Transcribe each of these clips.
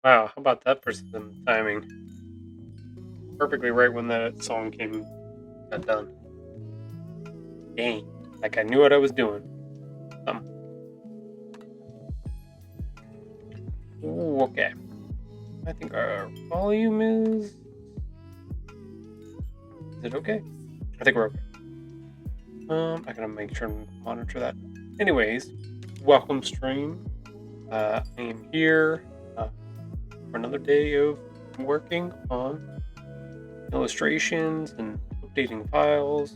Wow, how about that for some timing? Perfectly right when that song got done. Dang, like I knew what I was doing. Um, ooh, okay. I think our volume is. Is it okay? I think we're okay. I gotta make sure and monitor that. Anyways, welcome stream. I am here uh, for another day of working on illustrations and updating files.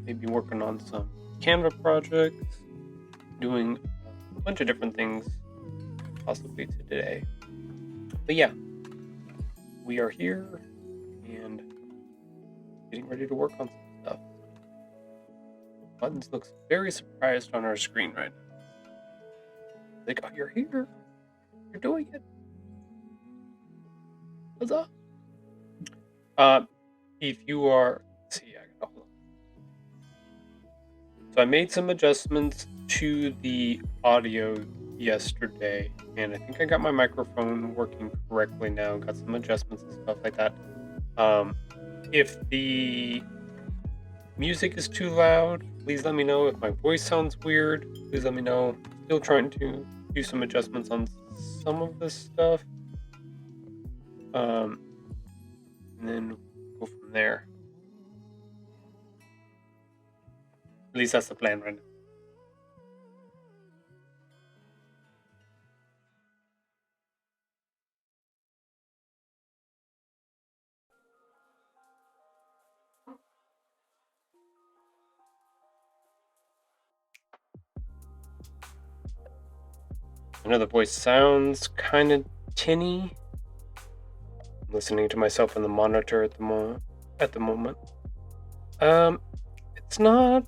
Maybe working on some Canva projects, doing a bunch of different things possibly today. But yeah, we are here and getting ready to work on some stuff. Buttons looks very surprised on our screen right now. Like, oh, you're here. You're doing it. What's up? Uh, if you are, let's see, I gotta hold on. So I made some adjustments to the audio yesterday, and I think I got my microphone working correctly now. Got some adjustments and stuff like that. Um, if the music is too loud, please let me know. If my voice sounds weird, please let me know. Still trying to do some adjustments on some of this stuff. Um, and then go from there. At least that's the plan right now. I know the voice sounds kind of tinny. I'm listening to myself in the monitor at the moment. Um, it's not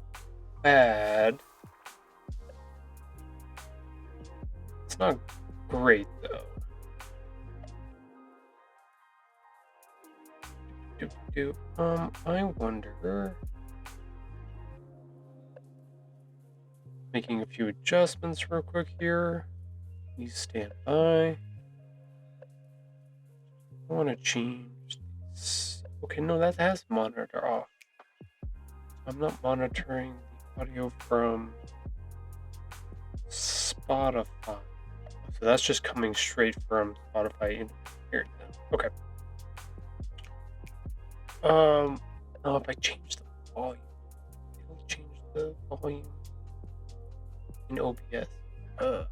bad. It's not great though. I wonder. Making a few adjustments real quick here. Please stand by. I want to change this. Okay, no, that has monitor off. I'm not monitoring the audio from Spotify. So that's just coming straight from Spotify in here now. Okay. Now if I change the volume, it'll change the volume in OBS. Uh,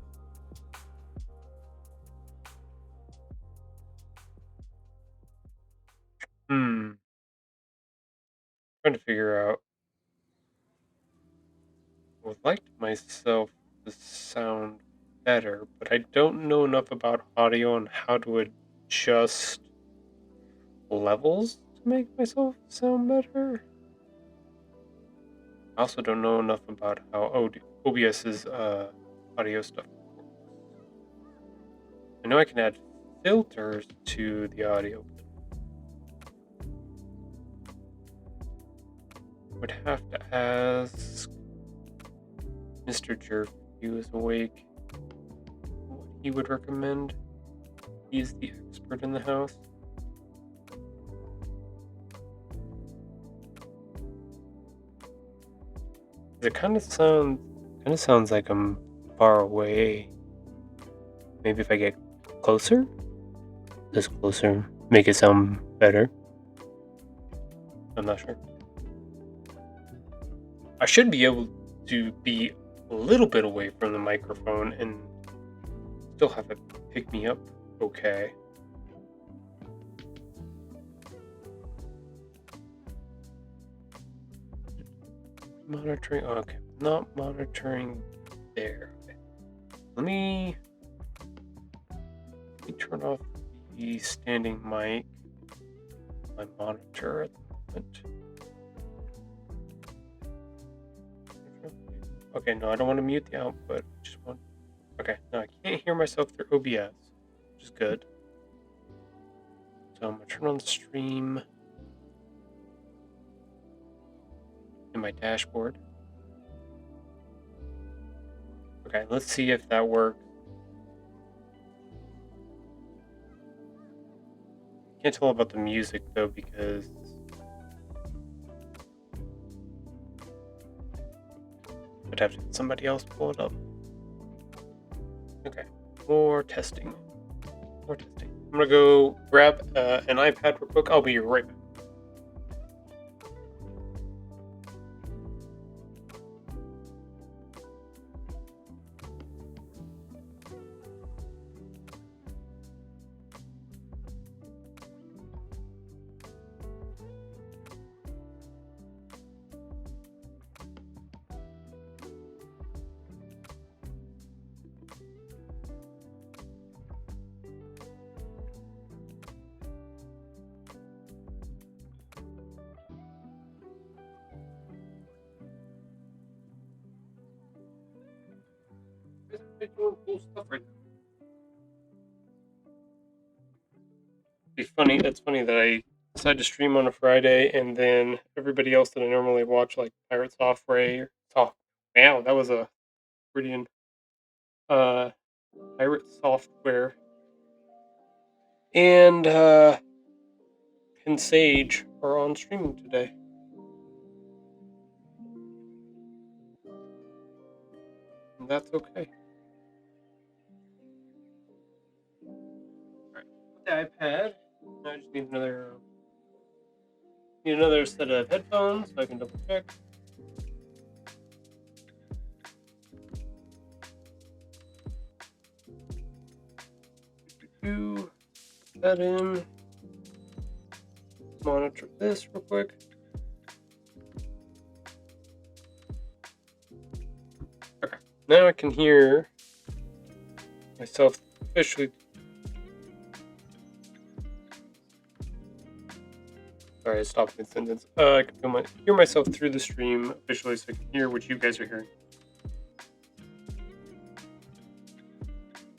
Trying to figure out. I would like myself to sound better, but I don't know enough about audio and how to adjust levels to make myself sound better. I also don't know enough about how OBS's audio stuff works. I know I can add filters to the audio, but I would have to ask Mr. Jerf if he was awake what he would recommend. He's the expert in the house. It kind of sounds like I'm far away. Maybe if I get closer, just closer, make it sound better. I'm not sure. I should be able to be a little bit away from the microphone and still have it pick me up okay. Monitoring, okay, not monitoring there. Let me turn off the standing mic, my monitor at the moment. Okay, no, I don't want to mute the output. Just want. Okay, now I can't hear myself through OBS, which is good. So I'm gonna turn on the stream in my dashboard. Okay, let's see if that works. Can't tell about the music though because I'd have to have somebody else pull it up. Okay, more testing. More testing. I'm gonna go grab an iPad real quick. I'll be right back. Doing cool stuff right now. Be funny. That's funny that I decided to stream on a Friday, and then everybody else that I normally watch, like Pirate Software, wow, that was a brilliant uh, Pirate Software and Sage are on streaming today. And that's okay. Alright, the iPad. Now I just need another set of headphones so I can double check. That in. Monitor this real quick. Okay, now I can hear myself officially. Sorry, I stopped mid sentence. I can hear myself through the stream officially, so I can hear what you guys are hearing.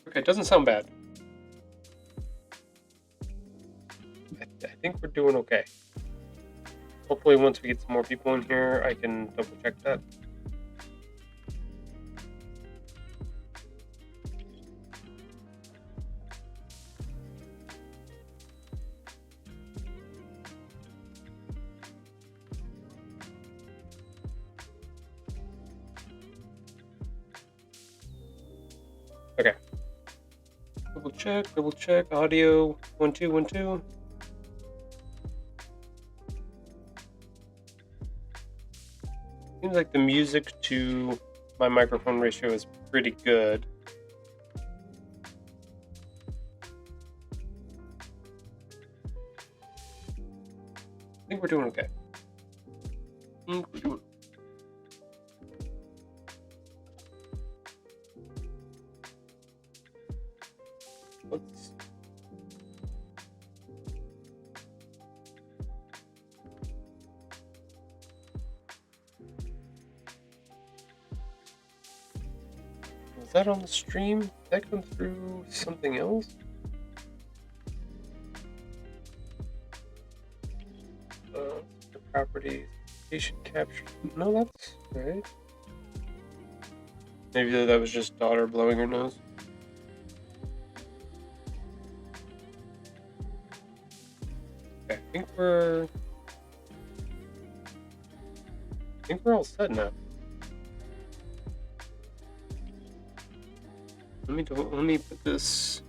Okay, it doesn't sound bad. I think we're doing okay. Hopefully, once we get some more people in here, I can double check that. Okay. Double check. Audio 1 2 1 2. Seems like the music to my microphone ratio is pretty good. I think we're doing okay. Was that on the stream? Did that come through something else? The properties, patient capture. No, that's right. Maybe that was just daughter blowing her nose. Okay, I think we're all set now. Let me put this.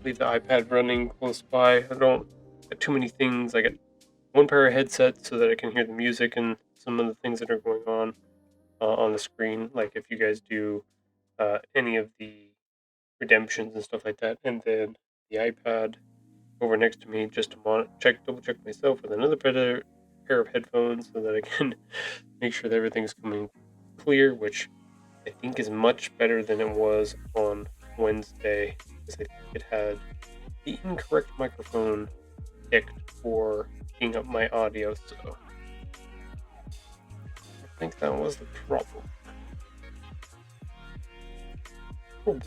Leave the iPad running close by. I don't get too many things. I get one pair of headsets so that I can hear the music and some of the things that are going on the screen. Like if you guys do any of the redemptions and stuff like that, and then the iPad over next to me just to double check myself with another pair of headphones so that I can make sure that everything's coming clear, which I think is much better than it was on Wednesday, because I think it had the incorrect microphone picked for picking up my audio, so I think that was the problem. Let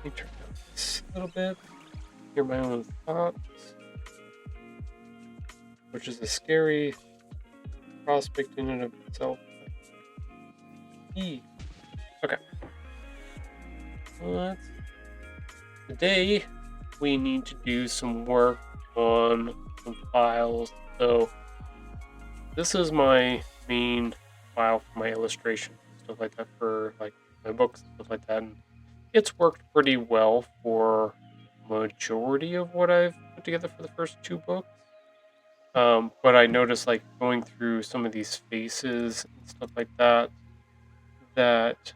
me turn down this a little bit. Hear my own thoughts, which is a scary prospect in and of itself. Okay. Today we need to do some work on some files. So this is my main file for my illustration, stuff like that, for like my books and stuff like that. And it's worked pretty well for majority of what I've put together for the first 2 books. But I noticed, like, going through some of these faces and stuff like that, that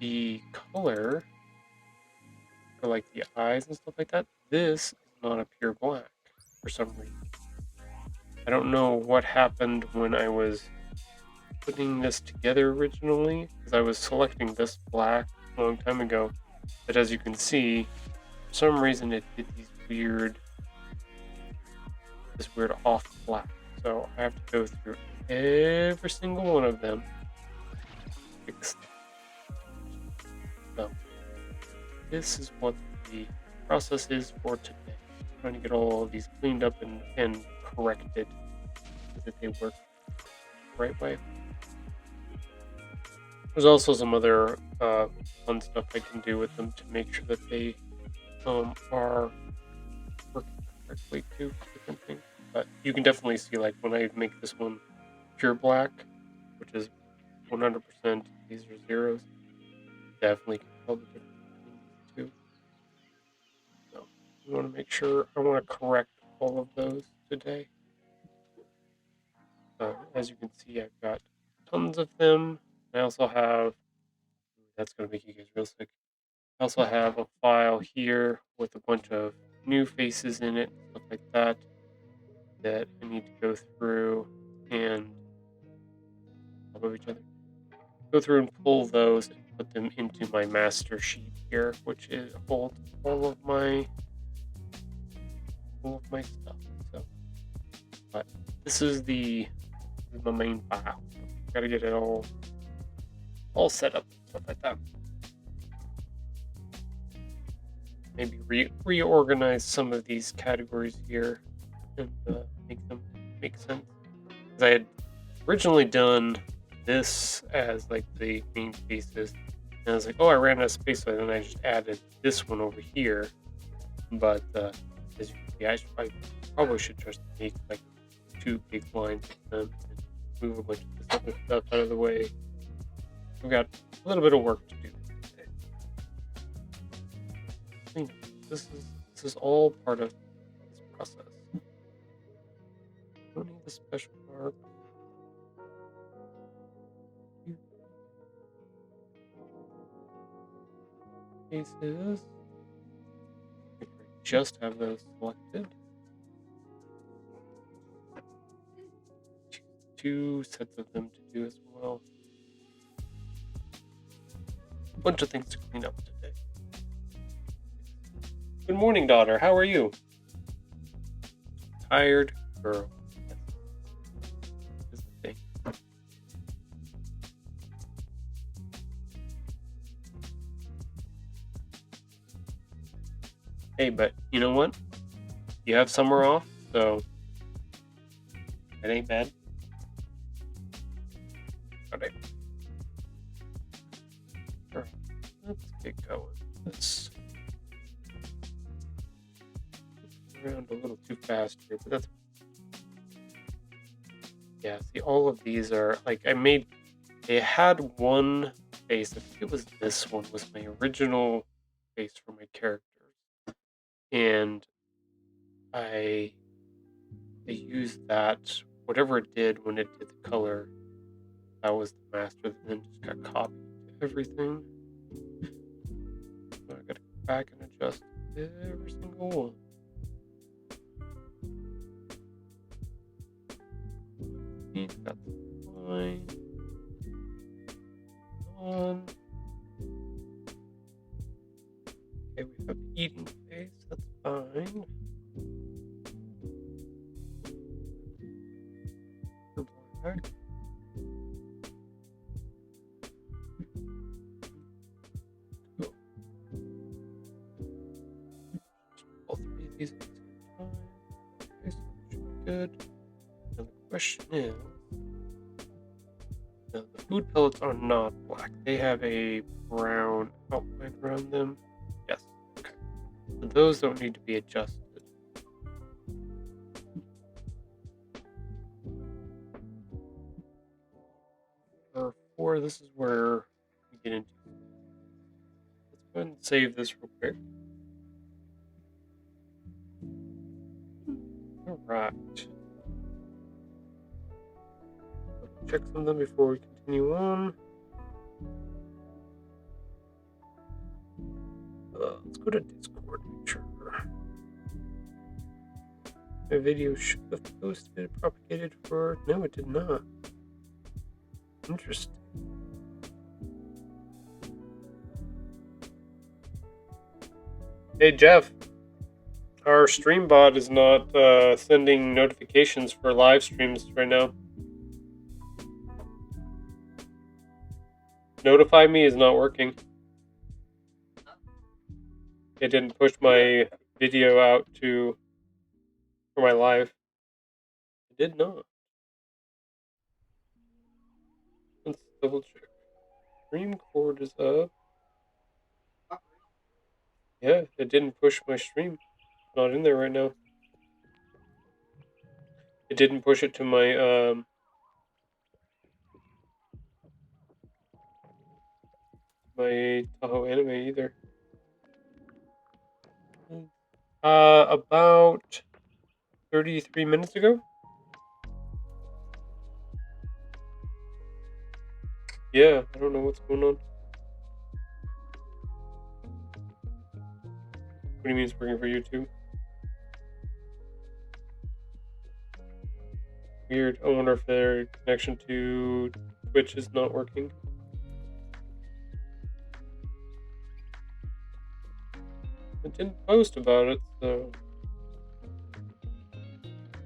the color for like the eyes and stuff like that, this is not a pure black for some reason. I don't know what happened when I was putting this together originally, because I was selecting this black a long time ago, but as you can see, for some reason it did this weird off black. So I have to go through every single one of them, fix them. So this is what the process is for today. I'm trying to get all of these cleaned up and corrected so that they work the right way. There's also some other fun stuff I can do with them to make sure that they are working correctly too for different things. But you can definitely see, like, when I make this one pure black, which is 100%, these are zeros, definitely can tell the difference between these two. So I want to make sure, I want to correct all of those today. As you can see, I've got tons of them. I also have, that's going to make you guys real sick. I also have a file here with a bunch of new faces in it, stuff like that, that I need to go through and top of each other. Go through and pull those and put them into my master sheet here, which holds all of my stuff. So, but this is my main file. Got to get it all set up, stuff like that. Maybe reorganize some of these categories here and make them make sense. Because I had originally done this as like the main faces, and I was like, oh, I ran out of space, so then I just added this one over here. But as you can see, I probably should just make like 2 big lines of them and move a bunch of this other stuff out of the way. We've got a little bit of work to do today. This is all part of this process. Don't need the special mark. Cases. Just have those selected. 2 sets of them to do as well. A bunch of things to clean up today. Good morning, daughter. How are you? Tired girl. That's the thing. Hey, but you know what? You have summer off, so it ain't bad. Alright. Let's get going. Let's around a little too fast here, but that's, yeah, see, all of these are like, they had one face, I think it was this one was my original face for my characters, and I used that, whatever it did when it did the color, that was the master, and then just got copied to everything. So I gotta go back and adjust every single one. That's fine. On. Okay, we have the eating face, that's fine. Black. Cool. All 3 of these at the same time. Okay, so that should be good. Now the question is, No, the food pellets are not black. They have a brown outline around them. Yes. Okay. So those don't need to be adjusted. Number 4, this is where we get into. Let's go ahead and save this real quick. Alright. Check something before we continue on. Let's go to Discord, make sure. My video should have posted, propagated for. No, it did not. Interesting. Hey, Jeff. Our stream bot is not sending notifications for live streams right now. Notify me is not working. It didn't push my video out for my live. It did not. Let's double check. Stream cord is up. Yeah, it didn't push my stream. It's not in there right now. It didn't push it to my my Tahoe anime either. About 33 minutes ago. Yeah, I don't know what's going on. What do you mean it's working for YouTube? Weird. I wonder if their connection to Twitch is not working. I didn't post about it, so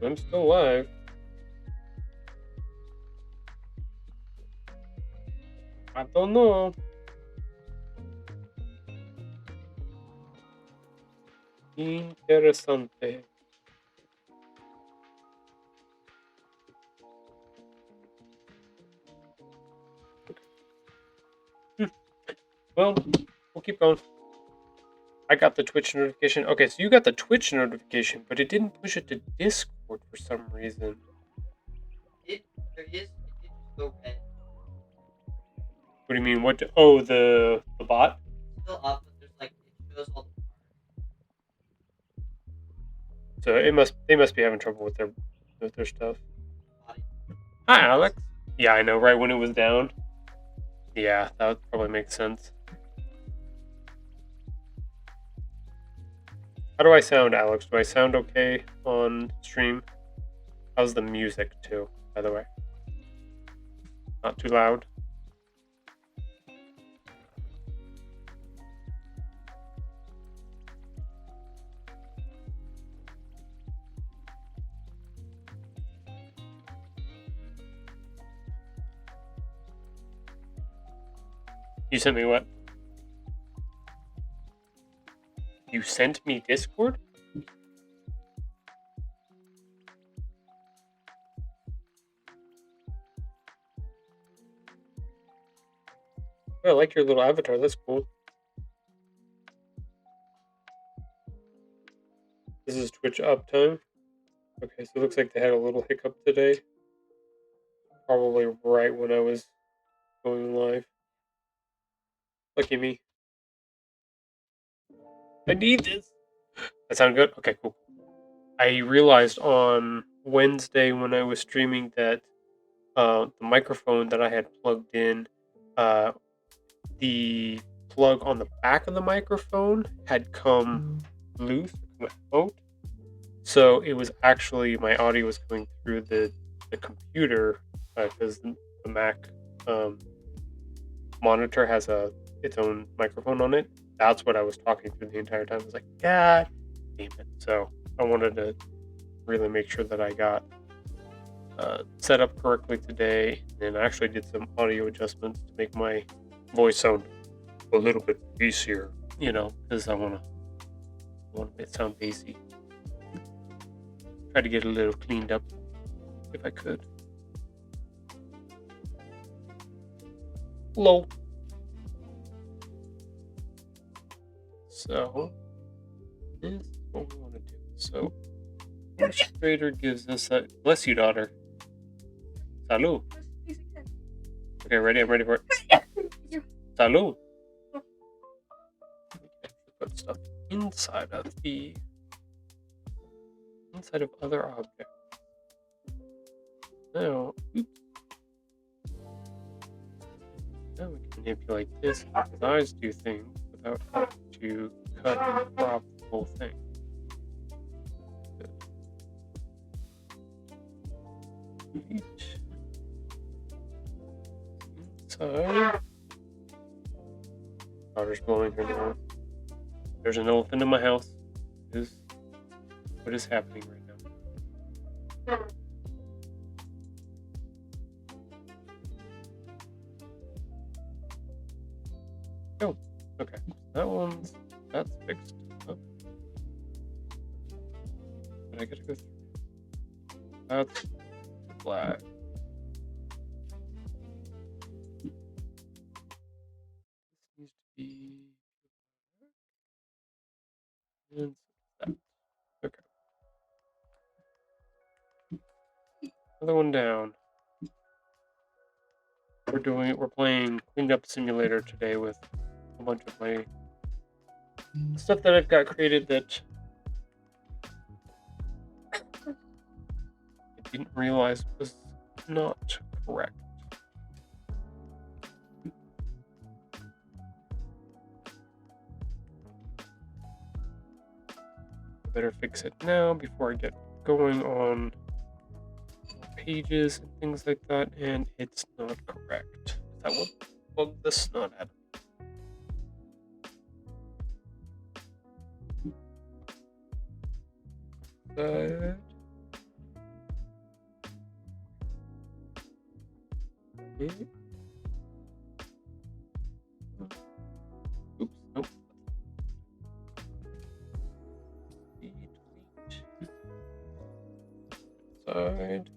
I'm still live. I don't know. Interesante. Well, we'll keep going. I got the Twitch notification. Okay, so you got the Twitch notification, but it didn't push it to Discord for some reason. It did just go red. What do you mean? What? Oh, the bot? It's still up, but there's like it shows all the So they must be having trouble with their stuff. body. Hi, Alex. Yeah, I know. Right when it was down. Yeah, that would probably make sense. How do I sound, Alex? Do I sound okay on stream? How's the music too, by the way? Not too loud? You sent me what? You sent me Discord? Oh, I like your little avatar. That's cool. This is Twitch uptime. Okay, so it looks like they had a little hiccup today. Probably right when I was going live. Lucky me. I need this. That sound good? Okay, cool. I realized on Wednesday when I was streaming that the microphone that I had plugged in, the plug on the back of the microphone had come loose, out. So it was actually my audio was coming through the computer because the Mac monitor has its own microphone on it. That's what I was talking through the entire time. I was like, God damn it! So I wanted to really make sure that I got set up correctly today, and I actually did some audio adjustments to make my voice sound a little bit bassier, because I want it to sound bassy. Try to get a little cleaned up if I could. low. So this is what we want to do. So illustrator gives us a bless you, daughter. Salud. Okay, ready? I'm ready for it. Salud. Put stuff inside of other objects. Now, oops. Now we can manipulate this and his eyes do things without having to cut and crop the whole thing. Good. Inside. Daughter's blowing her nose. There's an elephant in my house. What is happening right now? Oh, okay. That's fixed up. But I gotta go through. That's black. This needs to be and that. Okay. Another one down. We're playing Cleanup Simulator today with a bunch of my stuff that I've got created that I didn't realize was not correct. I better fix it now before I get going on pages and things like that, and it's not correct. That will bug the snot out of me. But okay. Oops, nope. Delete. Side.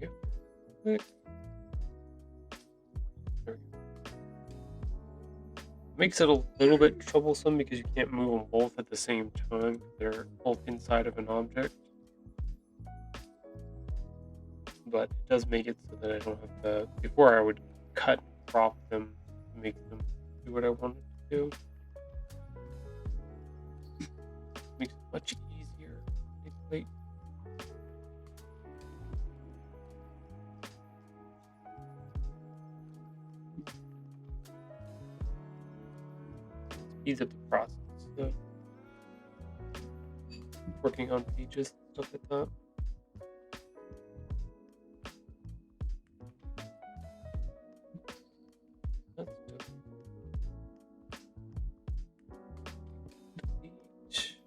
Yeah. Click. There we go. Makes it a little bit troublesome because you can't move them both at the same time. They're both inside of an object. But it does make it so that I don't have to. Before I would cut and crop them to make them do what I wanted to do. Makes it much easier to manipulate. Speeds up the process of working on pages and stuff like that. That's good. Delete.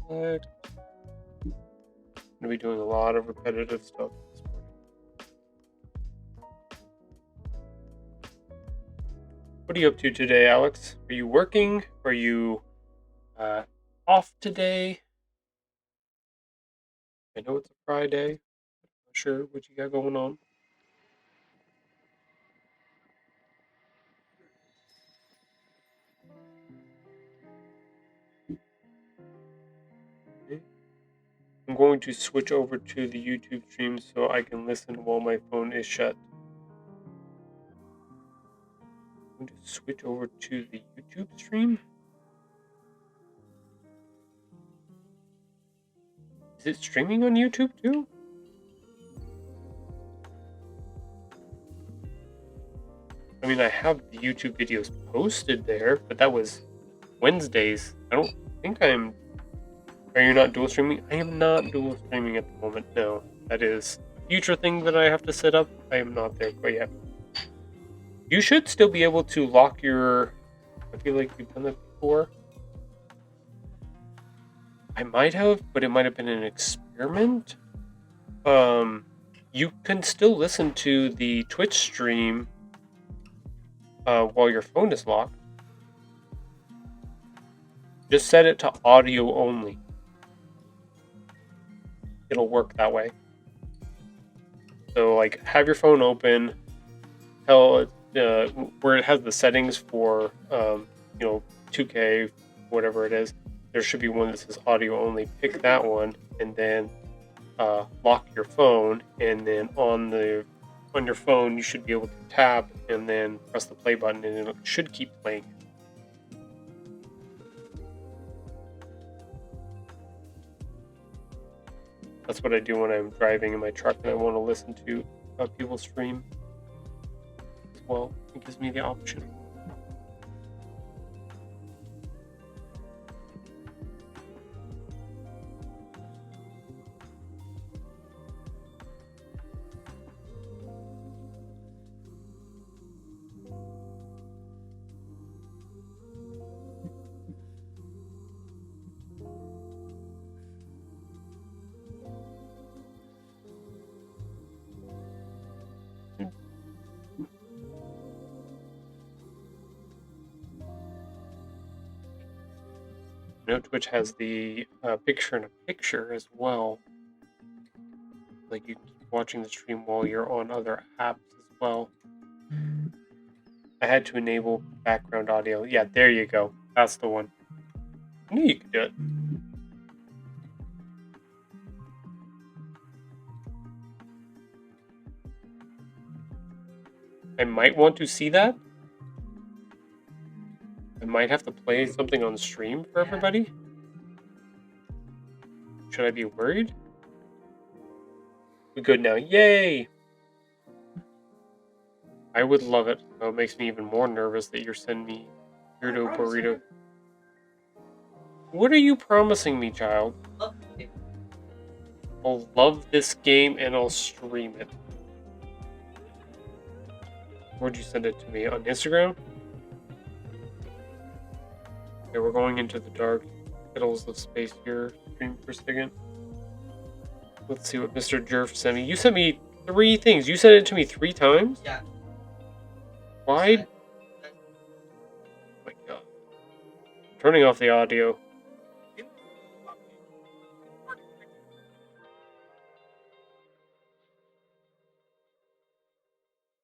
Select. I'm going to be doing a lot of repetitive stuff this morning. What are you up to today, Alex? Are you working? Are you off today? I know it's a Friday. I'm not sure what you got going on. Okay. I'm going to switch over to the YouTube stream so I can listen while my phone is shut. I'm going to switch over to the YouTube stream. Is it streaming on YouTube too? I mean, I have the YouTube videos posted there, but that was Wednesdays. I don't think I'm... Are you not dual streaming? I am not dual streaming at the moment, no. That is a future thing that I have to set up. I am not there quite yet. You should still be able to lock your... I feel like you've done that before. I might have, but it might have been an experiment. You can still listen to the Twitch stream while your phone is locked. Just set it to audio only. It'll work that way. So, like, have your phone open, tell where it has the settings for 2K, whatever it is. There should be one that says audio only. Pick that one, and then lock your phone, and then on your phone you should be able to tap and then press the play button, and it should keep playing. That's what I do when I'm driving in my truck and I want to listen to people stream as well. It gives me the option. Twitch has the picture in a picture as well. Like you can keep watching the stream while you're on other apps as well. I had to enable background audio. Yeah, there you go. That's the one. I knew you could do it. I might want to see that. I might have to play something on stream for everybody. Should I be worried? We're good now. Yay! I would love it. Oh, it makes me even more nervous that you're sending me Weirdo Burrito. What are you promising me, child? I'll love this game and I'll stream it. Where'd you send it to me? On Instagram? Okay, we're going into the dark middles of space here. Stream for a second. Let's see what Mr. Jerf sent me. You sent me 3 things. You sent it to me 3 times? Yeah. Why? Oh my god. Turning off the audio.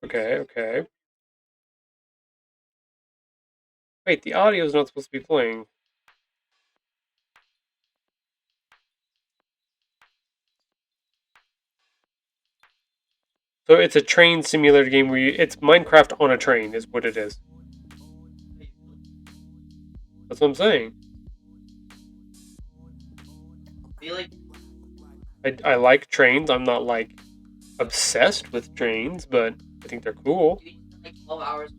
Okay. Wait, the audio is not supposed to be playing. So it's a train simulator game where it's Minecraft on a train is what it is. That's what I'm saying. I like trains. I'm not like obsessed with trains, but I think they're cool. You spent like 12 hours.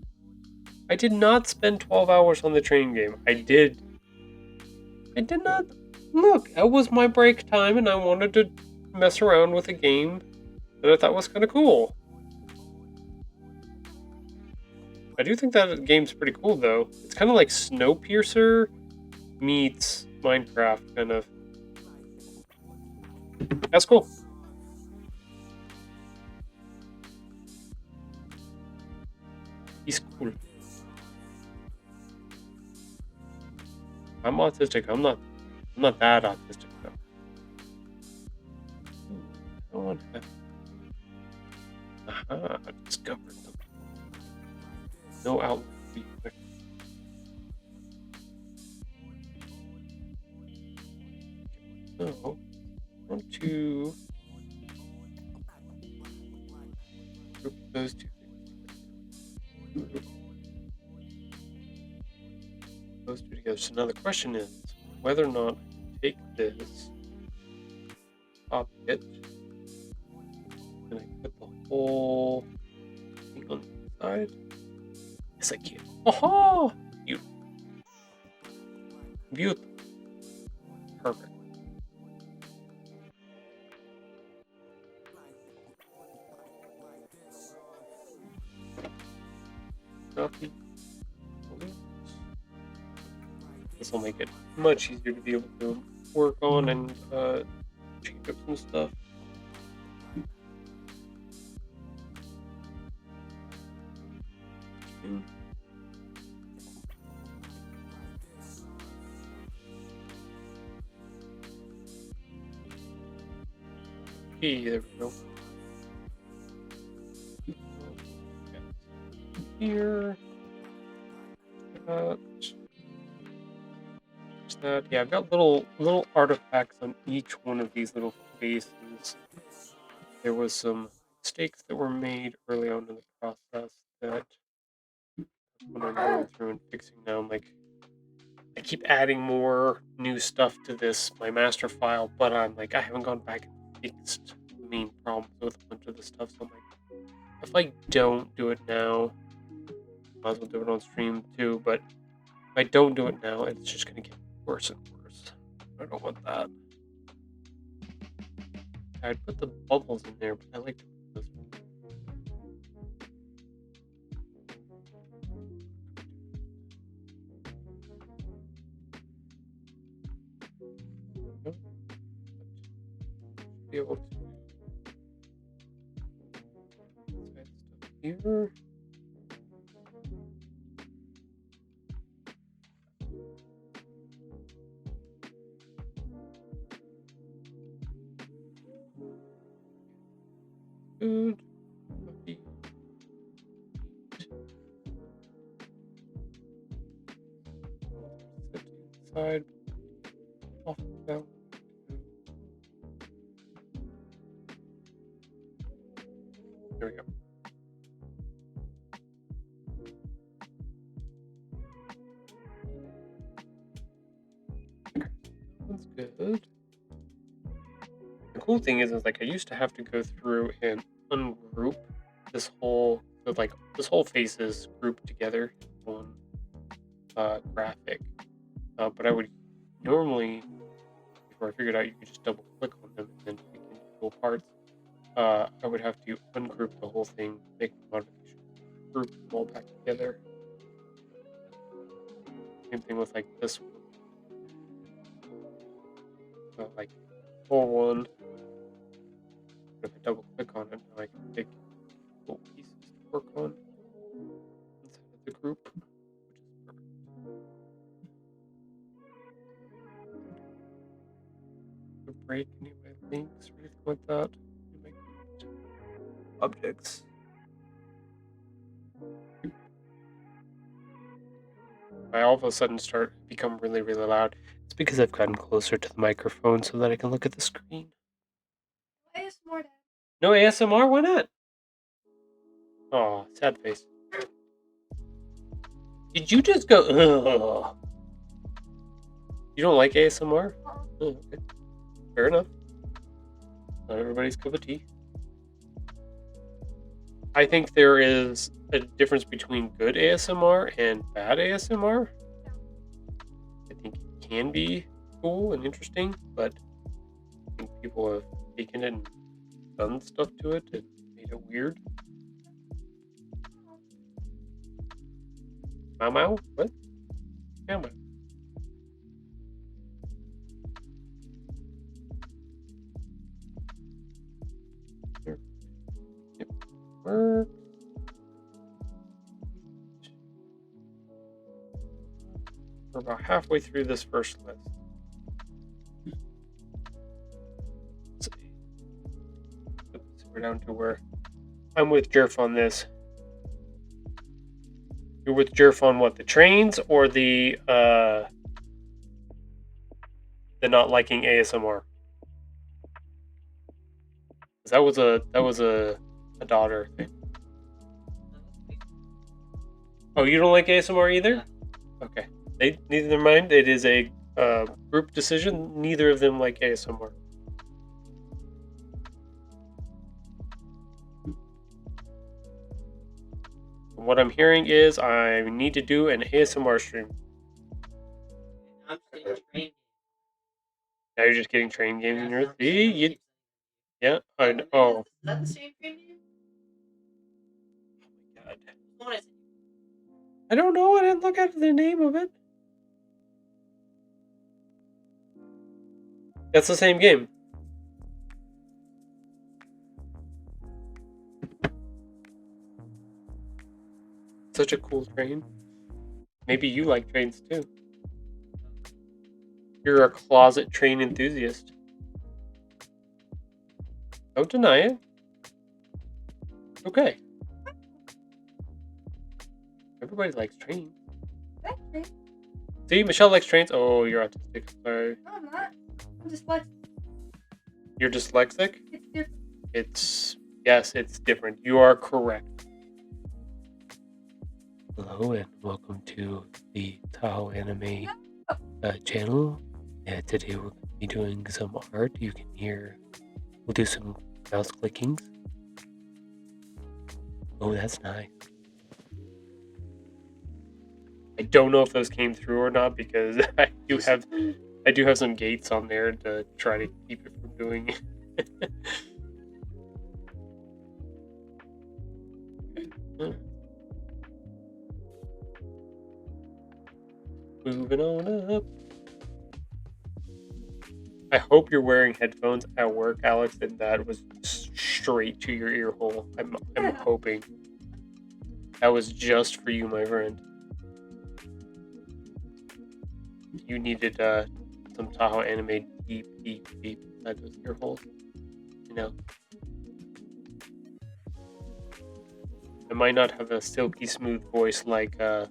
I did not spend 12 hours on the train game. I did not. Look, it was my break time and I wanted to mess around with a game that I thought was kind of cool. I do think that game's pretty cool, though. It's kind of like Snowpiercer meets Minecraft, kind of. That's cool. He's cool. I'm autistic. I'm not that autistic, though. I don't want to. Aha, I discovered something. No outlet. So, I want to group those 2 things. Those 2 together. So now the question is whether or not I take this, copy it, and I put the whole thing on the side. Yes, I can. Oh, beautiful. Beautiful. Perfect. Copy. This will make it much easier to be able to work on and change up some stuff. Okay, there we go. here. That. Yeah, I've got little artifacts on each one of these little faces. There was some mistakes that were made early on in the process that when I'm going through and fixing now, I'm like, I keep adding more new stuff to this, my master file, but I'm like, I haven't gone back and fixed the main problems with a bunch of the stuff. So I'm like, if I don't do it now, might as well do it on stream too. But if I don't do it now, it's just gonna get worse and worse. I don't want that. I'd put the bubbles in there, but I like to put this. Be able to add stuff here. Food. Coffee. Set aside. Off down. There we go. That's good. The cool thing is like I used to have to go through and ungroup this whole, so like this whole face is grouped together on graphic, but I would normally, before I figured out you could just double click on them and then make individual parts, I would have to ungroup the whole thing, make the modification, group them all back together. Same thing with like this one, like whole one. But if I double click on it, now I can take little pieces to work on inside of the group, which is perfect. To break any of my links or anything like that in my objects. I all of a sudden become really, really loud. It's because I've gotten closer to the microphone so that I can look at the screen. ASMR, Dad. No ASMR? Why not? Oh, sad face. Did you just go, ugh? You don't like ASMR? Oh, okay. Fair enough. Not everybody's cup of tea. I think there is a difference between good ASMR and bad ASMR. I think it can be cool and interesting, but I think people have taken it and done stuff to it and made it weird. Mau Mau? What? Mau Mau. Here. Yep. We're about halfway through this first list. Let's see. Oops, we're down to where I'm with Jerf on this. You're with Jerf on what? The trains or the not liking ASMR? That was a daughter thing. Oh, you don't like ASMR either? Okay. Neither mind. It is a group decision. Neither of them like ASMR. What I'm hearing is I need to do an ASMR stream. I'm just getting trained. Now you're just getting train games in your I'm saying you, yeah. Oh. Is that the same train game? Oh my god. The one I said. I don't know. I didn't look at the name of it. That's the same game. Such a cool train. Maybe you like trains too. You're a closet train enthusiast. Don't deny it. Okay. Everybody likes trains. Exactly. See, Michelle likes trains. Oh, you're autistic. Sorry. No, I'm not. I'm dyslexic. You're dyslexic? It's different. Yes, it's different. You are correct. Hello and welcome to the Tahoe Anime channel. And today we're going to be doing some art. You can hear, we'll do some mouse clickings. Oh, that's nice. I don't know if those came through or not because I do have some gates on there to try to keep it from doing it. Moving on up. I hope you're wearing headphones at work, Alex, and that was straight to your ear hole. I'm hoping. That was just for you, my friend. You needed some Tahoe anime deep inside those ear holes. You know. I might not have a silky smooth voice like oh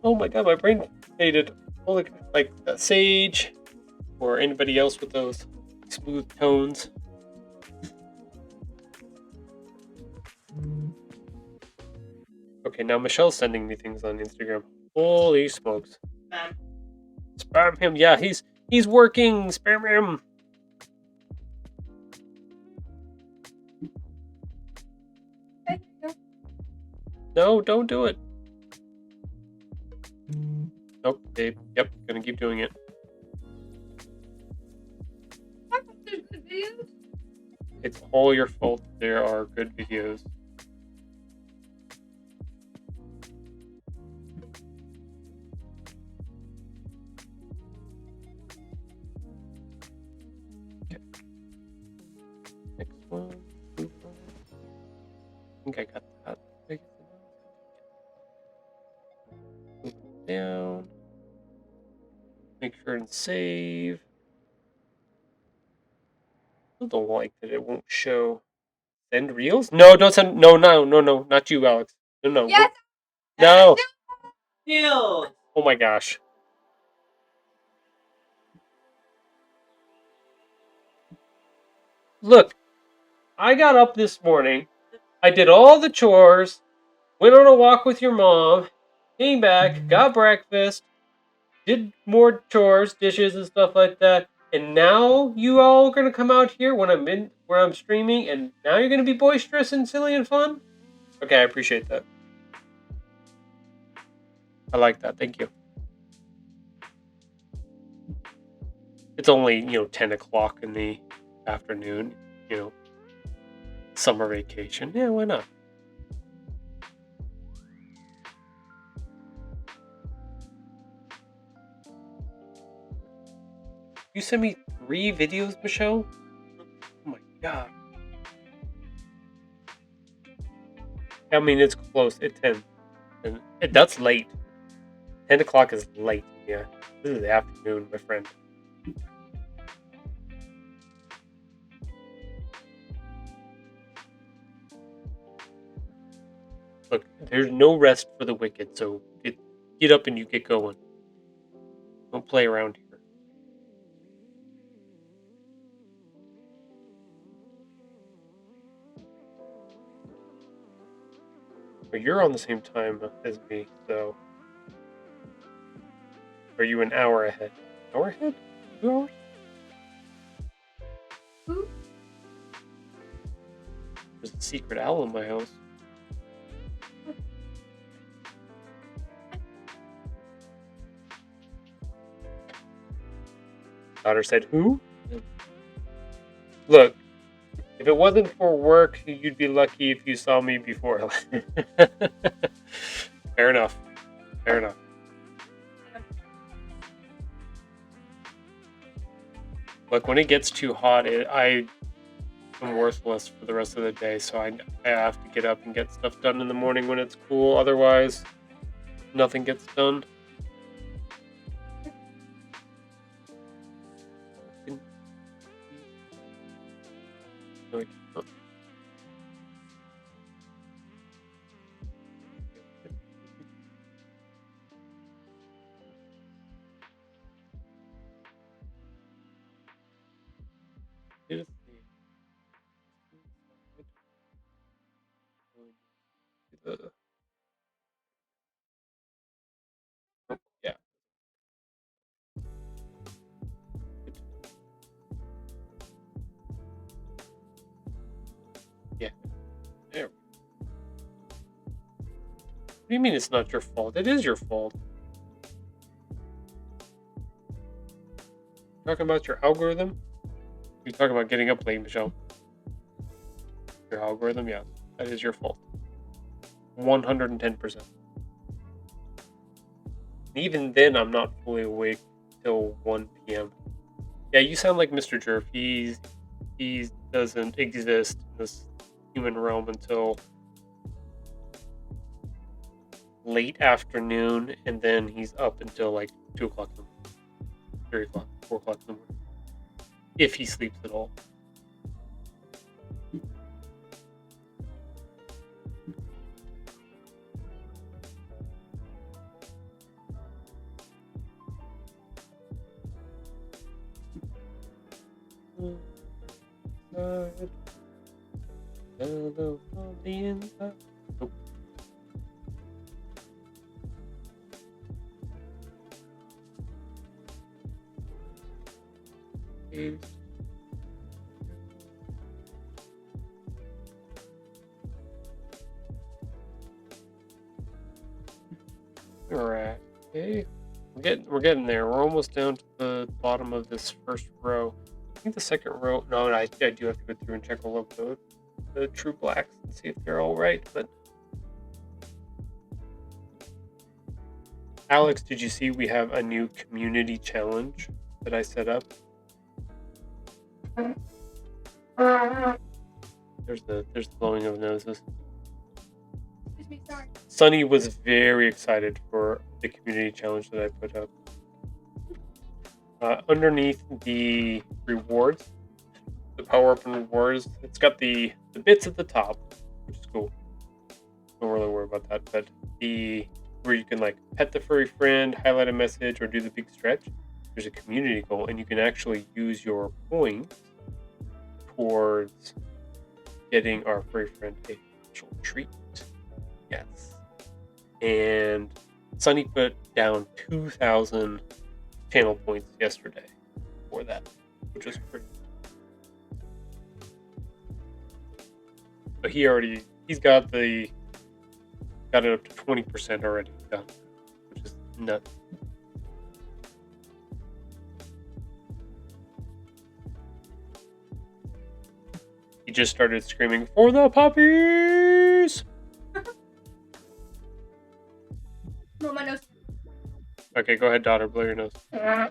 my god, my brain faded. Holy, like Sage or anybody else with those smooth tones. Okay, now Michelle's sending me things on Instagram. Holy smokes. Spam him. Yeah, he's working. Spam him. No, don't do it. Nope, babe. Yep, gonna keep doing it. There's good videos. It's all your fault. There are good videos. Okay. Next one. Move on. I think I got that. Move it down. Make sure and save. I don't like that it won't show. Send reels? No, don't send. No, not you, Alex. No. Yes. No. Reels. Oh my gosh. Look, I got up this morning. I did all the chores. Went on a walk with your mom. Came back. Got breakfast. Did more chores, dishes, and stuff like that. And now you all are gonna come out here when I'm streaming, and now you're gonna be boisterous and silly and fun. Okay, I appreciate that. I like that. Thank you. It's only 10 o'clock in the afternoon. Summer vacation. Yeah, why not? You sent me 3 videos, Michelle? Oh my god. I mean, it's close. It's 10. And that's late. 10 o'clock is late. Yeah. This is the afternoon, my friend. Look, there's no rest for the wicked, so get up and you get going. Don't play around here. But you're on the same time as me, so... Are you an hour ahead? Hour ahead? 2 hours? Who? There's a secret owl in my house. Daughter said, who? Look, if it wasn't for work, you'd be lucky if you saw me before. Fair enough. Fair enough. Look, when it gets too hot, I am worthless for the rest of the day, so I have to get up and get stuff done in the morning when it's cool. Otherwise, nothing gets done. No, What do you mean it's not your fault? It is your fault. Talking about your algorithm? You're talking about getting up late, Michelle. Your algorithm, yeah. That is your fault. 110%. Even then, I'm not fully awake till 1 p.m. Yeah, you sound like Mr. Jerf. He doesn't exist in this human realm until late afternoon, and then he's up until like 2 o'clock in the morning, 3 o'clock, 4 o'clock in the morning. If he sleeps at all. Hello from the inside. Nope. Alright. Okay. We're getting there. We're almost down to the bottom of this first row. I think the second row. No, I do have to go through and check all of the true blacks and see if they're all right. But Alex, did you see we have a new community challenge that I set up? There's the blowing of noses. Excuse me, sorry. Sunny was very excited for the community challenge that I put up. Underneath the rewards, the power up and rewards, it's got the bits at the top, which is cool. Don't really worry about that, but where you can like pet the furry friend, highlight a message, or do the big stretch. There's a community goal, and you can actually use your points towards getting our furry friend a special treat. Yes. And Sunny put down 2,000 channel points yesterday for that, which was pretty. But he's got it up to 20% already done, which is nuts. He just started screaming for the puppies. Blow my nose. Okay, go ahead, daughter. Blow your nose. Oh.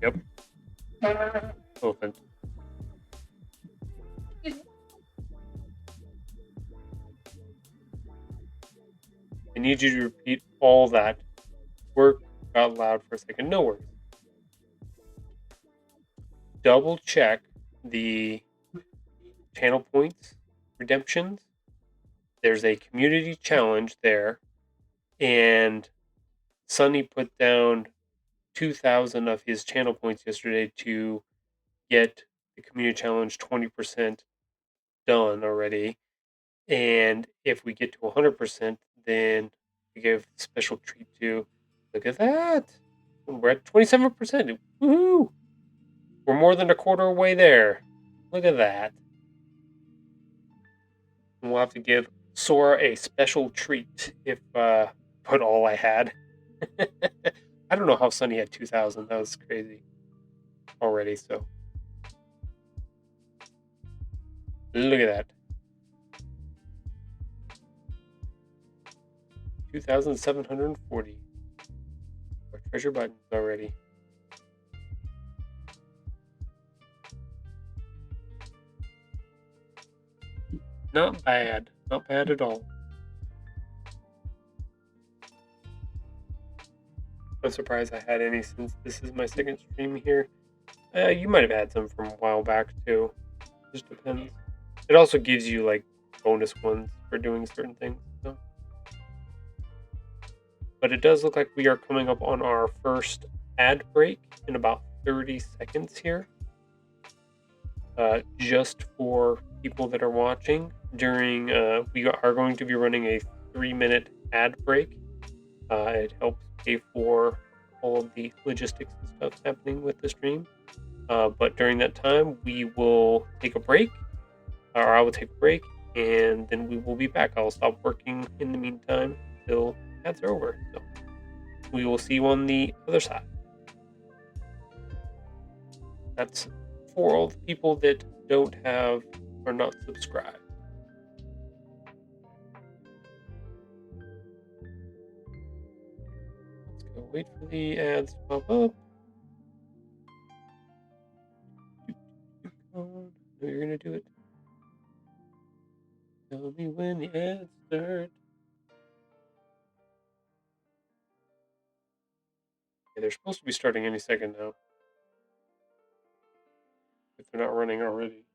Yep. Elephant. Excuse me. I need you to repeat all that. Work got loud for a second. No worries. Double check the channel points redemptions. There's a community challenge there, and Sunny put down 2,000 of his channel points yesterday to get the community challenge 20% done already. And if we get to 100%, then we give a special treat to. Look at that! We're at 27%. Woohoo! We're more than a quarter way there. Look at that. And we'll have to give Sora a special treat if put all I had. I don't know how Sunny had 2,000. That was crazy already. So look at that. 2,740. Our treasure buttons already. Not bad. Not bad at all. I'm surprised I had any since this is my second stream here. You might have had some from a while back too. Just depends. It also gives you like bonus ones for doing certain things. So. But it does look like we are coming up on our first ad break in about 30 seconds here. Just for people that are watching during, we are going to be running a 3-minute ad break. It helps pay for all of the logistics and stuff happening with the stream. But during that time, we will take a break, or I will take a break, and then we will be back. I'll stop working in the meantime until ads are over. So we will see you on the other side. That's for all the people that don't have or not subscribed. Let's go wait for the ads to pop up. I know you're gonna do it. Tell me when the ads start. Yeah, they're supposed to be starting any second now. If they're not running already.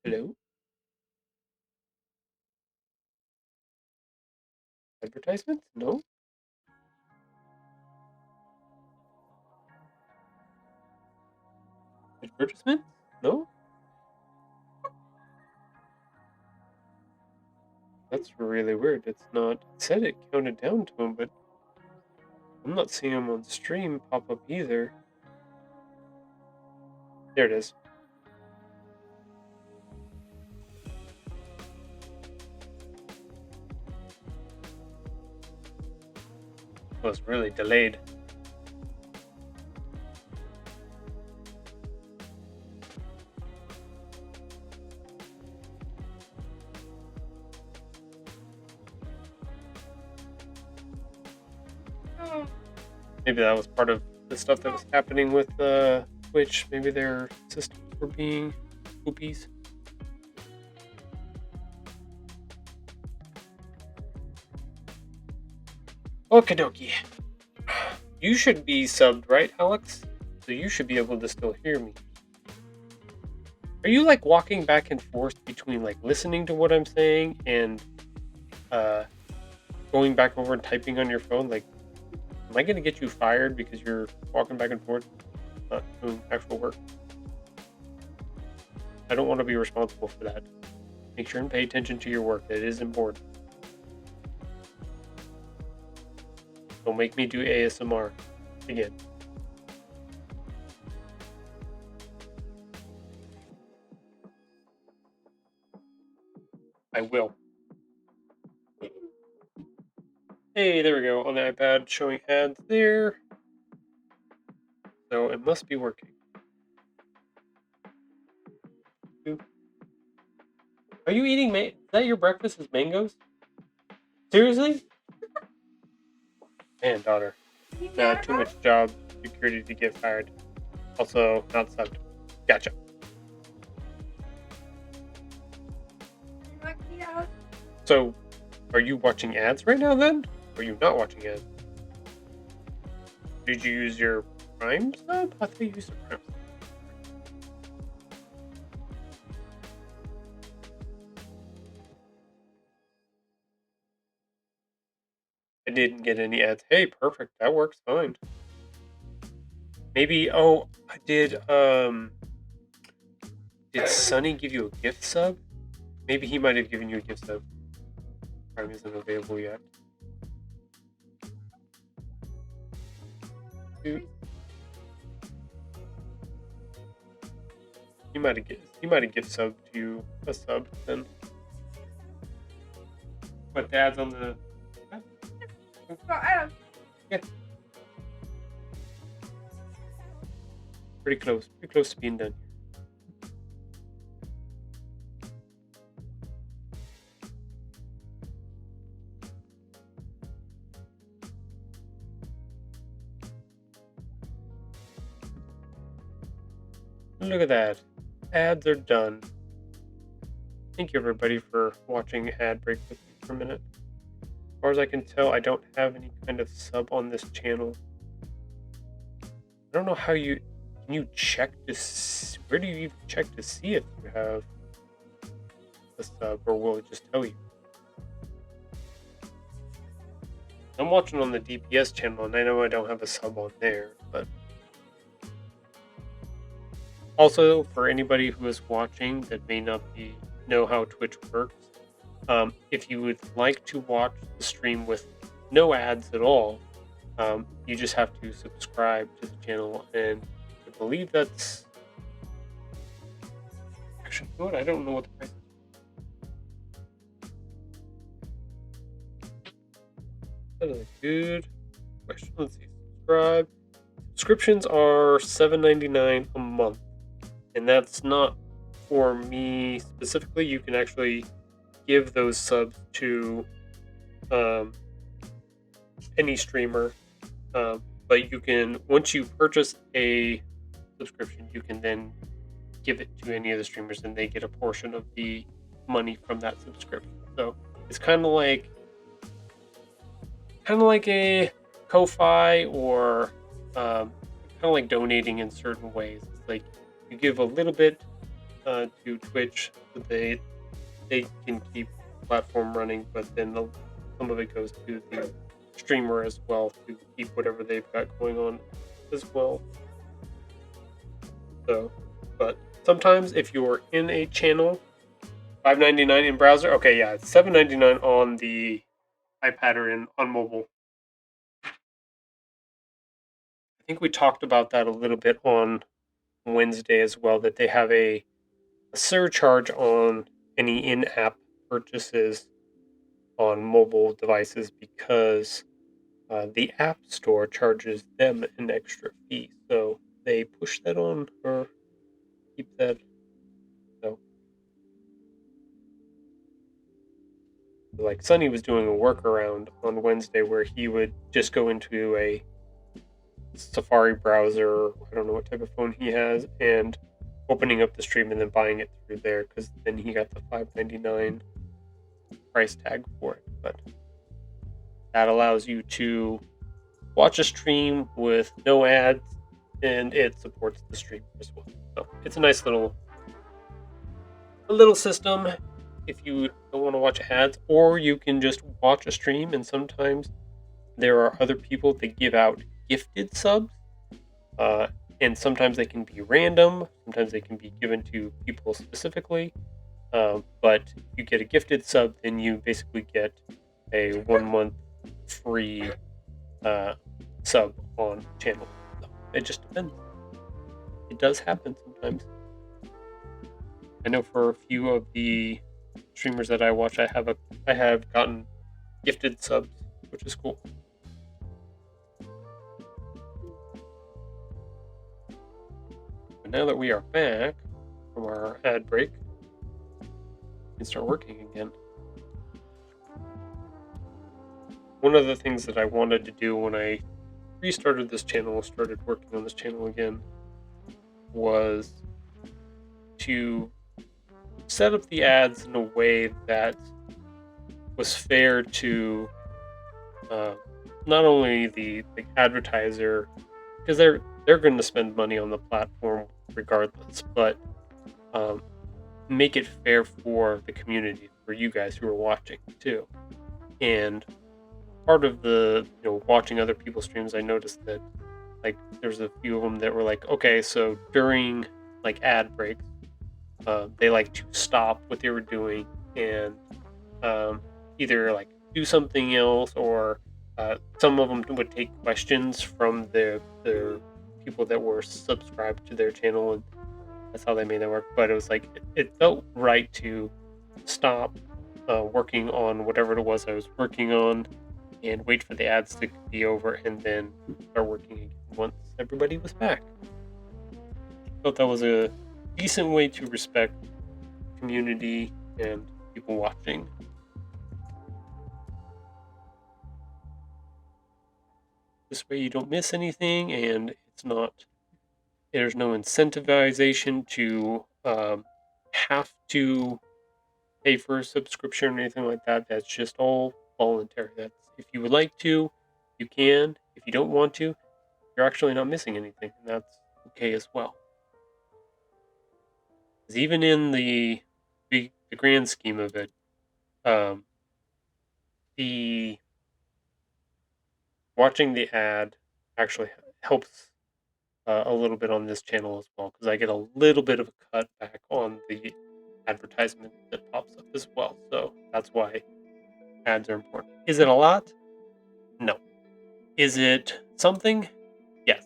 Hello? Advertisements? No? Advertisements? No? That's really weird. It's not. It said it counted down to him, but I'm not seeing him on stream pop up either. There it is. It was really delayed. Oh, Maybe that was part of the stuff that was happening with Twitch. Maybe their systems were being poopies. Okie dokie. You should be subbed, right, Alex? So you should be able to still hear me. Are you like walking back and forth between like listening to what I'm saying and going back over and typing on your phone? Like, am I gonna get you fired because you're walking back and forth, not doing actual work? I don't want to be responsible for that. Make sure and pay attention to your work. It is important. Don't make me do ASMR again. I will. Hey, there we go. On the iPad, showing ads there. So it must be working. Are you eating is that your breakfast is mangoes? Seriously? Man, daughter. you Nah, got too her? much job security to get fired. Also, not subbed. Gotcha. You like the ads? So, are you watching ads right now then? Or are you not watching ads? Did you use your Prime sub? I thought you used your Prime sub. I didn't get any ads. Hey, perfect. That works fine. Maybe, oh, I did Sunny give you a gift sub? Maybe he might have given you a gift sub. Prime isn't available yet. Dude. He might have gift subbed you a sub then. But the ads on the Well, Adam. pretty close to being done. Look at that. Ads are done. Thank you everybody for watching ad break with me for a minute. As far as I can tell, I don't have any kind of sub on this channel. I don't know how can you check this? Where do you even check to see if you have a sub, or will it just tell you? I'm watching on the DPS channel, and I know I don't have a sub on there, but also for anybody who is watching that may not know how Twitch works, if you would like to watch the stream with no ads at all, you just have to subscribe to the channel, and I believe that's subscription. You know what? I don't know what the price is. That is a good question. Let's see. Subscribe. Subscriptions are $7.99 a month, and that's not for me specifically. You can actually give those subs to any streamer, but you can, once you purchase a subscription, you can then give it to any of the streamers, and they get a portion of the money from that subscription. So it's kind of like a Ko-fi, or kind of like donating in certain ways. It's like you give a little bit to Twitch, so they can keep the platform running, but then some of it goes to the streamer as well to keep whatever they've got going on as well. So, but sometimes if you're in a channel, $5.99 in browser. Okay, yeah, it's $7.99 on the iPad or on mobile. I think we talked about that a little bit on Wednesday as well, that they have a surcharge on any in-app purchases on mobile devices because the App Store charges them an extra fee. So they push that on or keep that. So, like Sonny was doing a workaround on Wednesday where he would just go into a Safari browser, I don't know what type of phone he has, and opening up the stream and then buying it through there, because then he got the $5.99 price tag for it. But that allows you to watch a stream with no ads, and it supports the stream as well. So it's a nice little system if you don't want to watch ads, or you can just watch a stream, and sometimes there are other people that give out gifted subs, and sometimes they can be random, sometimes they can be given to people specifically, but if you get a gifted sub, then you basically get a 1 month free sub on channel. So it just depends. It does happen sometimes. I know for a few of the streamers that I watch, I have gotten gifted subs, which is cool. But now that we are back from our ad break, we can start working again. One of the things that I wanted to do when I restarted this channel, started working on this channel again, was to set up the ads in a way that was fair to not only the advertiser, because they're going to spend money on the platform regardless, but make it fair for the community, for you guys who are watching too. And part of the watching other people's streams, I noticed that like there's a few of them that were like, okay, so during like ad breaks, they like to stop what they were doing and either like do something else, or some of them would take questions from the people that were subscribed to their channel, and that's how they made that work. But it was like it felt right to stop working on whatever it was I was working on and wait for the ads to be over and then start working again once everybody was back. I thought that was a decent way to respect community and people watching. This way you don't miss anything, and there's no incentivization to have to pay for a subscription or anything like that. That's just all voluntary. That's, if you would like to, you can. If you don't want to, you're actually not missing anything, and that's okay as well. Because even in the grand scheme of it, the watching the ad actually helps a little bit on this channel as well, because I get a little bit of a cut back on the advertisement that pops up as well. So that's why ads are important. Is it a lot? No. Is it something? Yes.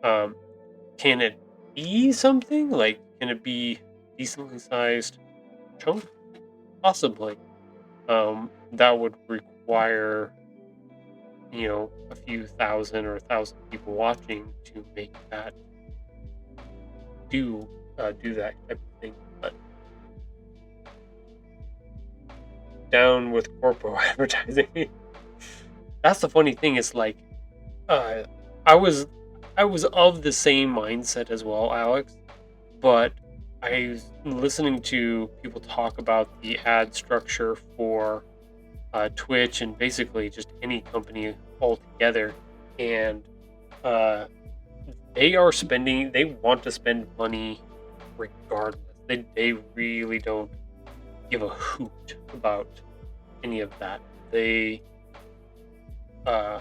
Can it be something? Like, can it be decently sized chunk, possibly. That would require, a few thousand or 1,000 people watching to make that do that type of thing. But down with corpo advertising. That's the funny thing. Is like, uh, I was of the same mindset as well, Alex. But I was listening to people talk about the ad structure for Twitch and basically just any company altogether, and uh, they want to spend money regardless. They really don't give a hoot about any of that. Uh,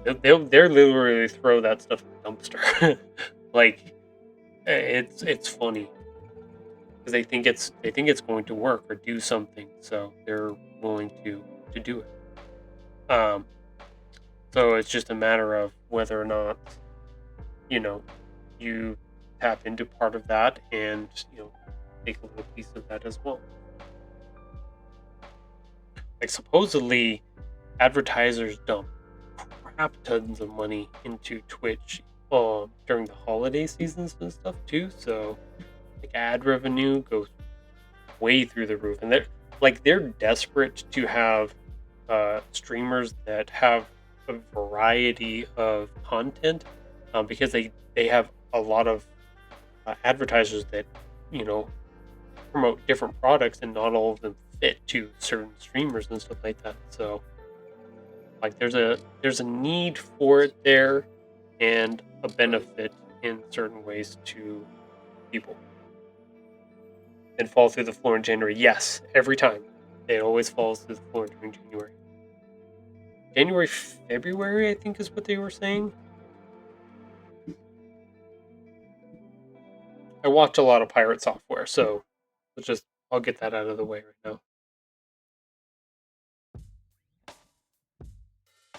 they're literally throw that stuff in the dumpster. Like, it's funny because they think it's going to work or do something, so they're willing to do it. So it's just a matter of whether or not you tap into part of that and take a little piece of that as well. Like, supposedly advertisers dump crap tons of money into Twitch during the holiday seasons and stuff too. So like ad revenue goes way through the roof, and they're desperate to have streamers that have a variety of content, because they have a lot of advertisers that promote different products, and not all of them fit to certain streamers and stuff like that. So like there's a need for it there, and a benefit in certain ways to people. And fall through the floor in January. Yes, every time. It always falls through the floor during January. January, February, I think is what they were saying. I watch a lot of pirate software, so I'll get that out of the way right now.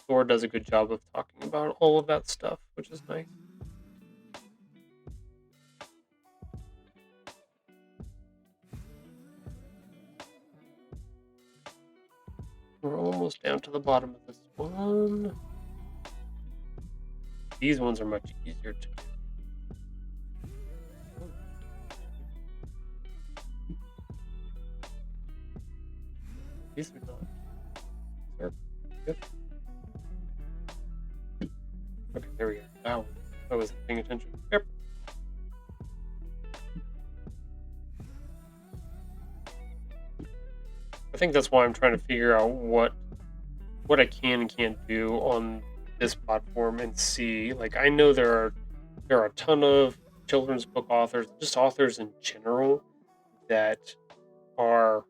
Thor does a good job of talking about all of that stuff, which is nice. We're almost down to the bottom of this one. These ones are much easier to do. These are not. Yep. Okay, there we go. Now I wasn't paying attention. Yep. I think that's why I'm trying to figure out what I can and can't do on this platform and see. Like, I know there are a ton of children's book authors, just authors in general, that are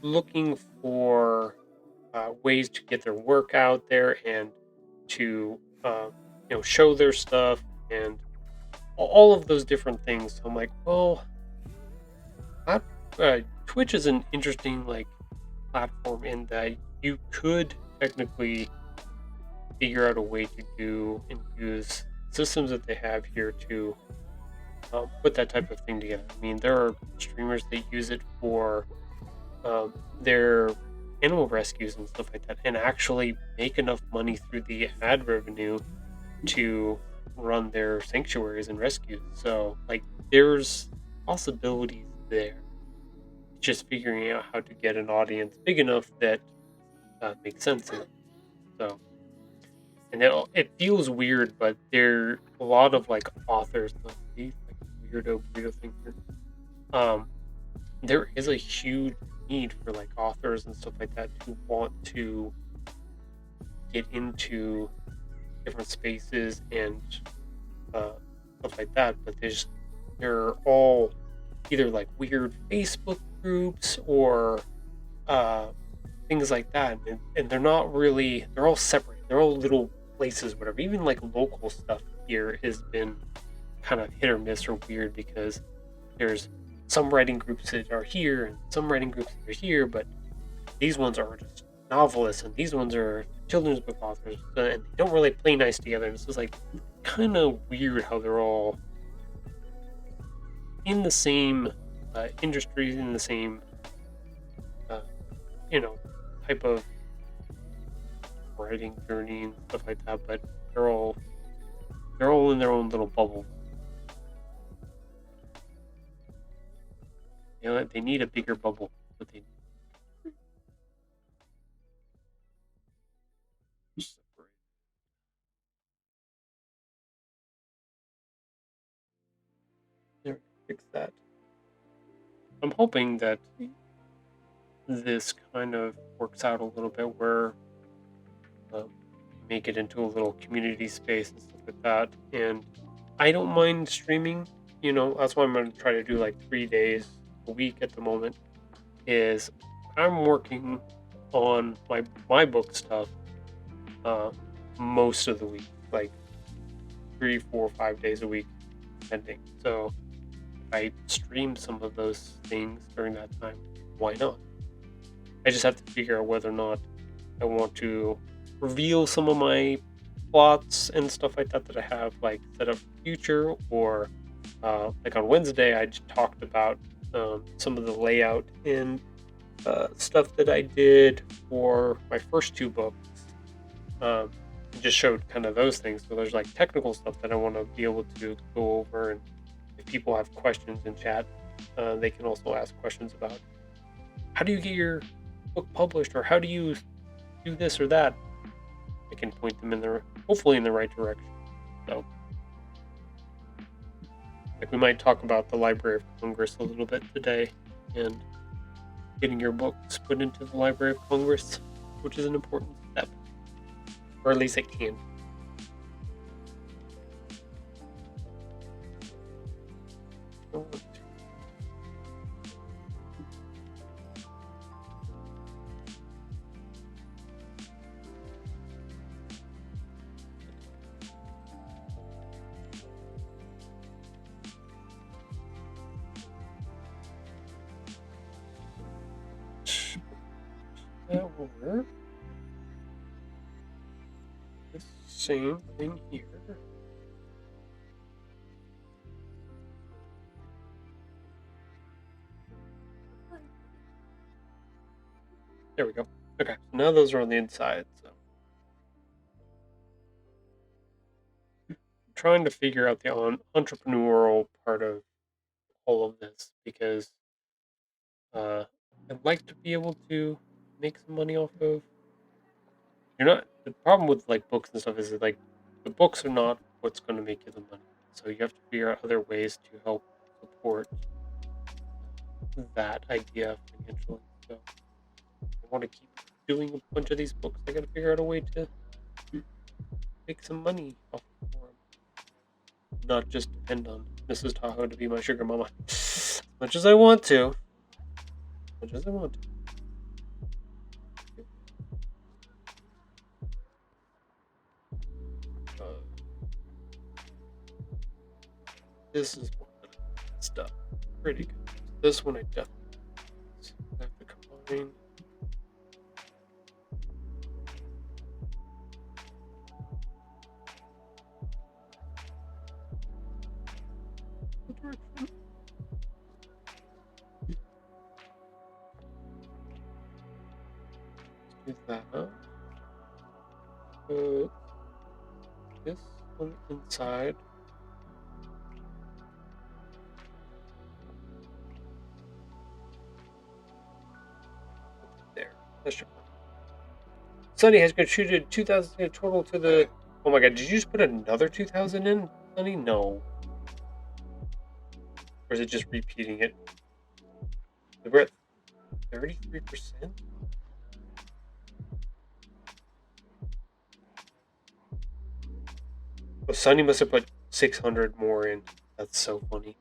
looking for ways to get their work out there and to show their stuff and all of those different things. So I'm like, well, Twitch is an interesting platform in that you could technically figure out a way to do and use systems that they have here to put that type of thing together. I mean, there are streamers that use it for their animal rescues and stuff like that, and actually make enough money through the ad revenue to run their sanctuaries and rescues. So there's possibilities there. Just figuring out how to get an audience big enough that makes sense. So, and it feels weird, but there are a lot of authors, weirdo thing here. There is a huge need for authors and stuff like that who want to get into different spaces and stuff like that, but they're all either weird Facebook groups or things like that, and they're not really, they're all separate, they're all little places, whatever. Even local stuff here has been kind of hit or miss or weird, because there's some writing groups that are here and some writing groups that are here, but these ones are just novelists and these ones are children's book authors, and they don't really play nice together. And it's just kind of weird how they're all in the same industries in the same, you know, type of writing journey and stuff like that, but they're all in their own little bubble. You know, they need a bigger bubble, but they there, fix that. I'm hoping that this kind of works out a little bit where make it into a little community space and stuff like that. And I don't mind streaming. You know, that's why I'm going to try to do like 3 days a week at the moment. Is I'm working on my book stuff most of the week, like 3, 4, 5 days a week, depending. So if I stream some of those things during that time, why not? I just have to figure out whether or not I want to reveal some of my plots and stuff like that I have like set up for the future, or like on Wednesday I just talked about some of the layout and stuff that I did for my first 2 books. Just showed kind of those things. So there's like technical stuff that I want to be able to go over, and if people have questions in chat, they can also ask questions about how do you get your book published, or how do you do this or that. I can point them in the hopefully in the right direction. So, like, we might talk about the Library of Congress a little bit today, and getting your books put into the Library of Congress, which is an important step, or at least it can. That will work. The same thing here. There we go. Okay, so now those are on the inside. So I'm trying to figure out the entrepreneurial part of all of this, because I'd like to be able to make some money off of. The problem with like books and stuff is that, like, the books are not what's going to make you the money. So you have to figure out other ways to help support that idea financially. So I want to keep doing a bunch of these books. I got to figure out a way to make some money off of them, not just depend on Mrs. Tahoe to be my sugar mama. As much as I want to. This is one that I messed up pretty good. This one I definitely have to combine. Do that. Put this on the inside. There. That should work. Sunny has contributed 2,000 in total to the. Oh my god! Did you just put another 2,000 in, Sunny? No. Or is it just repeating it? We're at 33%. Oh, Sunny must have put 600 more in. That's so funny.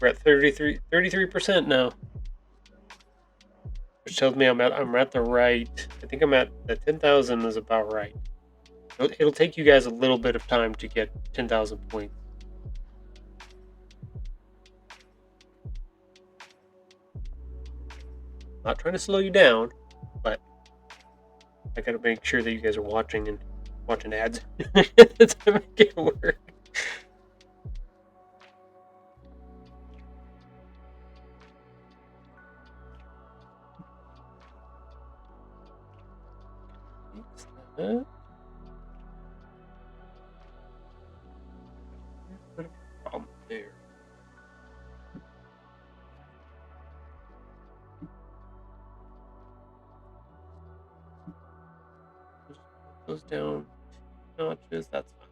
We're at 33% now, which tells me I'm at the right. I think I'm at the 10,000 is about right. It'll take you guys a little bit of time to get 10,000 points. Not trying to slow you down, but I gotta make sure that you guys are watching ads to make it work. there. Just put those down notches. That's fine.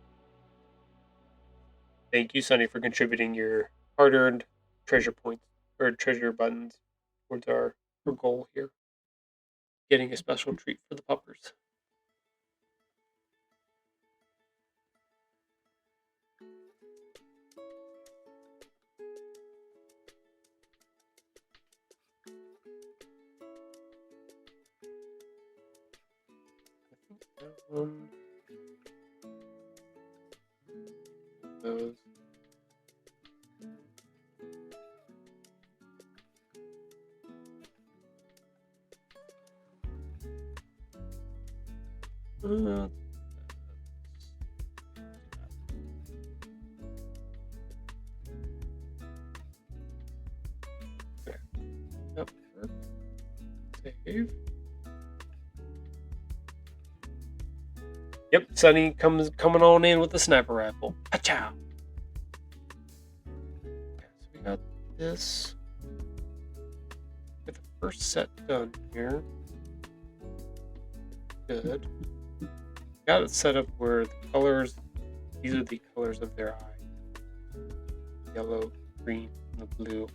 Thank you, Sunny, for contributing your hard-earned treasure points or treasure buttons towards our goal here. Getting a special treat for the puppers. I think that one. Those. Okay. Yep. Save. Yep, Sunny coming on in with the sniper rifle. Achow! Okay, so we got this. Get the first set done here. Good. Got it set up where the colors, these are the colors of their eye. Yellow, green, and the blue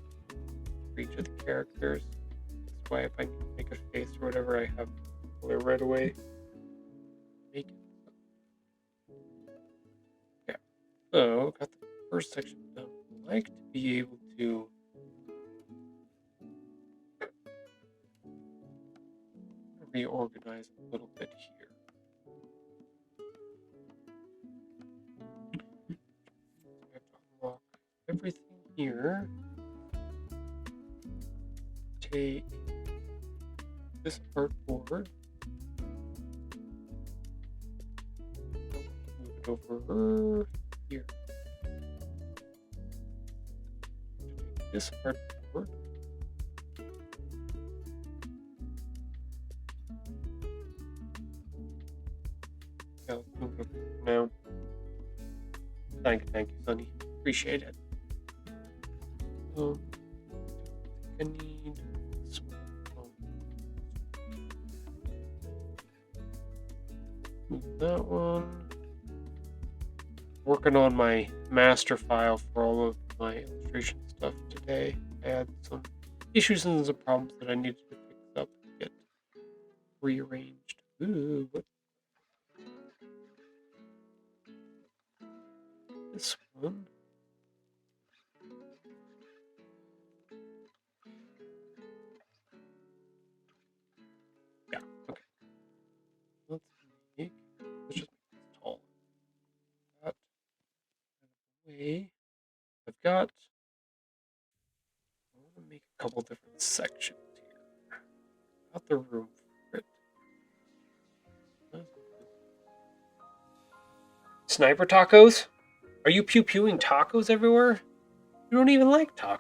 for each of the characters. That's why if I can make a face or whatever, I have color right away. Make it. Okay. So, got the first section done. I'd like to be able to reorganize a little bit here. I have to unlock everything here. Take this artboard. Move it over here. Take this artboard. Yeah, let's move it over now. Thank you, Sunny. Appreciate it. I need this one. Move that one. Working on my master file for all of my illustration stuff today. I had some issues and some problems that I needed to fix up and get rearranged. Ooh, what? This one. Yeah, okay. Let's just make this tall. That way. I've got. I want to make a couple different sections here. Got the room for it. Sniper tacos? Are you pew-pewing tacos everywhere? You don't even like tacos.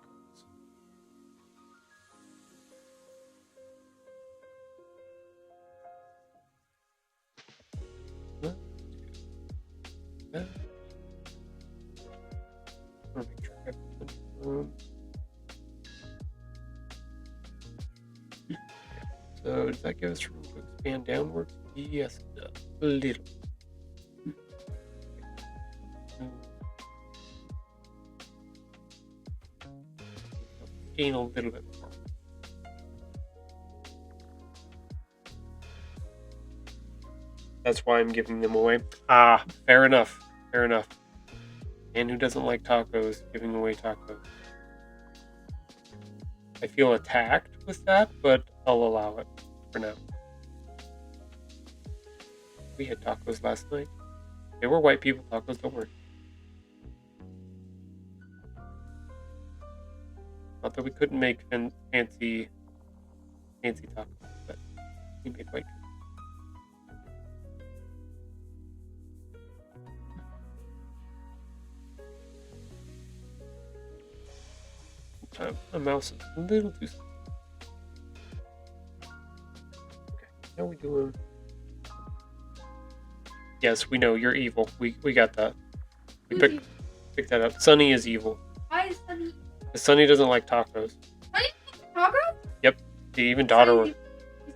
Let's do that. I want to make sure I have plenty of room. So does that give us room to expand downwards? Yes, it does. A little. Gain a little bit more. That's why I'm giving them away. Ah, fair enough. Fair enough. And who doesn't like tacos giving away tacos? I feel attacked with that, but I'll allow it for now. We had tacos last night. They were white people tacos, don't worry. Not that we couldn't make fancy tacos, but we made white. Sometimes my mouse is a little too slow. Okay, how are we doing? Yes, we know you're evil. We got that. We picked that up. Sunny is evil. is Sunny? Sunny doesn't like tacos. Sunny taco? Even daughter, Sunny-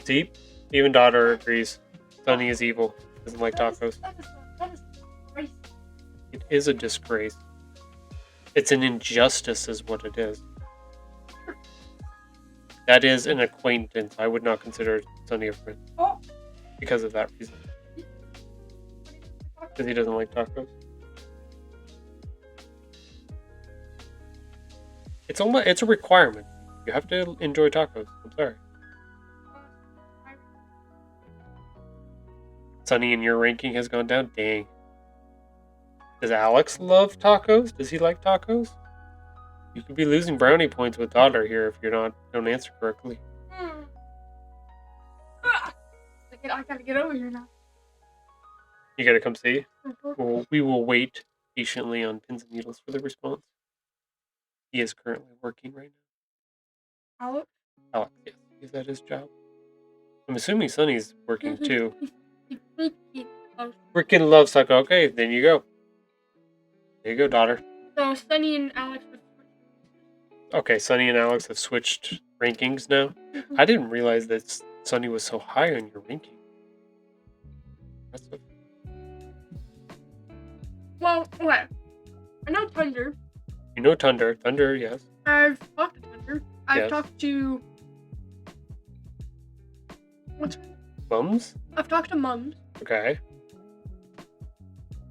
see, even daughter agrees. Sunny is evil. Doesn't like tacos. That is crazy. It is a disgrace. It's an injustice, is what it is. That is an acquaintance. I would not consider Sunny a friend Oh. because of that reason. Because he doesn't like tacos. It's a requirement. You have to enjoy tacos. I'm sorry. Sunny, in your ranking has gone down. Dang. Does Alex love tacos? Does he like tacos? You could be losing brownie points with daughter here if don't answer correctly. I gotta get over here now. You gotta come see. We will wait patiently on pins and needles for the response. He is currently working right now. Alex? Alex, yes. Is that his job? I'm assuming Sunny's working too. Freaking loves taco. Okay, then you go. There you go, daughter. So Sunny and Alex were Okay, Sunny and Alex have switched rankings now. I didn't realize that Sunny was so high on your ranking. Impressive. Well, okay. I know Thunder. You know Thunder. Thunder, yes. I've talked to Thunder. I've Yes. talked to. Mums? I've talked to Mums. Okay.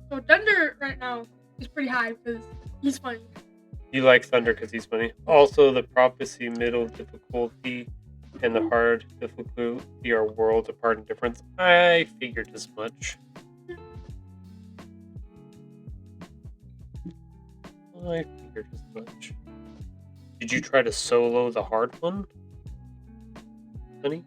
So Thunder right now is pretty high because he's funny. You like Thunder because he's funny. Also, the prophecy, middle difficulty, and the hard difficulty are worlds apart in difference. I figured as much. I figured as much. Did you try to solo the hard one, honey?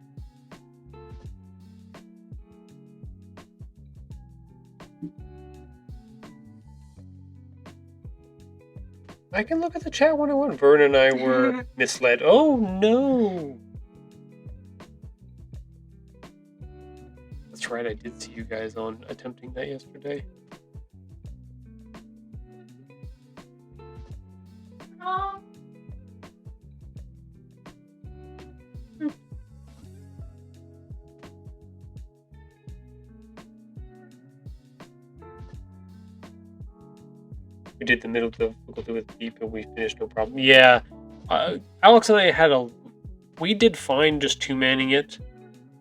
I can look at the chat when I want. Vern and I were misled. Oh no! That's right, I did see you guys on attempting that yesterday. No. We did the middle difficulty with Deep and we finished no problem. Yeah, Alex and I we did fine just two-manning it.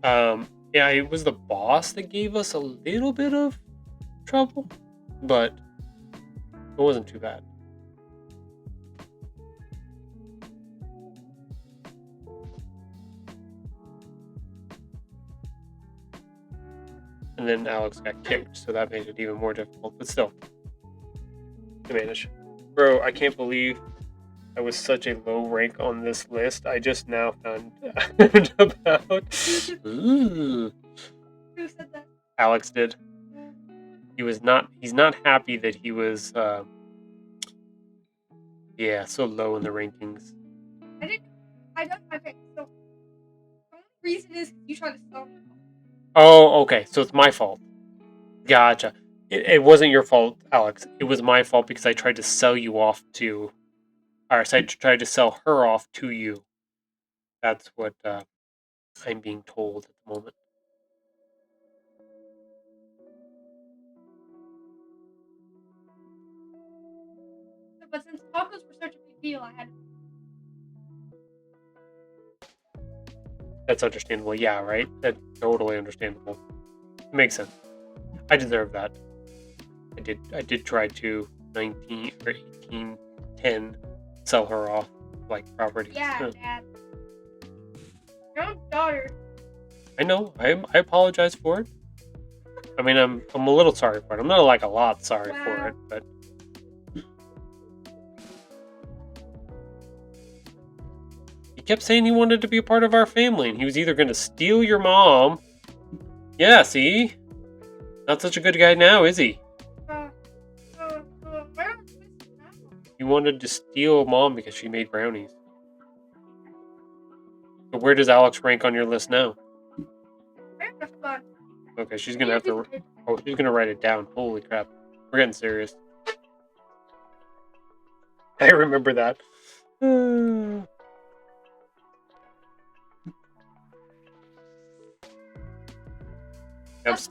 Yeah, it was the boss that gave us a little bit of trouble, but it wasn't too bad. And then Alex got kicked, so that made it even more difficult, but still. To manage. Bro, I can't believe I was such a low rank on this list. I just now found out about. Ooh. Who said that? Alex did. He's not happy that he was so low in the rankings. Okay, so the only reason is you tried to sell me. Oh, okay. So it's my fault. Gotcha. It wasn't your fault, Alex. It was my fault because I tried to sell you off to... Or I tried to sell her off to you. That's what I'm being told at the moment. But since tacos were such a big deal, I had to. That's understandable. Yeah, right? That's totally understandable. It makes sense. I deserve that. I did try to 19 or 18, 10 sell her off like property. Yeah, Dad. Your own daughter. I know. I apologize for it. I mean, I'm a little sorry for it. I'm not like a lot sorry for it, but he kept saying he wanted to be a part of our family, and he was either going to steal your mom. Yeah, see, not such a good guy now, is he? Where am I missing now? He wanted to steal mom because she made brownies. But where does Alex rank on your list now? Where the fuck? Okay, she's gonna have to. Oh, she's gonna write it down. Holy crap, we're getting serious. I remember that. Uh,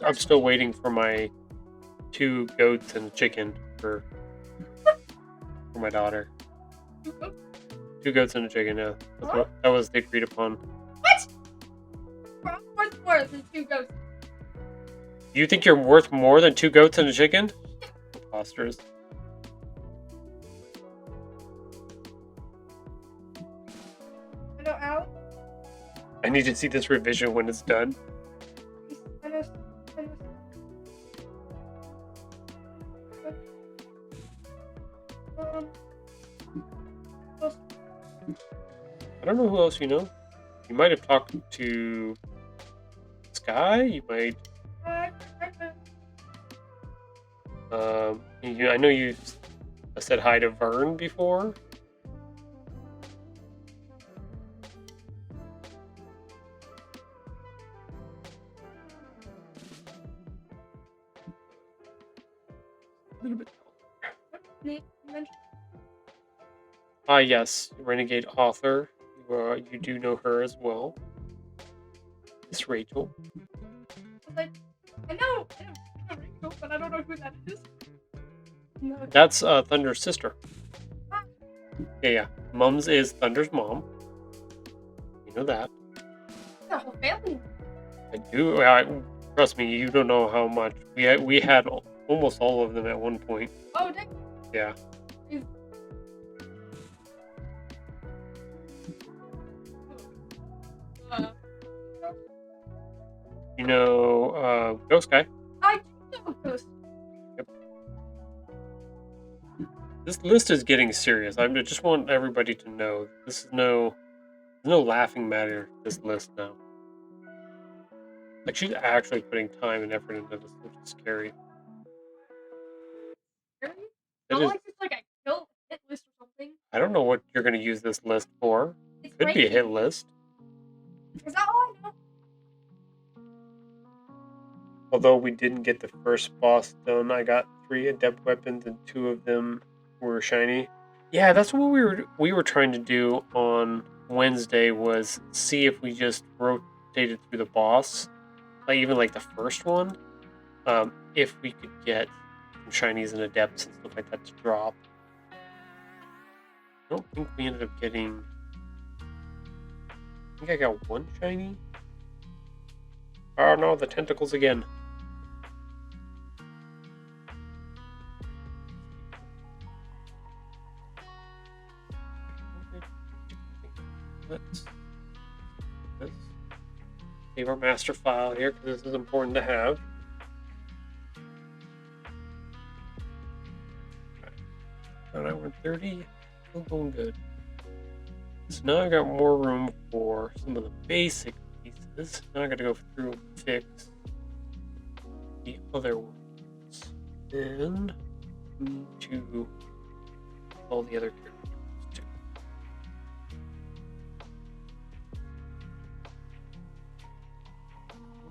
I'm still waiting for my 2 goats and a chicken for my daughter. 2 goats and a chicken. Yeah, that was the agreed upon. What? I'm worth more than 2 ghosts. You think you're worth more than 2 goats and a chicken? Imposters. Hello, Al. I need to see this revision when it's done. Hello. Um, I don't know who else you know. You might have talked to Sky. You might. I know you said hi to Vern before. A little bit. Yes, Renegade author. You do know her as well. It's Rachel. I know Rachel, but I don't know who that is. No. That's Thunder's sister. Yeah. Mums is Thunder's mom. You know that. The whole family. I do. Trust me, you don't know how much. We had almost all of them at one point. Oh, dang. Yeah. You know, Ghost Guy. I do know Ghost. Yep. This list is getting serious. I just want everybody to know this is no laughing matter. This list now. Like she's actually putting time and effort into this, which is scary. Really? It Not is. like it's like a kill hit list or something. I don't know what you're going to use this list for. It's Could be a hit list. Is that all I know? Although we didn't get the first boss done, I got 3 adept weapons and 2 of them were shiny. Yeah, that's what we were trying to do on Wednesday was see if we just rotated through the boss, like even like the first one, if we could get some shinies and adepts and stuff like that to drop. I don't think we ended up getting. I think I got 1 shiny. Oh no, the tentacles again. Let's save our master file here because this is important to have. An hour and 30, still going good. So now I got more room for some of the basic pieces. Now I got to go through and fix the other ones. And need to all the other characters too.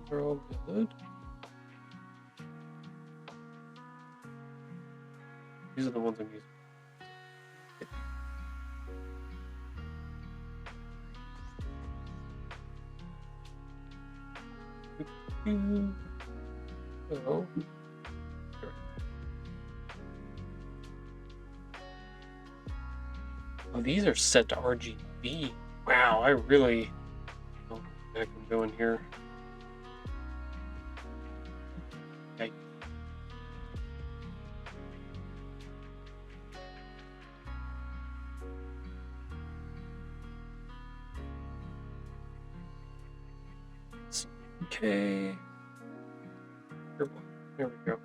They're all good. These are the ones I'm using. Oh. Oh, these are set to RGB. Wow, I really don't know what I'm doing here. Okay. Okay. There we go.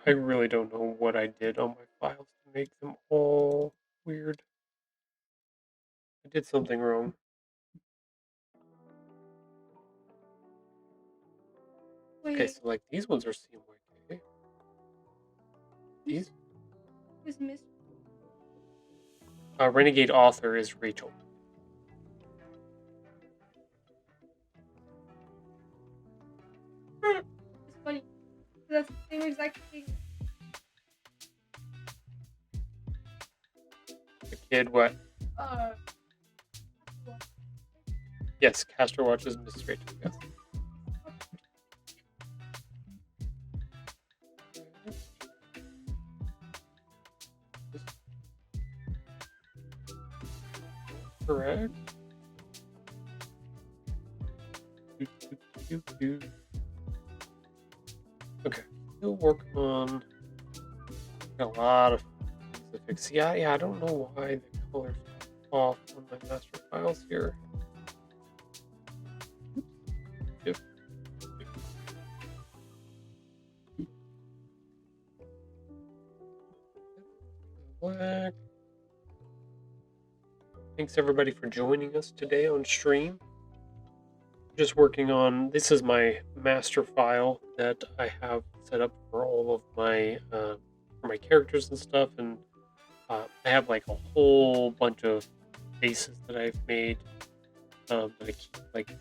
I really don't know what I did on my files to make them all weird. I did something wrong. Wait, Okay, so like these ones are CMYK. These who's Miss? Renegade author is Rachel. It's funny. That's the same exact thing. The kid, what? Uh, Yes, Castor watches Miss Rachel. Yes. Correct. Okay, still working on a lot of things to fix. Yeah, I don't know why the color's off on my master files here. Yep. Black. Thanks everybody for joining us today on stream. Just working on, this is my master file that I have set up for all of my for my characters and stuff, and I have like a whole bunch of faces that I've made that I keep like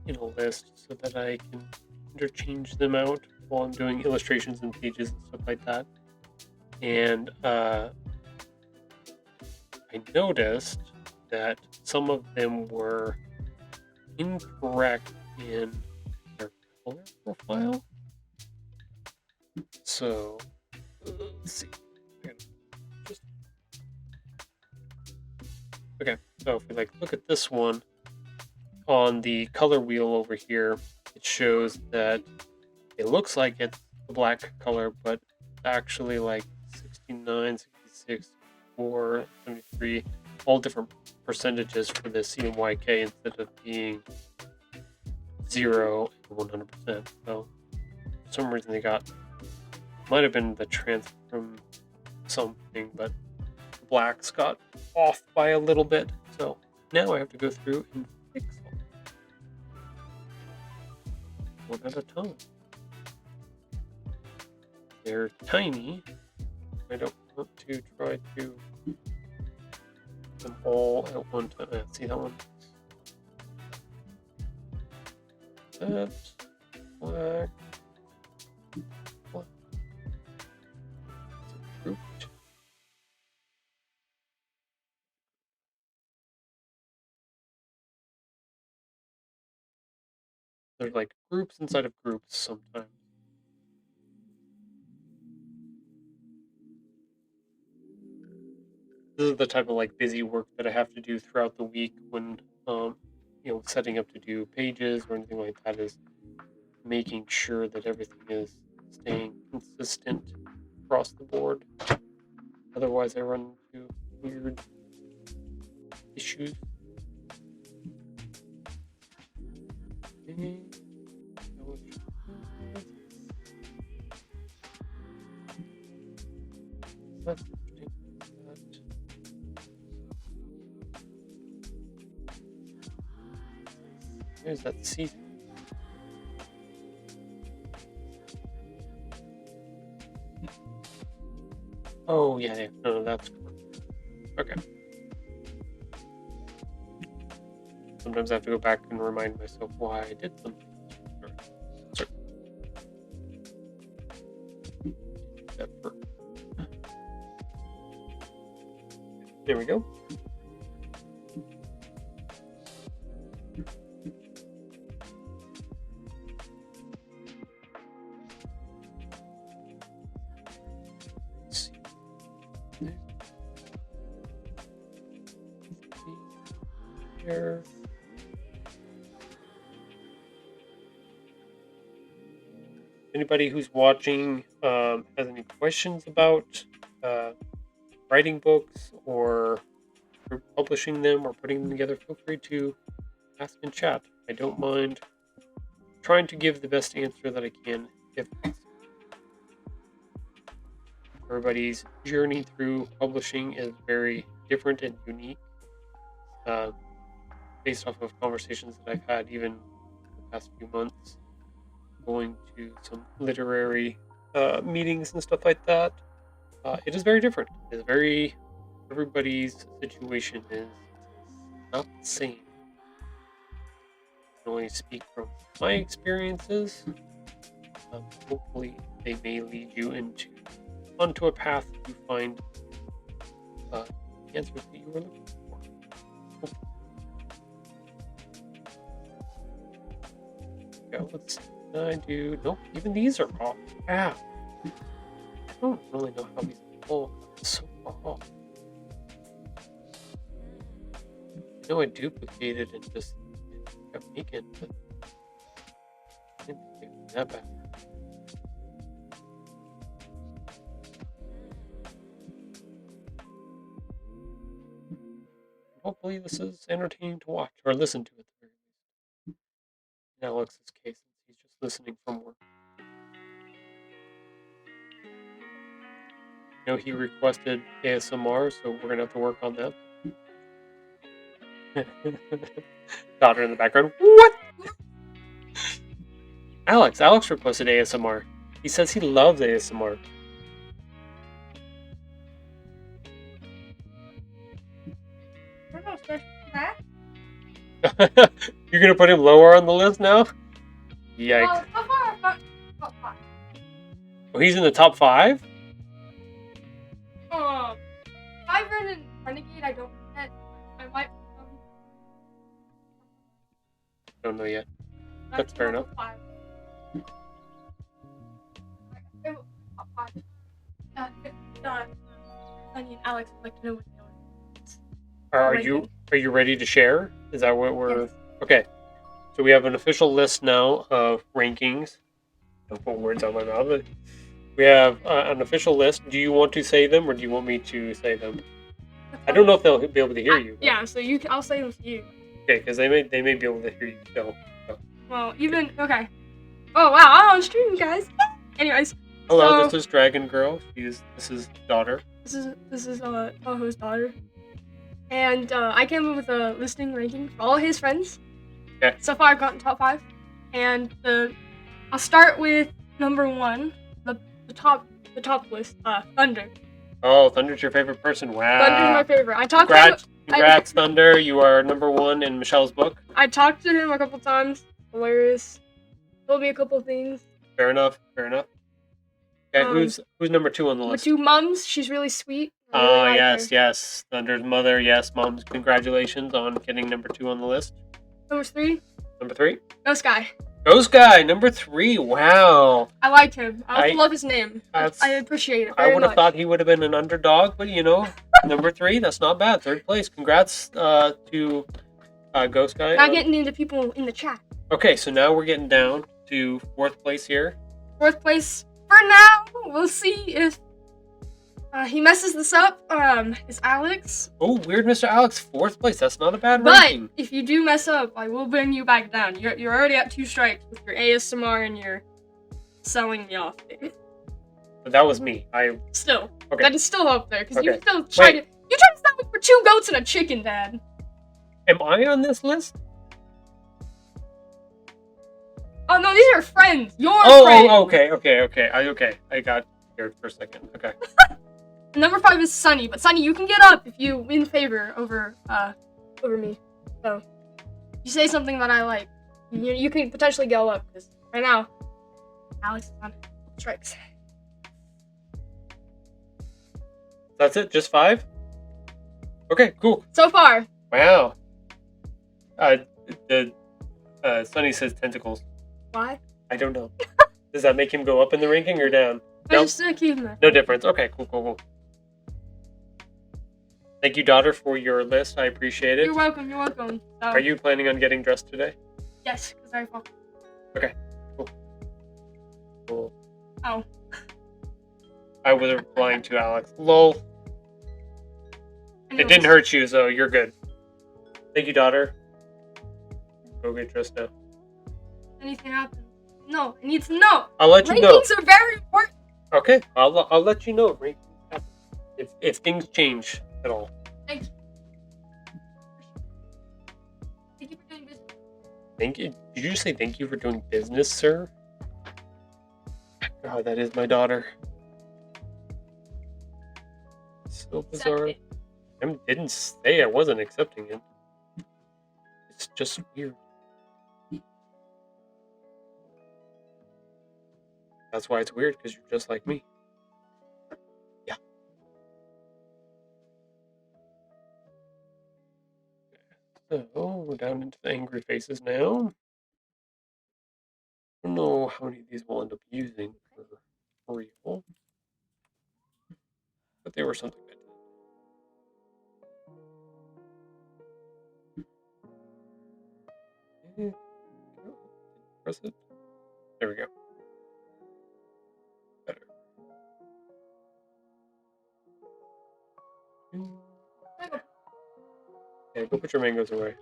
in a list so that I can interchange them out while I'm doing illustrations and pages and stuff like that. And I noticed that some of them were incorrect in their color profile. So let's see. Okay, so if we like look at this one on the color wheel over here, it shows that it looks like it's the black color, but actually like 69, 66, 4, 73, all different percentages for the CMYK instead of being 0 and 100%. So for some reason they got, might have been the transfer from something, but the blacks got off by a little bit. So now I have to go through and fix them one at a time. They're tiny. I don't want to try to them all at one time. See that one? That's black. Black. It's grouped. There's like groups inside of groups sometimes. This is the type of like busy work that I have to do throughout the week when setting up to do pages or anything like that, is making sure that everything is staying consistent across the board. Otherwise I run into weird issues. Okay. That's interesting. There's that C. Oh yeah, no, that's correct. Okay. Sometimes I have to go back and remind myself why I did something. Sorry. That for... There we go. Here. Anybody who's watching has any questions about writing books or publishing them or putting them together, feel free to ask in chat. I don't mind trying to give the best answer that I can. If everybody's journey through publishing is very different and unique, based off of conversations that I've had even the past few months, going to some literary meetings and stuff like that. It is very different. It's very, everybody's situation is not the same. I can only speak from my experiences, Hopefully, they may lead you onto a path to find the answers that you were looking for. Go. Let's do. Nope. Even these are off. Yeah. I don't really know how these pull so far off. I know I duplicated and just kept making, but I didn't think it was that bad. Hopefully, this is entertaining to watch or listen to at the very least. In Alex's case, he's just listening from work. You know, he requested ASMR, so we're gonna have to work on that. Daughter in the background. What? Alex requested ASMR. He says he loves ASMR. We're not special for that. You're gonna put him lower on the list now? Yikes. Well, so far I've got top 5. Oh, he's in the top 5? Wyvern and Renegade, I don't yet. I might. Don't know yet. That's fair enough. 5. Top 5. Sunny and Alex would like to know what they're doing. Are you ready to share? Is that what we're Yes. Okay. So we have an official list now of rankings. Don't put words on my mouth. But we have an official list. Do you want to say them, or do you want me to say them? I don't know if they'll be able to hear you. Yeah, so I'll say them to you. Okay, because they may be able to hear you still. So. Well, okay. Oh wow, I'm on stream, guys. Anyways, Hello, So- this is Dragon Girl. This is daughter. this is Toho's daughter, and I came up with a listening ranking for all his friends. Okay. So far, I've gotten top 5, and I'll start with number 1, the top list. Thunder. Oh, Thunder's your favorite person. Thunder's my Wow. favorite. I talked to him. Congrats, Thunder. You are number 1 in Michelle's book. I talked to him a couple times. Hilarious. Told me a couple things. Fair enough. Okay, Um, who's number 2 on the My list? 2 mums. She's really sweet. I really Oh, like her. yes. Thunder's mother. Yes, Moms. Congratulations on getting number 2 on the list. Number 3, Number 3? Ghost Guy. Ghost Guy, number 3. Wow. I like him. I also I- love his name. That's- I appreciate it I very would have much. thought he would have been an underdog, but number 3, that's not bad. 3rd place. Congrats to Ghost Guy. Not getting into people in the chat. Okay, so now we're getting down to 4th place here. 4th place for now. We'll see if he messes this up. Is Alex. Oh, Weird Mr. Alex, 4th place. That's not a bad But ranking. if you do mess up, I will bring you back down. You're already at 2 strikes with your ASMR and your selling me off thing. But that was me. Still, Okay. that is still up there because you Okay. still tried Wait. to. You tried to sell me for 2 goats and a chicken, Dad. Am I on this list? Oh no, these are friends. Your friends. Oh, okay. I got scared for a second. Okay. Number 5 is Sunny, but Sunny, you can get up if you win favor over me. So, if you say something that I like, you can potentially go up because right now, Alex is on strikes. That's it? Just 5? Okay, cool. So far, Wow. Sunny says tentacles. why? I don't know. Does that make him go up in the ranking or down? I Nope. just keep him. No difference. Okay, cool. Thank you, daughter, for your list. I appreciate it. You're welcome. You're welcome. So, Are you planning on getting dressed today? Yes, because I fall. Cool. Oh. I was replying to Alex. Lol. It didn't hurt you, so you're good. Thank you, daughter. Go get dressed now. Anything happens? No, I need to know. I'll let you know. Rankings are very important. Okay, I'll let you know if things change at all. Thank you. Thank you for doing business. Thank you. Did you just say thank you for doing business, sir? God, that is my daughter. So bizarre. Accept it. I didn't say I wasn't accepting it. It's just weird. That's why it's weird, because you're just like me. Yeah. So, we're down into the angry faces now. I don't know how many of these we'll end up using for real. But they were something I did. Press it. There we go. Better. Yeah, go put your mangoes away.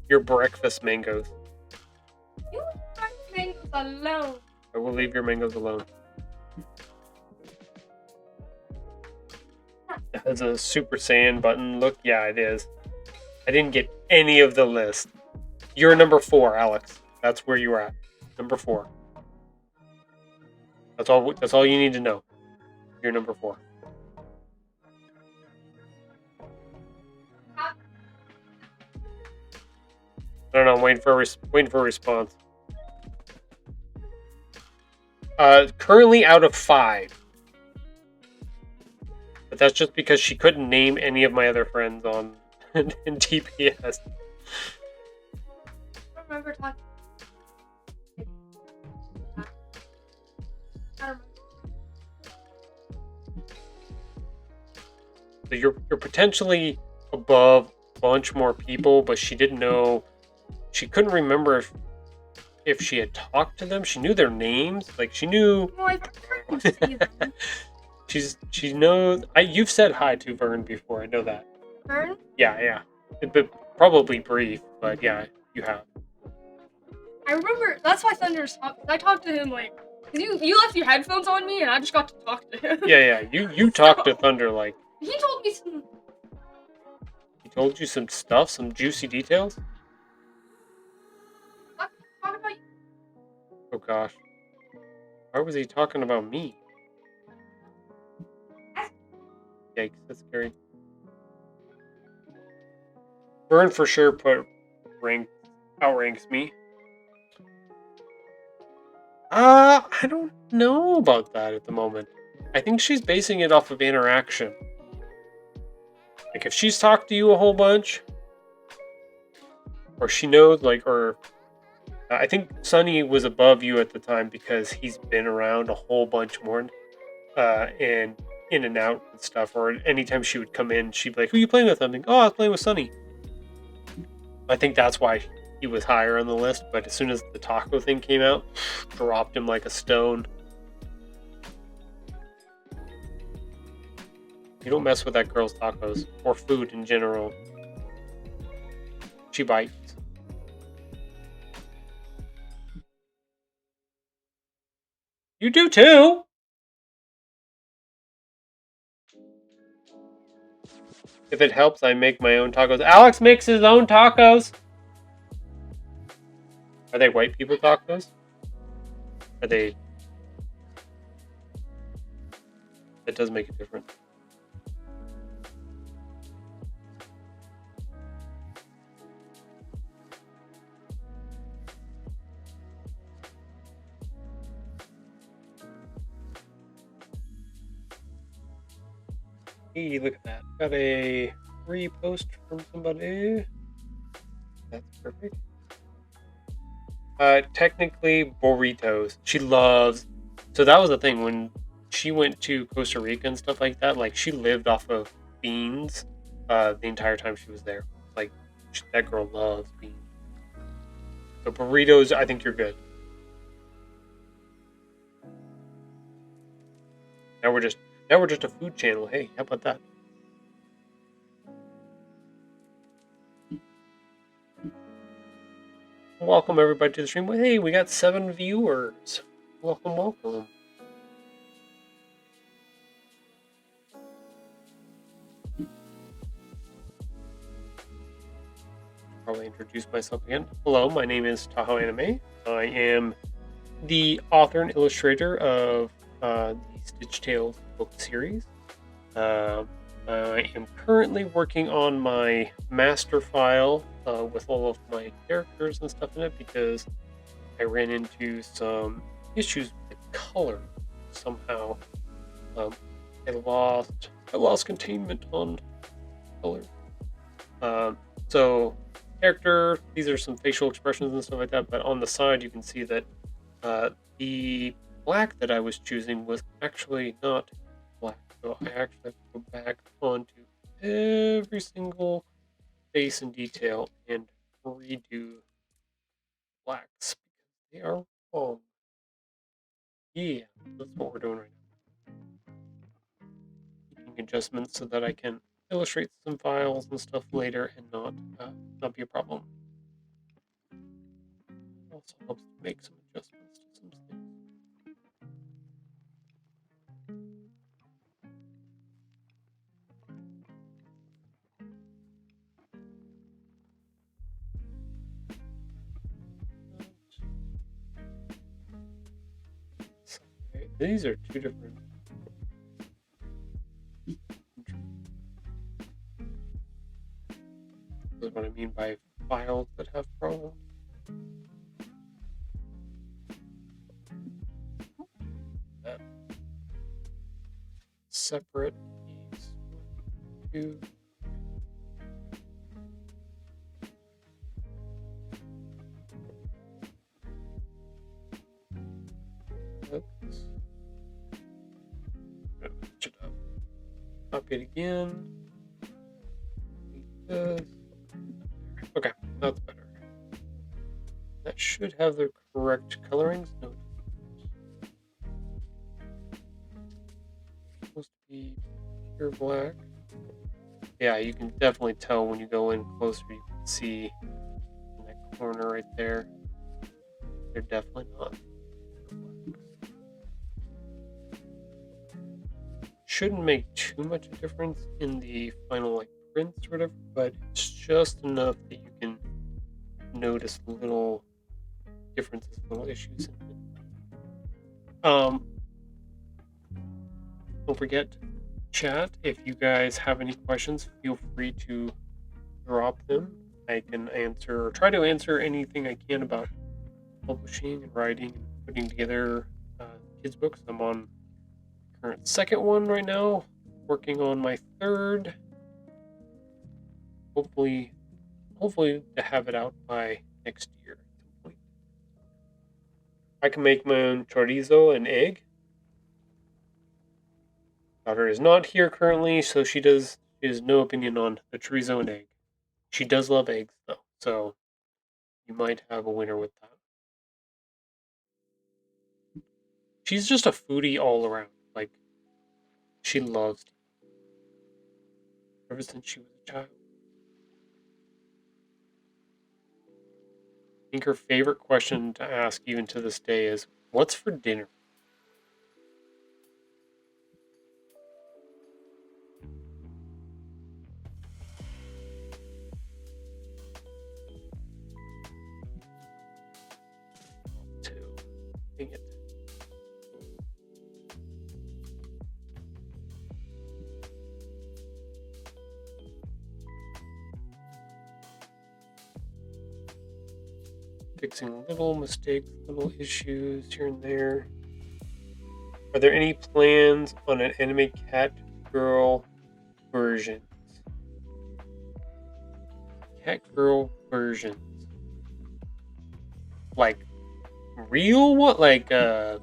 Your breakfast mangoes. You leave my mangoes alone. I will leave your mangoes alone. It has a Super Saiyan button. Look, yeah, it is. I didn't get any of the list. You're number 4, Alex. That's where you're at. Number 4. That's all you need to know. You're number 4. I don't know. I'm waiting for a response. Currently out of 5. But that's just because she couldn't name any of my other friends on in TPS. I don't remember talking. I don't remember. So you're potentially above a bunch more people, but she didn't know. She couldn't remember if she had talked to them. She knew their names, like she knew. No, I've heard you say them. She knows. You've said hi to Vern before. I know that. Vern? Yeah. But probably brief, but yeah, you have. I remember. That's why Thunder's. I talked to him like. Cause you left your headphones on me, and I just got to talk to him. Yeah. You talked to Thunder like. He told me some. He told you some stuff, some juicy details. Talk about you. Oh gosh. Why was he talking about me? Yikes, that's scary. Vern for sure outranks me. I don't know about that at the moment. I think she's basing it off of interaction. Like if she's talked to you a whole bunch, or she knows, I think Sunny was above you at the time because he's been around a whole bunch more, and in and out and stuff. Or anytime she would come in, she'd be like, "Who are you playing with?" I'm like, "Oh, I was playing with Sunny." I think that's why he was higher on the list. But as soon as the taco thing came out, dropped him like a stone. You don't mess with that girl's tacos or food in general. She bites. You do too. If it helps, I make my own tacos. Alex makes his own tacos. Are they white people tacos? Are they? That does make a difference. Hey, look at that. Got a repost from somebody. That's perfect. Technically burritos. She loves. So that was the thing when she went to Costa Rica and stuff like that. Like she lived off of beans the entire time she was there. Like that girl loves beans. So burritos, I think you're good. Now we're just a food channel. Hey, how about that? Welcome everybody to the stream. Hey, we got 7 viewers. Welcome. Probably introduce myself again. Hello, my name is Tahoe Anime. I am the author and illustrator of the Stitch Tales book series. I am currently working on my master file with all of my characters and stuff in it because I ran into some issues with the color somehow. I lost containment on color. So character, these are some facial expressions and stuff like that, but on the side you can see that the black that I was choosing was actually not black. So I actually have to go back onto every single face and detail and redo blacks because they are wrong. Yeah, that's what we're doing right now. Making adjustments so that I can illustrate some files and stuff later and not be a problem. Also helps to make some adjustments to some things. Okay, these are two different. That's what I mean by files that have problems. Separate these two. Oops. Match it up. Copy it again. This. Okay, that's better. That should have the correct colorings. No. It's supposed to be pure black. Yeah, you can definitely tell when you go in closer. You can see in that corner right there. They're definitely not. Shouldn't make too much difference in the final prints or whatever, but it's just enough that you can notice little differences, little issues. Don't forget, chat, if you guys have any questions, feel free to drop them. I can answer or try to answer anything I can about publishing and writing and putting together kids books. I'm on current second one right now, working on my third. Hopefully to have it out by next year at some point. I can make my own chorizo and egg. Daughter is not here currently, so she has no opinion on the chorizo and egg. She does love eggs though, so you might have a winner with that. She's just a foodie all around. Like, she loves to eat ever since she was a child. I think her favorite question to ask even to this day is, what's for dinner? Two. Dang it. Fixing little mistakes, little issues here and there. Are there any plans on an anime cat girl versions? Cat girl versions. Like real what? Like don't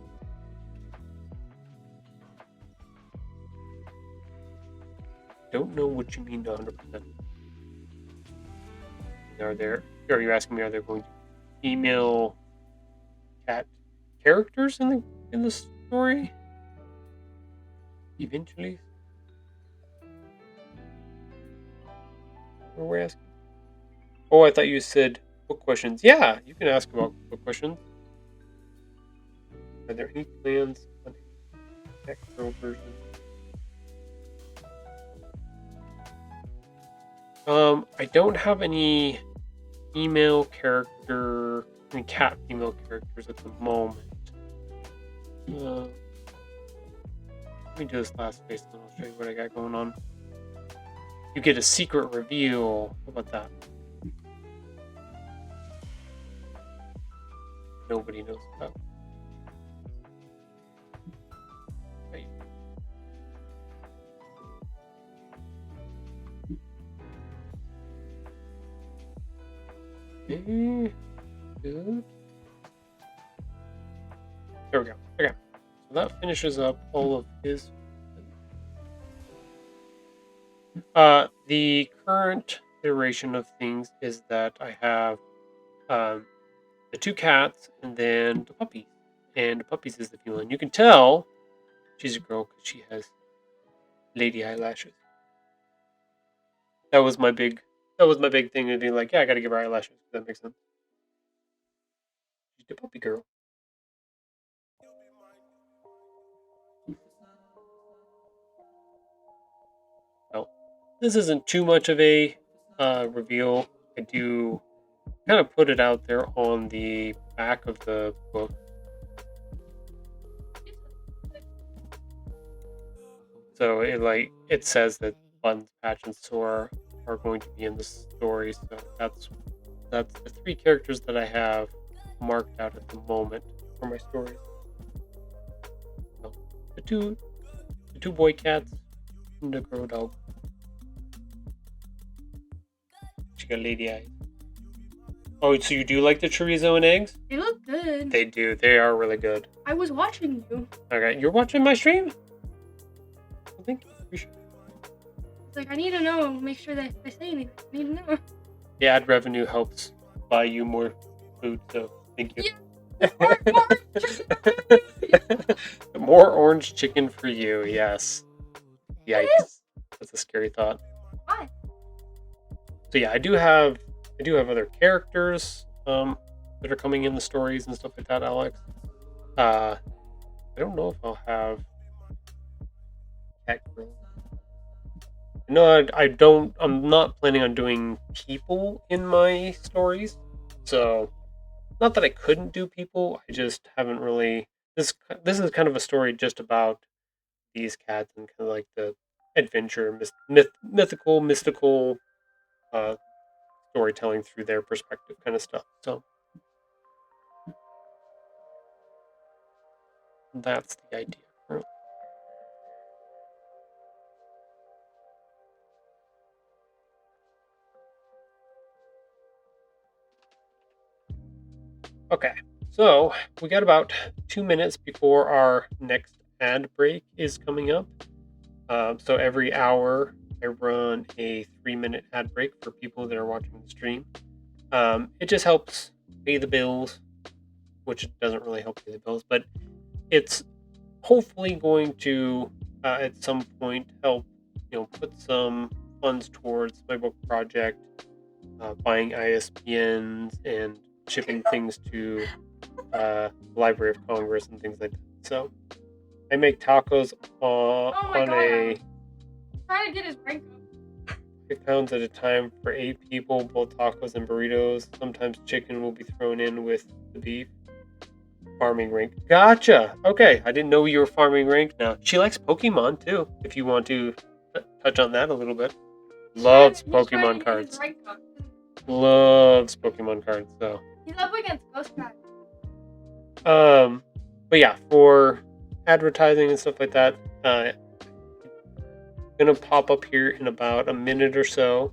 know what you mean 100%. Are you asking me, are there going to be female cat characters in the story? Eventually? What were we asking? Oh, I thought you said book questions. Yeah, you can ask about book questions. Are there any plans on a cat girl version? I don't have any cat female characters at the moment. Let me do this last face and I'll show you what I got going on. You get a secret reveal. How about that? Nobody knows about. Okay. Good. There we go. Okay. So that finishes up all of his. The current iteration of things is that I have the two cats and then the puppies. And the puppies is the female. And you can tell she's a girl because she has lady eyelashes. That was my big thing to be like, yeah, I gotta give her eyelashes. That makes sense. She's the puppy girl. Well, this isn't too much of a reveal. I do kind of put it out there on the back of the book. So it says that Buns, Patch, and Sora are going to be in the story. So that's the three characters that I have marked out at the moment for my stories. So, the two boy cats and the girl dog. She got lady eyes. Oh, so you do like the chorizo and eggs? They look good. They do. They are really good. I was watching you. Okay, you're watching my stream? Well, thank you. Appreciate it. It's like I need to know. Make sure that if they say anything, I need to know. The ad revenue helps buy you more food, so thank you. More orange chicken for you, yes. Yikes. That's a scary thought. Why? So yeah, I do have other characters that are coming in the stories and stuff like that, Alex. I don't know if I'll have Cat Girl. No, I don't. I'm not planning on doing people in my stories. So, not that I couldn't do people. I just haven't really. This is kind of a story just about these cats and kind of like the adventure, mystical storytelling through their perspective, kind of stuff. So, that's the idea. Okay, so we got about 2 minutes before our next ad break is coming up. So every hour I run a 3-minute ad break for people that are watching the stream. It just helps pay the bills, which doesn't really help pay the bills, but it's hopefully going to at some point help put some funds towards my book project, buying ISBNs and shipping things to Library of Congress and things like that. So I make tacos on a Trying to get his rank up. 5 pounds at a time for 8 people, both tacos and burritos. Sometimes chicken will be thrown in with the beef. Farming rank. Gotcha. Okay, I didn't know you were farming rank now. She likes Pokemon too, if you want to touch on that a little bit. Loves Pokemon cards. Loves Pokemon cards, so. He's up against Ghost Rider. But yeah, for advertising and stuff like that, gonna pop up here in about a minute or so.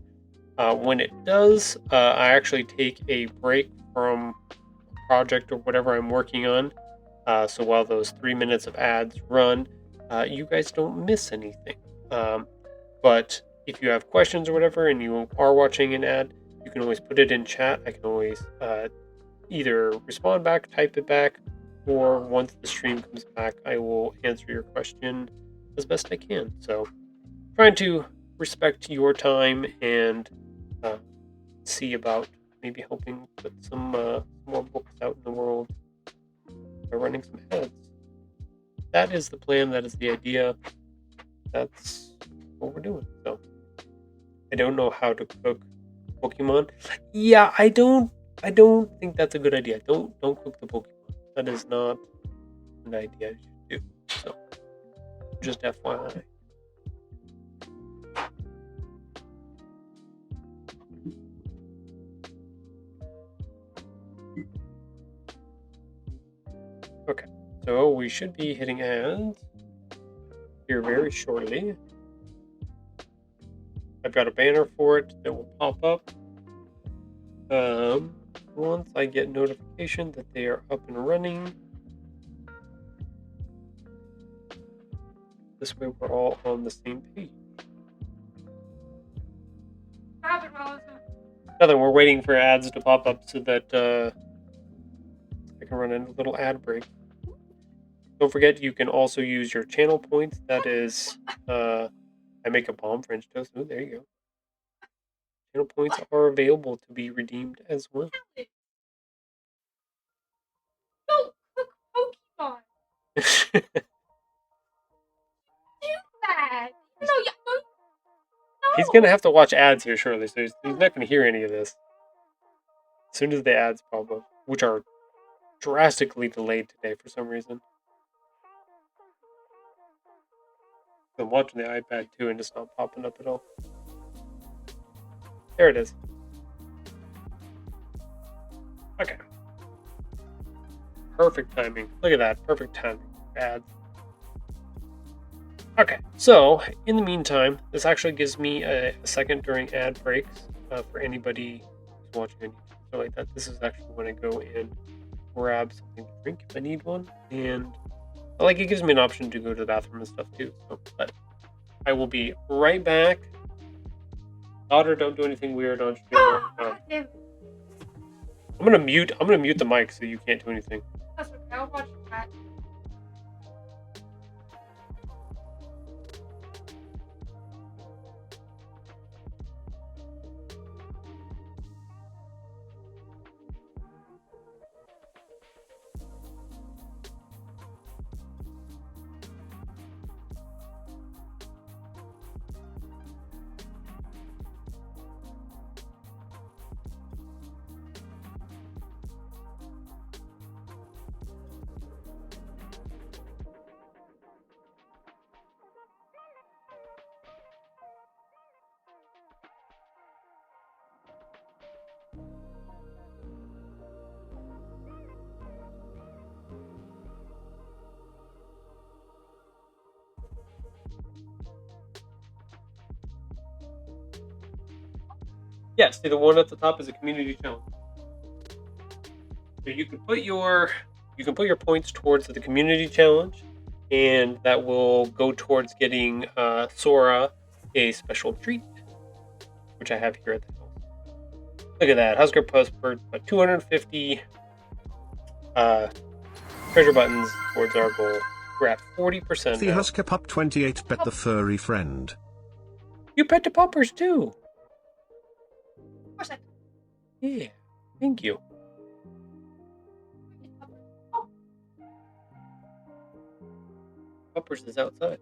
When it does, I actually take a break from a project or whatever I'm working on. So while those 3 minutes of ads run, you guys don't miss anything. But if you have questions or whatever and you are watching an ad, you can always put it in chat. I can always either respond back, type it back, or once the stream comes back, I will answer your question as best I can. So, trying to respect your time and see about maybe helping put some more books out in the world by running some ads. That is the plan. That is the idea. That's what we're doing. So, I don't know how to cook Pokemon. Yeah, I don't think that's a good idea. Don't cook the Pokemon. That is not an idea you should do. So, just FYI. Okay, so we should be hitting ads here very shortly. I've got a banner for it that will pop up. once I get notification that they are up and running. This way we're all on the same page. What happened, Rollins? Nothing, we're waiting for ads to pop up so that I can run a little ad break. Don't forget, you can also use your channel points. That is, I make a bomb French toast. Oh, there you go. Channel points are available to be redeemed as well. Don't cook Pokemon. Do that. No, yeah, no. He's gonna have to watch ads here shortly, so he's not gonna hear any of this. As soon as the ads pop up, which are drastically delayed today for some reason. I'm watching the iPad too, and it's not popping up at all. There it is. Okay. Perfect timing. Look at that. Perfect timing. Ads. Okay, so in the meantime, this actually gives me a second during ad breaks for anybody who's watching on YouTube like that. This is actually when I go and grab something to drink if I need one, and like it gives me an option to go to the bathroom and stuff too. So, but I will be right back. Daughter, don't do anything weird on stream. Oh, goddamn. I'm gonna mute the mic so you can't do anything. That's okay. I'll watch that. Yeah, see the one at the top is a community challenge. So you can put your points towards the community challenge, and that will go towards getting Sora a special treat, which I have here at the house. Look at that, Husker Postbird, 250 treasure buttons towards our goal. We're at 40% The now. Husker Pup 28 bet the furry friend. You pet the puppers too. Of course I Yeah, thank you. Oh, Puppers is outside.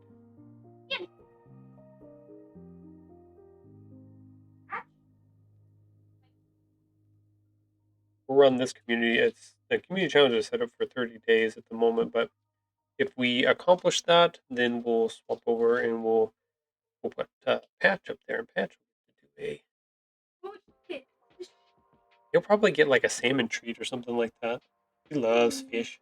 We'll run this community. It's the community challenge is set up for 30 days at the moment, but if we accomplish that, then we'll swap over and we'll put Patch up there, and Patch will do a. what would you get? He'll probably get like a salmon treat or something like that. He loves fish.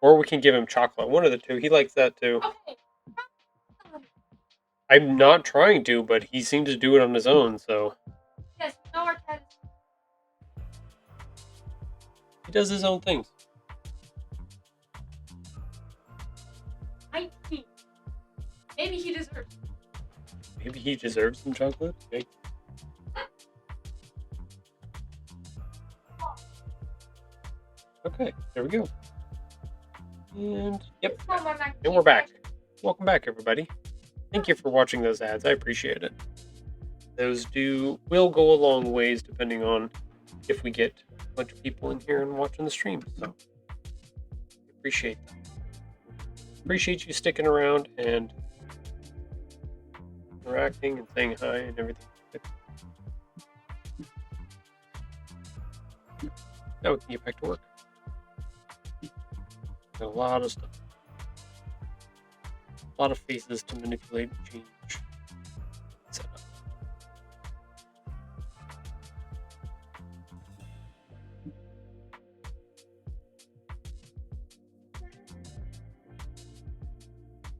Or we can give him chocolate. One of the two. He likes that too. Okay. I'm not trying to, but he seems to do it on his own, so Yes, no, our cat is. he does his own things. 19. Maybe he deserves it. Maybe he deserves some chocolate. Okay. Okay, there we go. And yep, It's not my mac and we're back. Welcome back, everybody. Thank you for watching those ads. I appreciate it. Those will go a long ways depending on if we get a bunch of people in here and watching the stream. So appreciate that. Appreciate you sticking around and interacting and saying hi and everything. Now we can get back to work. A lot of stuff. A lot of faces to manipulate and change. Set up.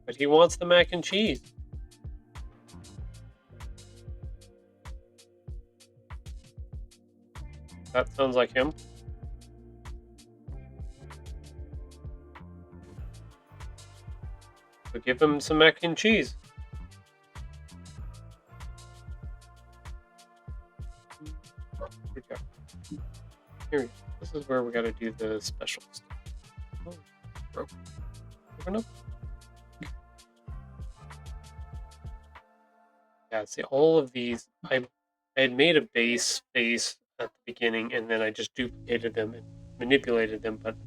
But he wants the mac and cheese. That sounds like him. So give him some mac and cheese. Here we go. Here we go. This is where we gotta do the special stuff. Oh, broke. Open up. Yeah, see, all of these, I had made a base face at the beginning, and then I just duplicated them and manipulated them, but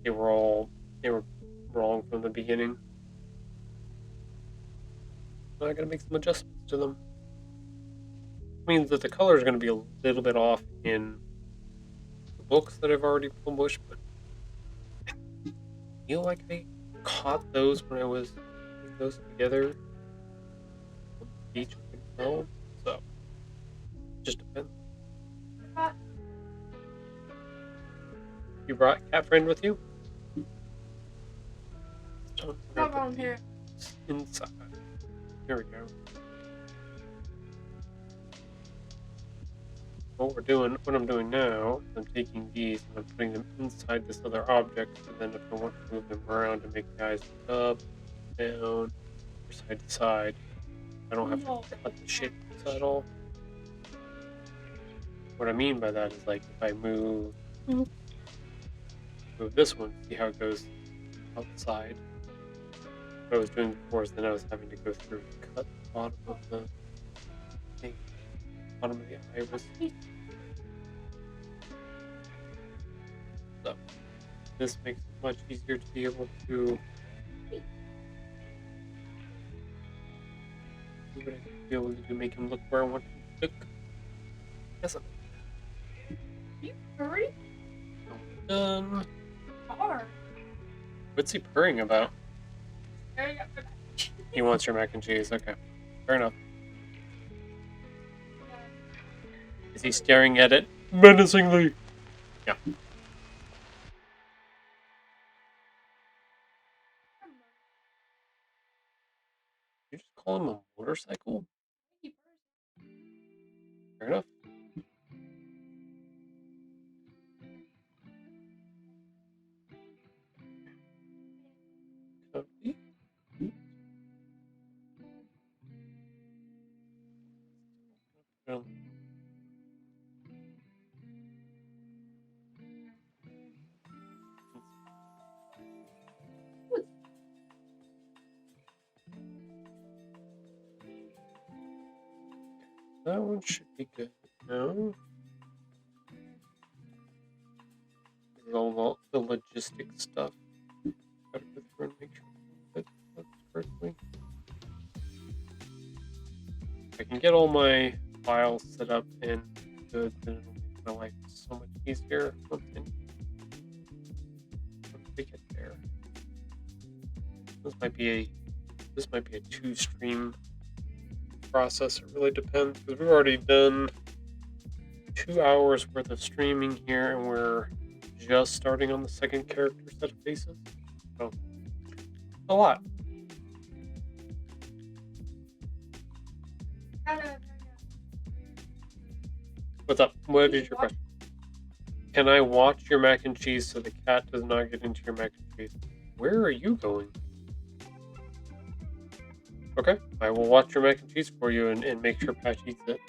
they were wrong from the beginning. So I gotta make some adjustments to them. Means that the color is going to be a little bit off in the books that I've already published, but I feel like I caught those when I was putting those together on the beach with the girl, so just depends. You brought Cat Friend with you? Not on here. Inside. Here we go. What I'm doing now, I'm taking these and I'm putting them inside this other object, and then if I want to move them around to make the eyes up, down, or side to side, I don't have to cut the shape at all. What I mean by that is, like, if I move this one, see how it goes outside. What I was doing before is then I was having to go through and cut the bottom of the thing. Bottom of the iris. So this makes it much easier to be able to do what I can be able to make him look where I want him to look. Yes, I'm You hurry? done. Hard. What's he purring about? There you go. He wants your mac and cheese. Okay, fair enough. Is he staring at it menacingly? Yeah. You just call him a motorcycle? Fair enough. Copy. That one should be good now. All the logistic stuff. Gotta go through and make sure that that's correctly. If I can get all my files set up and good, then it'll make my life so much easier once we get there. This might be a 2-stream process. It really depends, because we've already done 2 hours worth of streaming here, and we're just starting on the second character set of faces. So a lot. What's up? What is your question? Can I watch your mac and cheese so the cat does not get into your mac and cheese? Where are you going? Okay, I will watch your mac and cheese for you and make sure Patch eats it.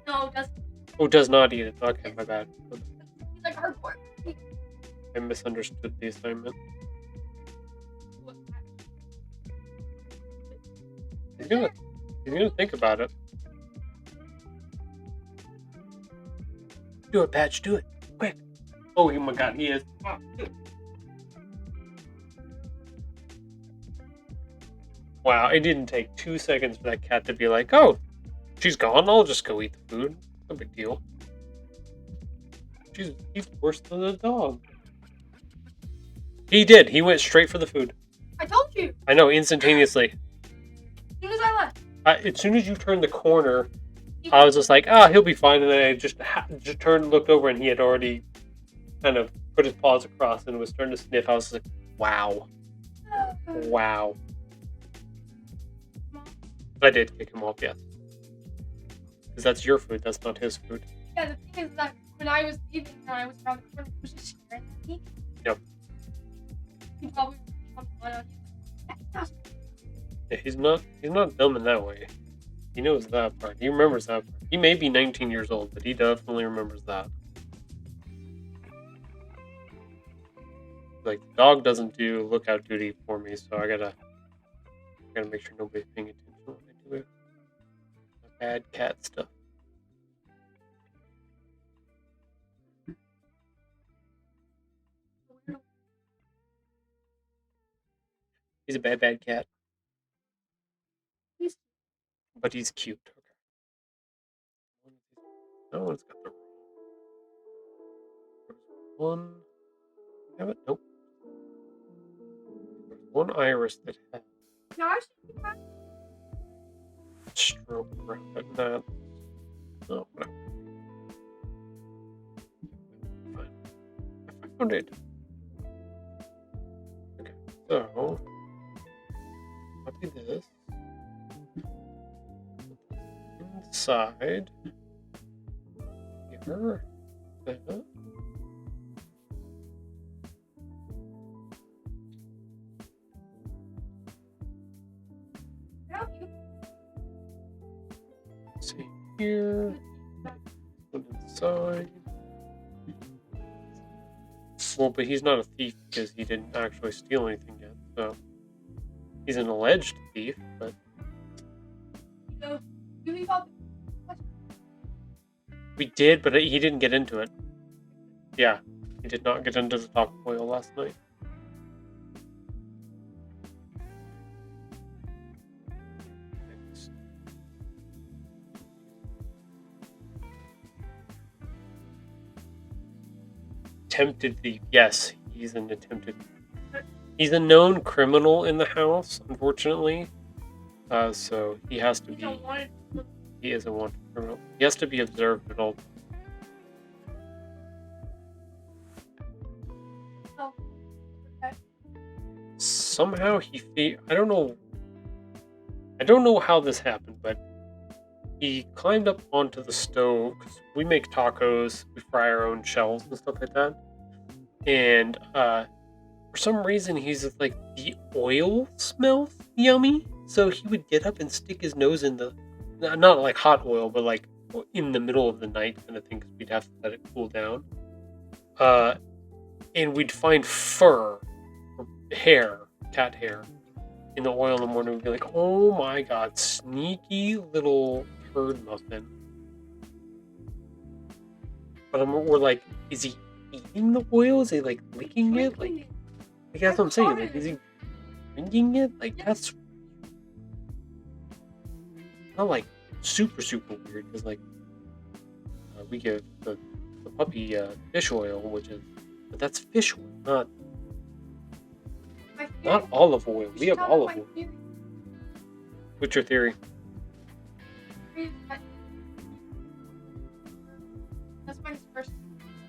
No, it doesn't. Oh, does not eat it. Okay, my bad. It's like hardcore. I misunderstood the assignment. He's gonna think about it. Do it, Patch. Do it. Quick. Oh my god, he is. Oh, wow, it didn't take 2 seconds for that cat to be like, oh, she's gone. I'll just go eat the food. No big deal. He's worse than a dog. He did. He went straight for the food. I told you. I know, instantaneously. As soon as I left. As soon as you turned the corner, I was just like, oh, he'll be fine. And then I just turned and looked over, and he had already kind of put his paws across and was starting to sniff. I was like, wow. Wow. I did kick him off, yes. Because that's your food, that's not his food. Yeah, the thing is that when I was leaving and I was around the corner, he was just staring at me. Yep. He probably was on Yeah, he's not dumb in that way. He knows that part. He remembers that part. He may be 19 years old, but he definitely remembers that. Like, the dog doesn't do lookout duty for me, so I gotta make sure nobody's paying attention when I do it. Bad cat stuff. He's a bad cat. He's- But he's cute. Okay. No one's got the one. Have it? Nope. There's one iris that has No, actually, stroke around it. That. Oh, whatever. Fine. I found it. Okay, so copy this. Inside here. That. help you. See here. Put inside. Well, but he's not a thief because he didn't actually steal anything yet. So he's an alleged thief, but So, you leave all we did, but he didn't get into it. Yeah, he did not get into the Taco Boil last night. Attempted thief. Yes, he's an attempted. He's a known criminal in the house, unfortunately. So he has to you be. don't want it. He is a wanted criminal. He has to be observed at all. Oh. Okay. Somehow I don't know. I don't know how this happened, but he climbed up onto the stove because we make tacos, we fry our own shells and stuff like that. And for some reason, he's just like, the oil smells yummy. So he would get up and stick his nose in the, not like hot oil, but like in the middle of the night kind of thing, because we'd have to let it cool down. And we'd find fur or hair, cat hair, in the oil in the morning. We'd be like, oh my god, sneaky little turd muffin. But we're like, is he eating the oil? Is he like licking it? Like that's what I'm saying. Like, is he drinking it? Like, that's not like super weird, because like we give the puppy fish oil, but that's fish oil, not olive oil. We have olive oil. What's your theory? That's my first.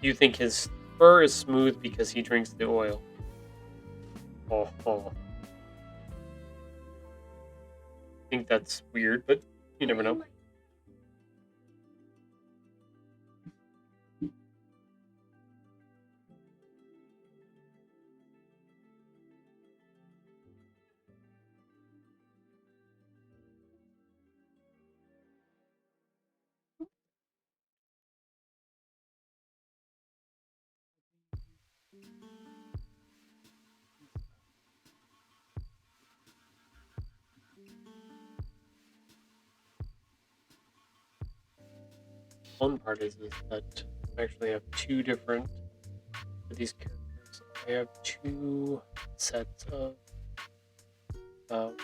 You think his fur is smooth because he drinks the oil? Oh. I think that's weird, but you never know. Fun part is that I actually have two different for these characters. I have two sets of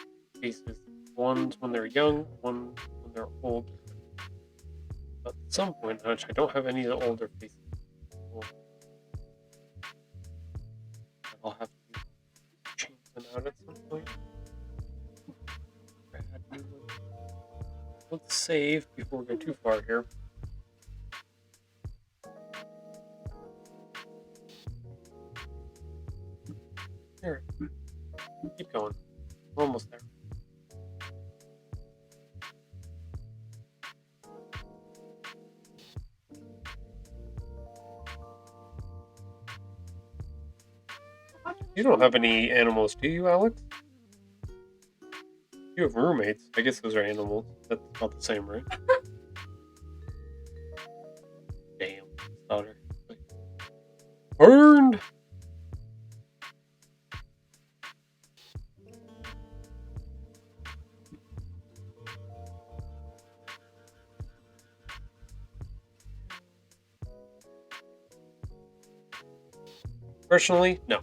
faces. One's when they're young, one when they're old. But at some point, which I don't have any of the older faces. I'll have to change them out at some point. Let's save before we go too far here. Here. Keep going. We're almost there. You don't have any animals, do you, Alex? You have roommates. I guess those are animals. That's not the same, right? Damn. Daughter. Burned! Personally, no.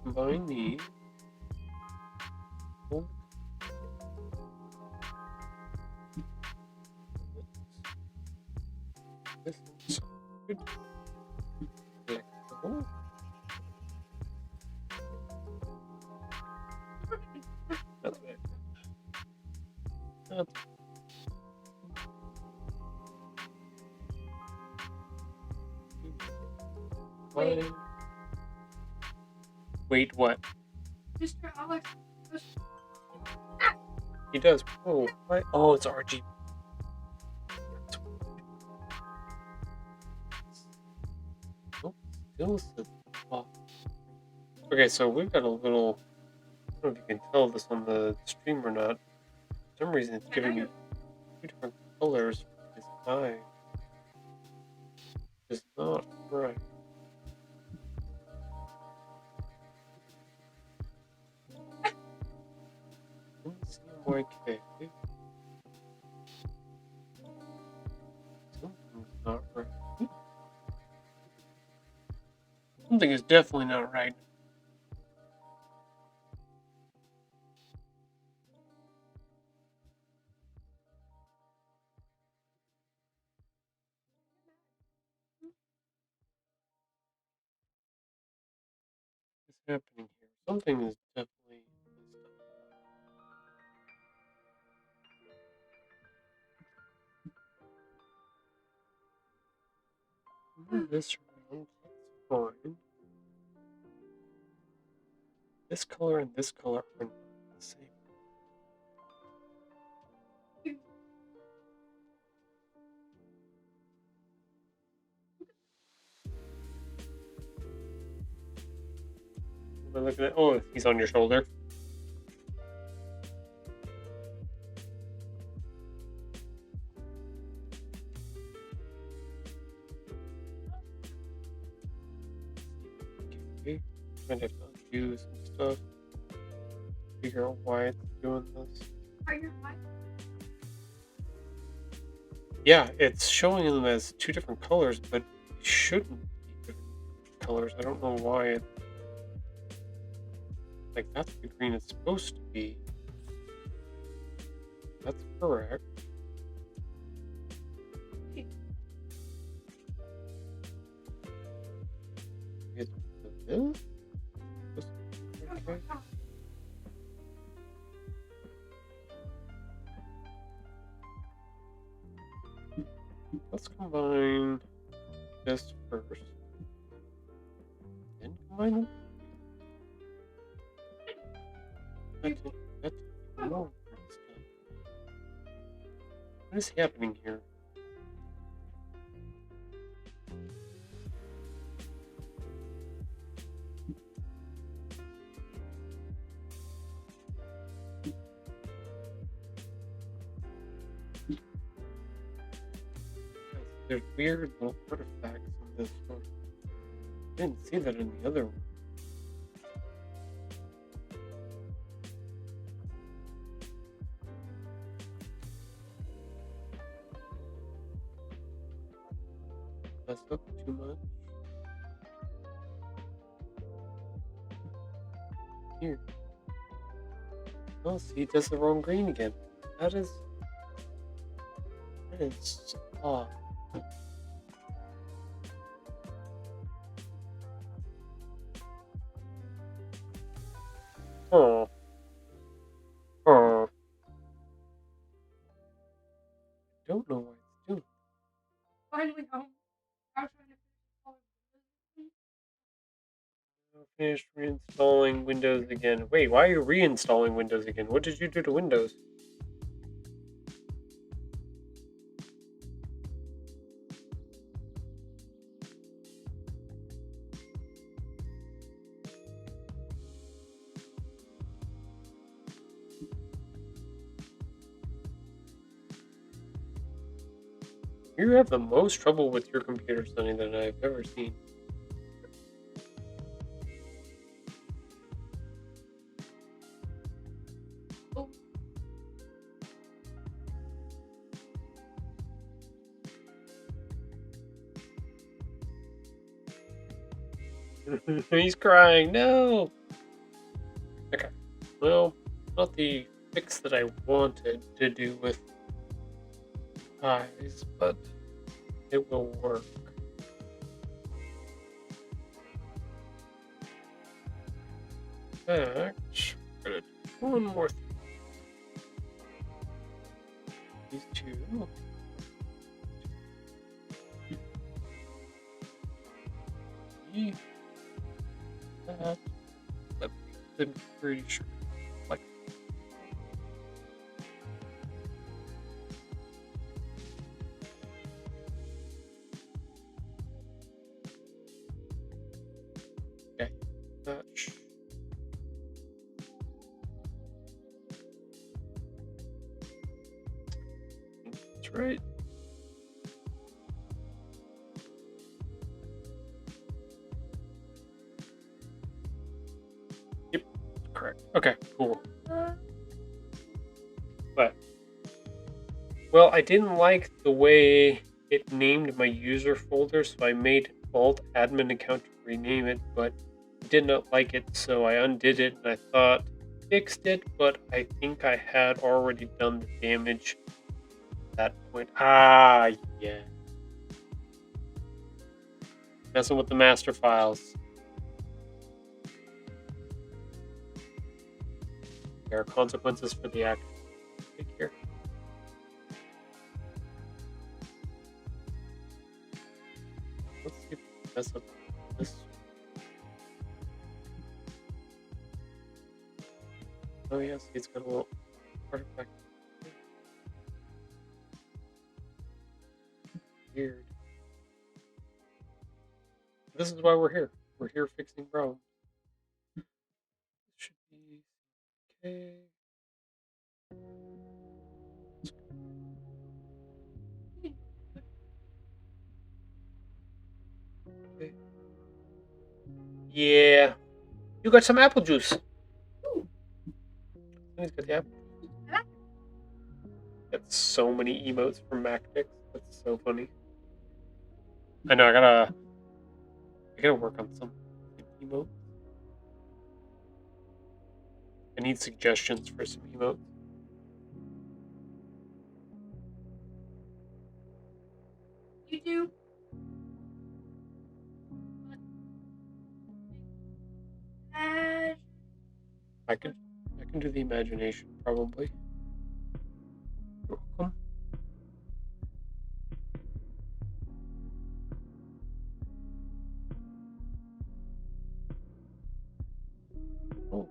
Combine these. This looks good. Flexible. That's it. That's Wait. fine. Wait, what? Mr. Alex. He does. Oh, what? Oh, it's RGB. Nope, still says off. Okay, so we've got a little. I don't know if you can tell this on the stream or not. For some reason, it's giving me two different colors for this eye. It's not right. NCMYK. Something's not right. Something is definitely not right. What's happening here? Something is definitely messed up. Move this around. That's fine. This color and this color are not the same. Am I looking at? Oh, he's on your shoulder. Okay. Might have to undo some stuff. Figure out why it's doing this. Are you right? Yeah, it's showing them as two different colors, but it shouldn't be different colors. I don't know why it. Like, that's the green it's supposed to be. That's correct. It's this? Okay. Let's combine this first. Then combine them. That's no. What is happening here? There's weird little artifacts in this one. I didn't see that in the other one. Messed up too much. Here. Oh, see, it does the wrong green again. That is odd. Oh. Oh. Don't know what it's doing. Finally home. I was trying to finish all of this. finished reinstalling Windows again. Wait, why are you reinstalling Windows again? What did you do to Windows? You have the most trouble with your computer, Sonny, than I've ever seen. He's crying, no! Okay, well, not the fix that I wanted to do with eyes, but it will work. In fact, we're gonna do one more thing. These two. That. I'm pretty sure. Like. Okay. That's right. Yep, correct. Okay, cool. But, well, I didn't like the way it named my user folder, so I made alt admin account to rename it, but I did not like it, so I undid it, and I thought fixed it, but I think I had already done the damage at that point. Ah, yeah. Messing with the master files. There are consequences for the act. Take here. Let's see if we can mess up this. Oh yes, it's got a little artifact. Weird. This is why we're here. We're here fixing problems. Should be okay. Okay. Yeah. You got some apple juice. He's got the apple. Got so many emotes from MacDix. That's so funny. I know. I gotta work on some emotes. I need suggestions for some emotes. You do. I can do the imagination probably. You're welcome. Oh,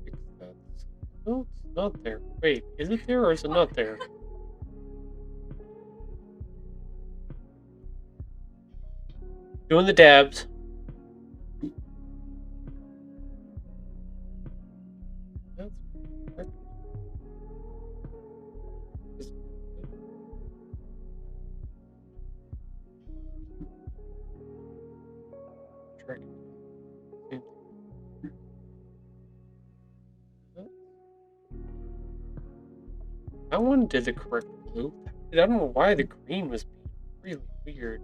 fix that. No, it's not there. Wait, is it there or is it not there? Doing the dabs. That's correct. Track. That one did the correct blue. I don't know why the green was really weird.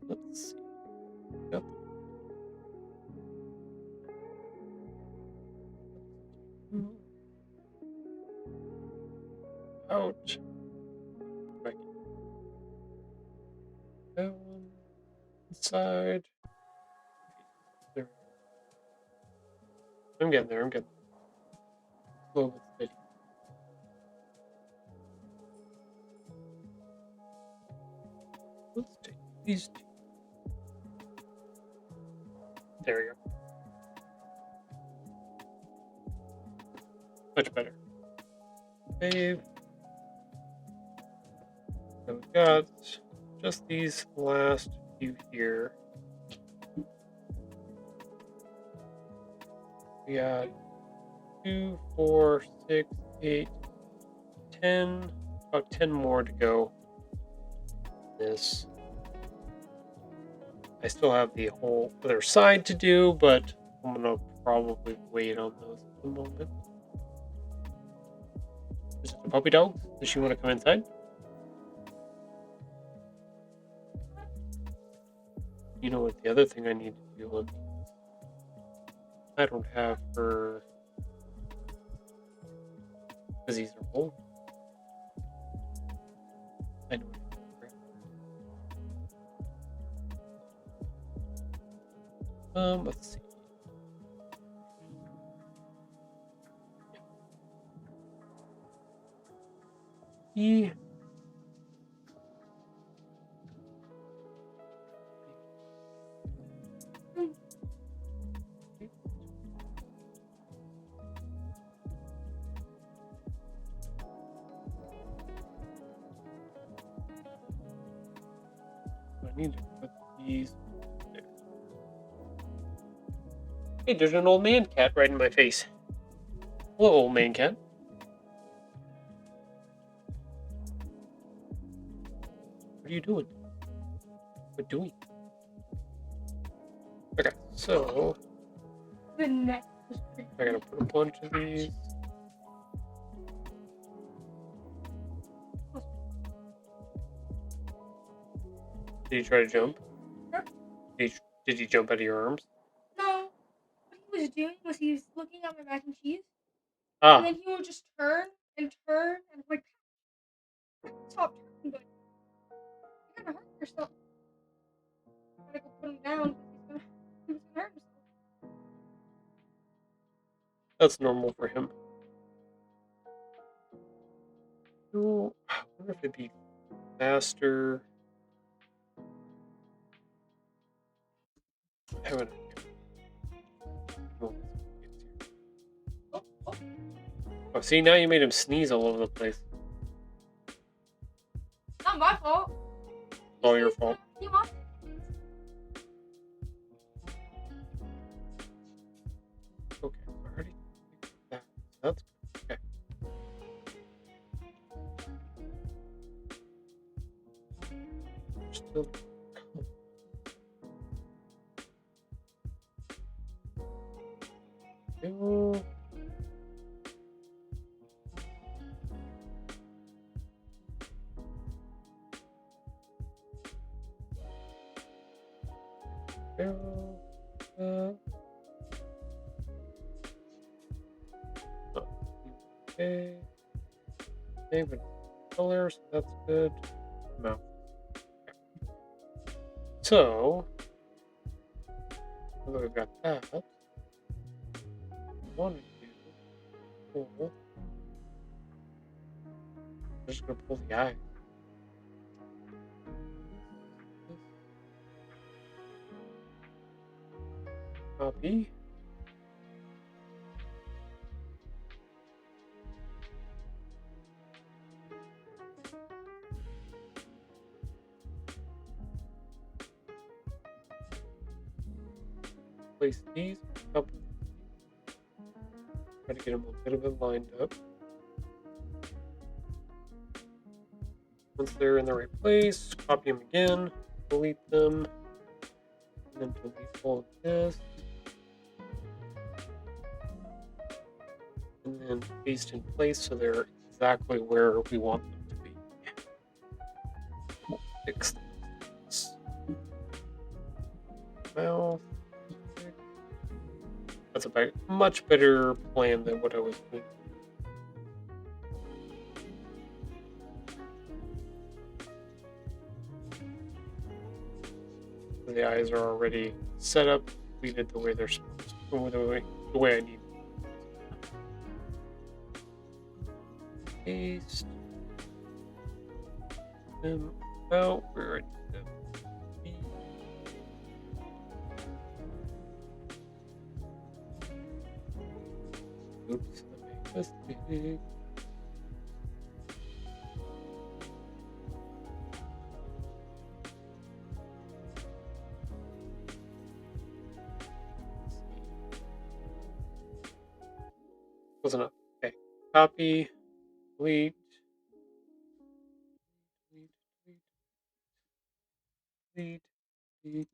Let's see. Yep. Ouch. Back down. Inside. There. I'm getting there. I'm getting there. A little bit steady. Let's take these two. There we go. Much better. Save. So we've got just these last few here. We got 2, 4, 6, 8, 10. About 10 more to go. This. I still have the whole other side to do, but I'm gonna probably wait on those at the moment. Is it the puppy dog? Does she want to come inside? You know what? The other thing I need to do on these, I don't have her because these are old. I know. Let's see. E. I need to put these there. Hey, there's an old man cat right in my face. Hello, old man cat. What are you doing? What doing? Okay, so The neck was pretty. I gotta put a bunch of these. Did you try to jump? Huh? Did you jump out of your arms? No. What he was doing was he was looking at my mac and cheese, Ah, and then he would just turn, and I'm like, stop turning, but you're gonna hurt yourself. I'm gonna go put him down because he's gonna hurt himself. that's normal for him. No, I wonder if it'd be faster. I have an idea. Oh, see, now you made him sneeze all over the place. Not my fault. All your fault. He wants Okay, I already fixed that. That's good. Okay. Still. Ew. Ew. Okay. Favorite colors, that's good. No. So, now that we've got that, I want to pull. I'm just gonna pull the eye. Copy. Place these up. Try to get them a bit of it lined up. Once they're in the right place, copy them again, delete them, and then delete all of this. And then paste in place so they're exactly where we want them to be. Fix this. Mouth. That's a much better plan than what I was doing. The eyes are already set up, completed the way they're supposed to, the way I need. Paste them out. We're ready to be. Oops, I made a mistake. Close enough. Okay. Copy. Delete. Delete. Delete.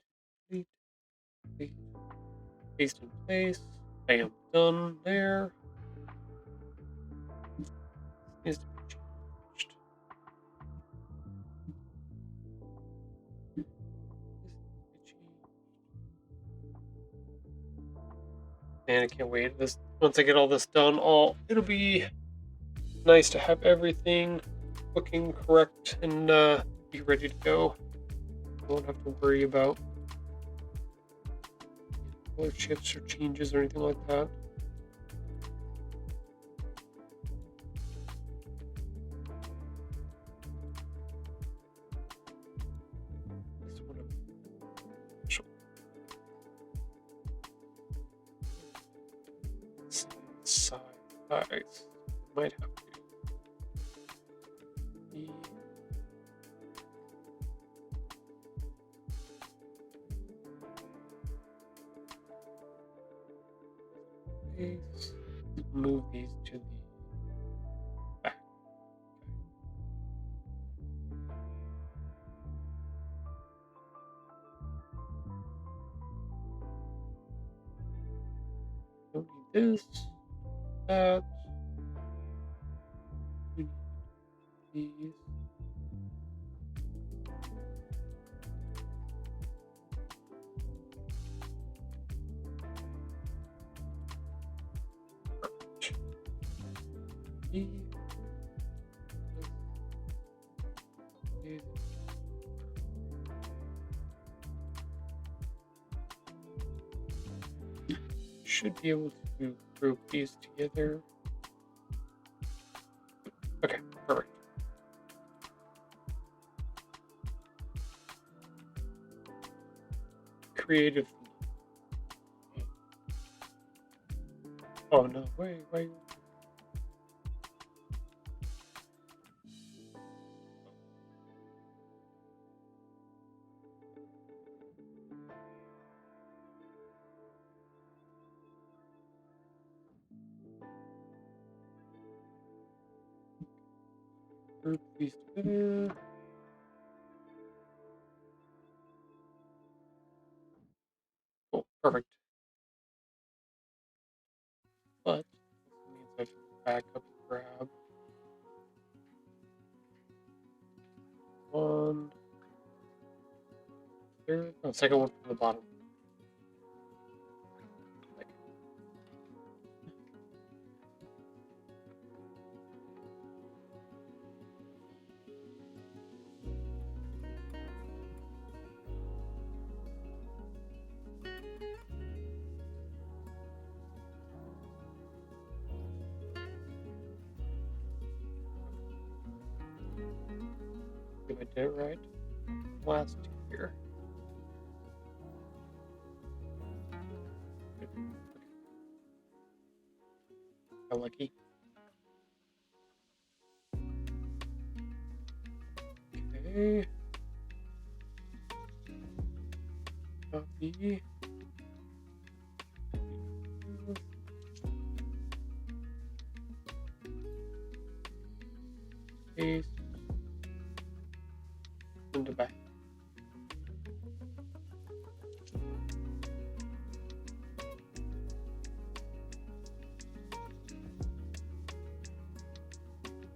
Delete. Delete. Paste in place. I am done there. Needs to be changed. Man, I can't wait. Once I get all this done, it'll be nice to have everything looking correct and be ready to go. I won't have to worry about color shifts or changes or anything like that. This one size might have to. Move these to the back. Don't need this, that. We need these. Should be able to group these together. Okay, perfect. Creative. Oh no, wait. Group these together. Oh, perfect. But this means I should back up and grab one. There, no, second one from the bottom. If I did it right. Last two here. How lucky. Okay. Copy. Paste. In the back.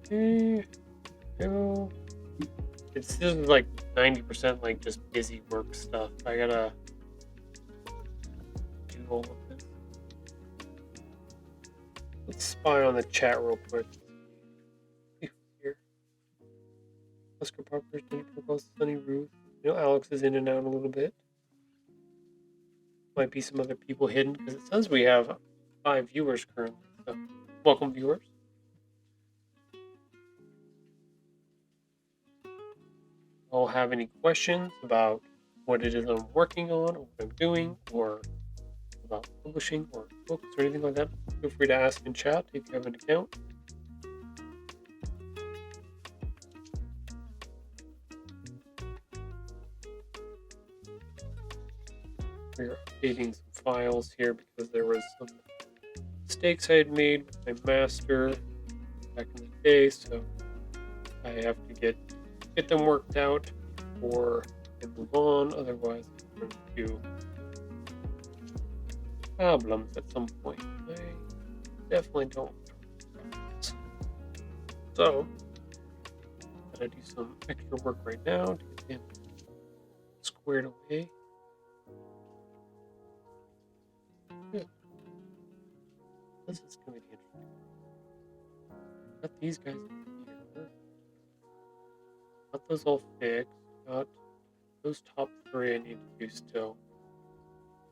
Okay. Go. This is like 90% like just busy work stuff. I gotta do all of this. Let's spy on the chat real quick. See who's here. Oscar Parker's Danny Provost, Sunny Ruth. You know, Alex is in and out a little bit. Might be some other people hidden because it says we have 5 viewers currently. So, welcome, viewers. All have any questions about what it is I'm working on, or what I'm doing, or about publishing, or books, or anything like that, feel free to ask in chat if you have an account. We're updating some files here because there was some mistakes I had made with my master back in the day, so I have to get them worked out before I move on. Otherwise, I'm going to problems at some point. I definitely don't want problems. So, gotta do some extra work right now to get him squared away. Good. This is gonna be interesting. Got these guys in here. Got those all fixed. Got those top 3 I need to do still.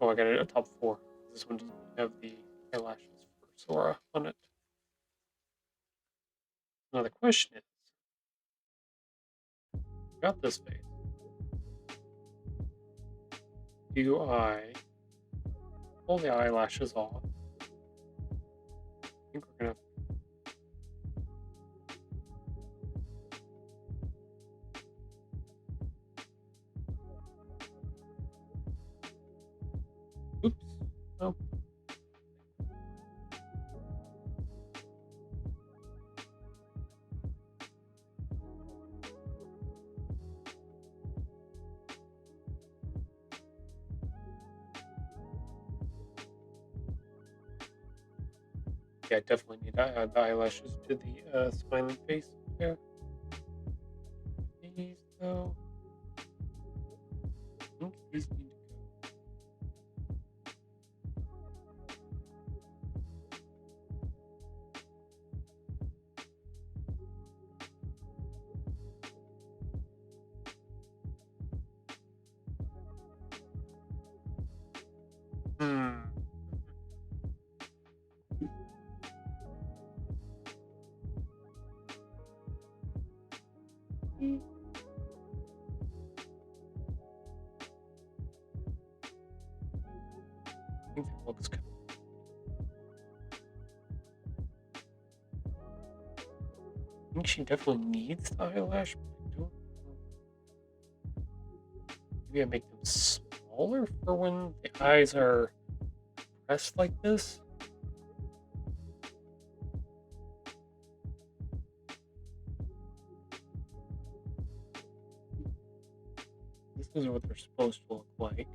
Oh, I got a top 4. This one doesn't have the eyelashes for Sora on it. Now the question is, got this face. Do I pull the eyelashes off? I think we're gonna. Oops. Oh. Yeah, I definitely need to add the eyelashes to the smiling face. Yeah. These though. I think these need to go. I think that looks good. I think she definitely needs the eyelash, but I don't know. Maybe I make them smaller for when the eyes are pressed like this. This is what they're supposed to look like.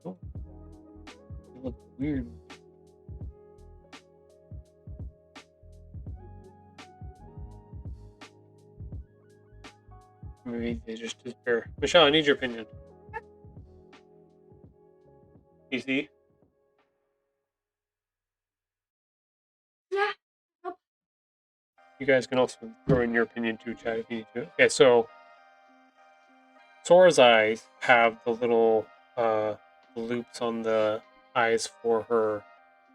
Oh, they look weird. Maybe they just disappear. Michelle, I need your opinion. PC? Yeah. Nope. You guys can also throw in your opinion too, chat, if you need to. Okay, so Sora's eyes have the little loops on the eyes for her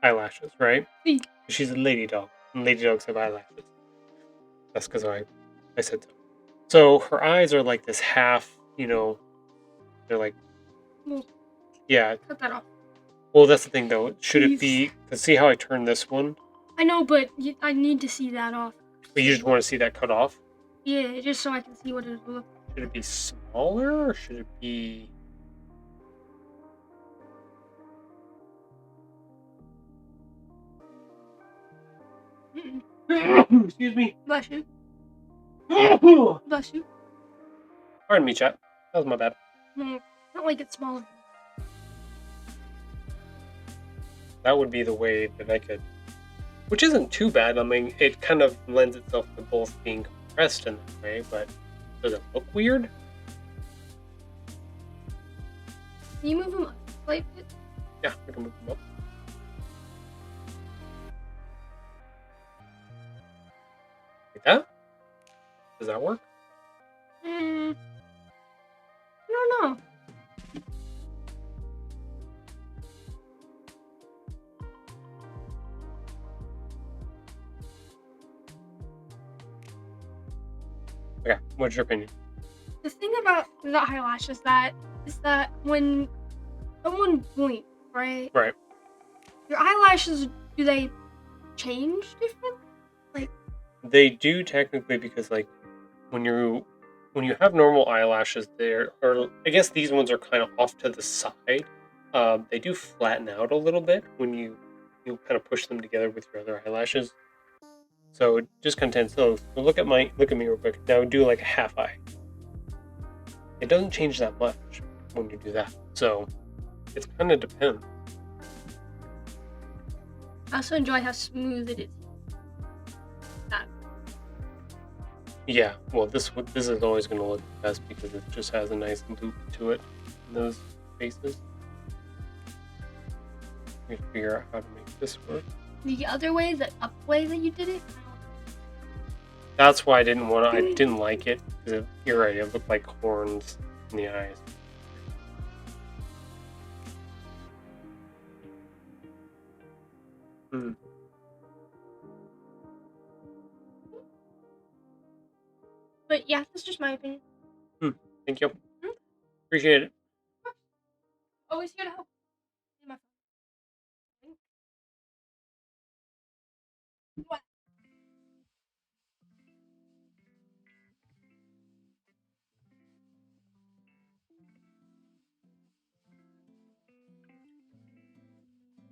eyelashes, right? See. She's a lady dog, and lady dogs have eyelashes. That's because I said so. So her eyes are like this half, they're like, Well, yeah. cut that off. Well, that's the thing though. Should it Please. be? Cause see how I turn this one? I know, but I need to see that off. But you just want to see that cut off? Yeah, just so I can see what it will look like. Should it be smaller or should it be? Excuse me. Bless you. Bless you. Pardon me, chat. That was my bad. No, not like it's smaller. That would be the way that I could, which isn't too bad. I mean, it kind of lends itself to both being compressed in that way, but Does it look weird? Can you move them up slightly? Yeah, I can move them up. Like that? Does that work? I don't know. Okay, what's your opinion? The thing about the eyelash is that when someone blinks, right? Right. Your eyelashes, do they change different? They do technically, because like when you have normal eyelashes, there, or I guess these ones are kind of off to the side. They do flatten out a little bit when you kind of push them together with your other eyelashes. So just content. So look at me real quick. Now do like a half eye. It doesn't change that much when you do that. So it's kind of depends. I also enjoy how smooth it is. Yeah, well, this is always going to look best because it just has a nice loop to it in those faces. We have to figure out how to make this work. The other way, the up way that you did it, That's why I didn't like it, because you're right, it looked like horns in the eyes. Hmm. but yeah, that's just my opinion. Thank you. Appreciate it. Always here to help. My phone. What?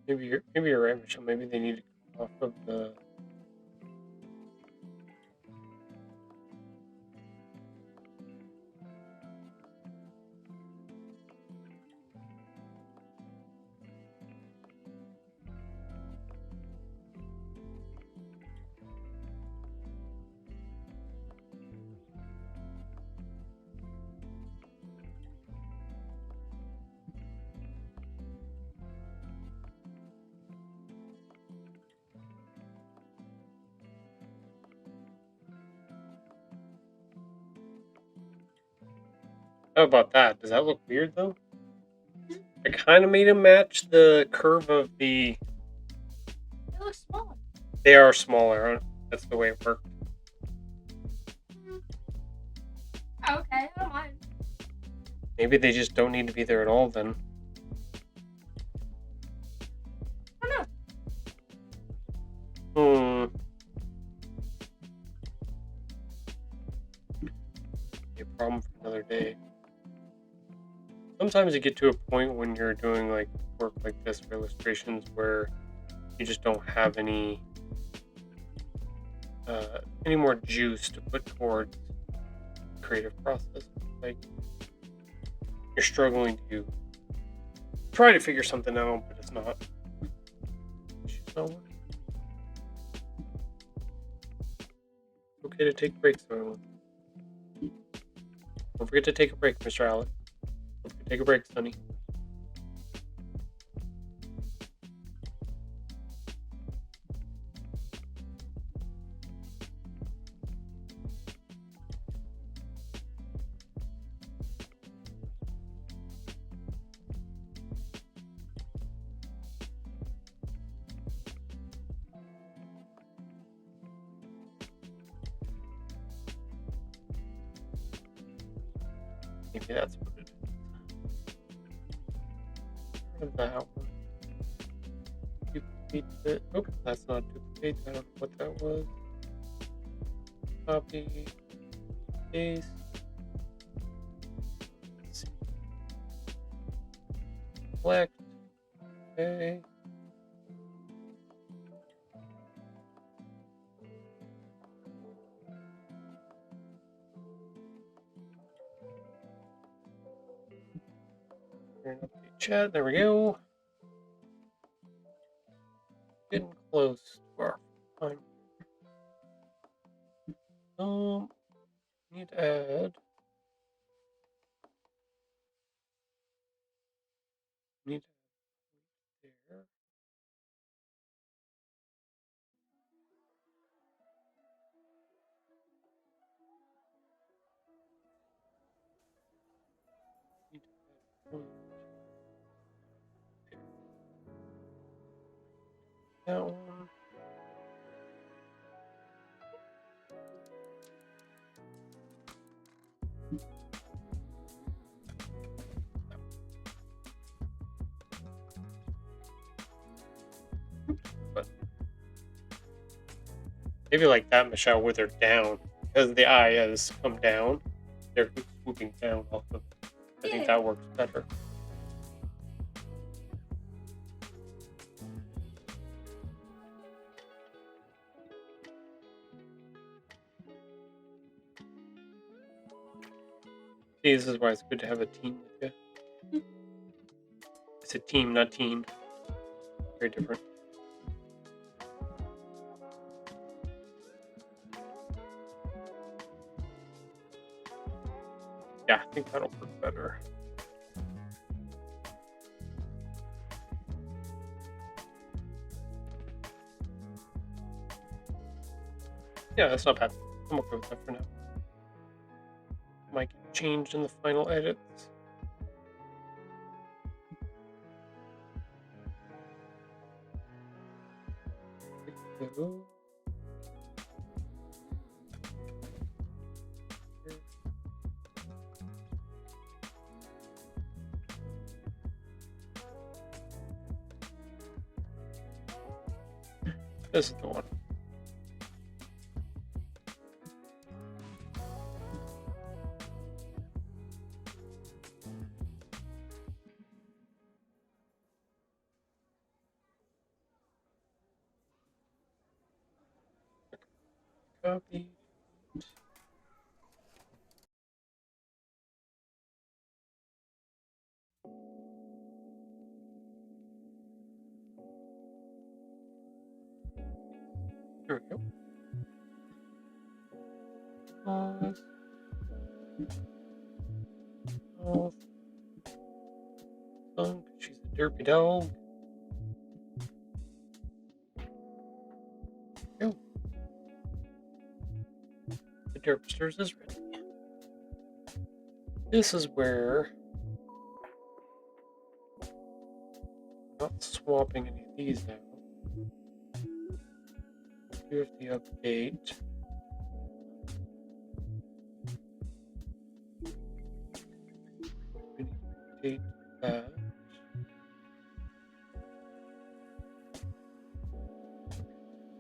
Maybe you're right, Michelle. Maybe they need to come off of the. How about that? Does that look weird though? I kind of made them match the curve of the. It looks small. They are smaller. Huh? That's the way it worked. Oh, okay, I don't mind. Maybe they just don't need to be there at all then. I don't know. Be a problem for another day. Sometimes you get to a point when you're doing like work like this for illustrations where you just don't have any more juice to put towards the creative process. Like you're struggling to try to figure something out, but it's not. It's just not working. Okay to take breaks, everyone. Don't forget to take a break, Mr. Allen. Don't forget to take a break, Sonny. Maybe that's what it is. What that one? Duplicate it. Okay, that's not duplicate. I don't know what that was. Copy. Paste. Let's see. Select. Okay. Update chat. There we go. Getting close to our time. Need to add. Need to add there. Need to add point there. That one. But maybe like that, Michelle, where they're down because the eye has come down. They're swooping down off of. I think that works better. See, this is why it's good to have a team with you. It's a team, not teen. Very different. Yeah, I think that'll work better. Yeah, that's not bad. I'm okay with that for now. Might get changed in the final edits. Go. This is the one. Copy. There we go. Pause. Pause. She's a derpy dog. Go. The derpsters is ready. This is where I'm not swapping any of these now. Here's the update. We need to update that.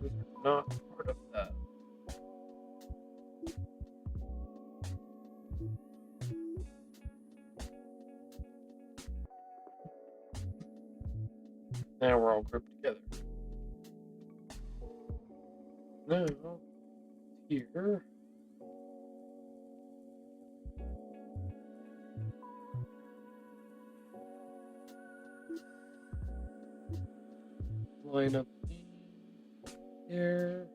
Those are not part of that. Now we're all grouped together. Now, here. Line up there.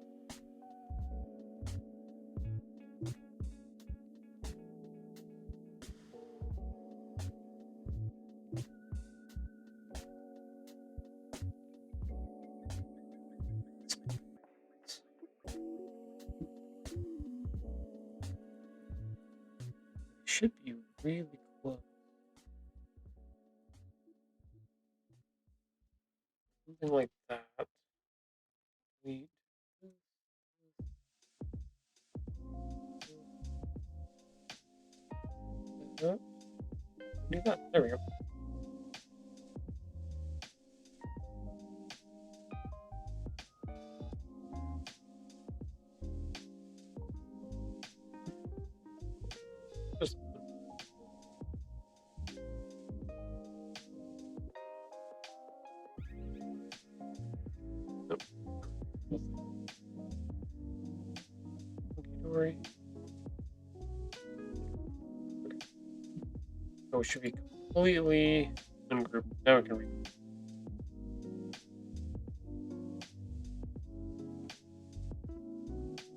Should be really close. Something like that. Wait. Do that. There we go. Just nope. Okay, so we should be completely ungrouped. Now we can read.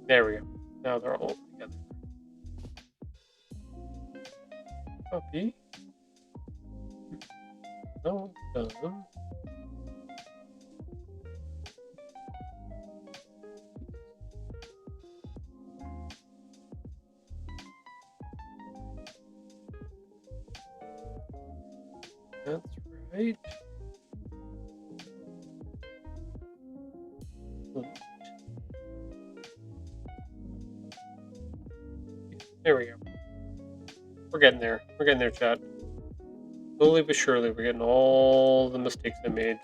There we go. Now they're all together. Copy. No, done. That's right. There we go. We're getting there. We're getting there, chat. Slowly but surely, we're getting all the mistakes I made.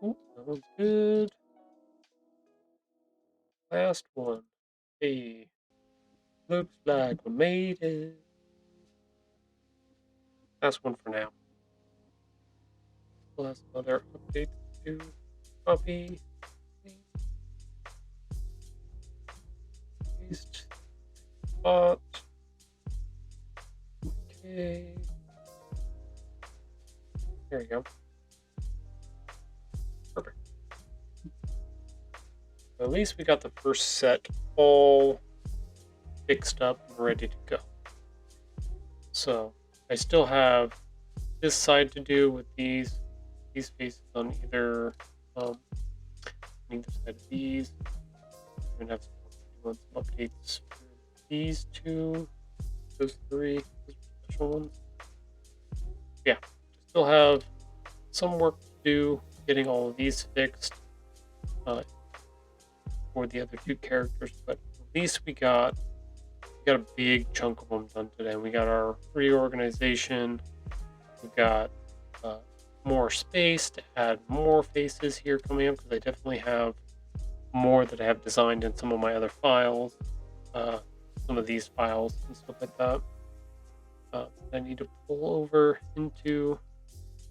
Oh, that one's good. Last one. Hey. Looks like we made it. Last one for now. We'll have some other updates to copy. Paste. Spot. Okay. There we go. Perfect. At least we got the first set all fixed up and ready to go. So I still have this side to do with these faces on either side of these. We're gonna have some updates for these two, those three, those special ones. Yeah, still have some work to do getting all of these fixed for the other two characters, but at least we got a big chunk of them done today. We got our reorganization. We got more space to add more faces here coming up, because I definitely have more that I have designed in some of my other files, some of these files and stuff like that. I need to pull over into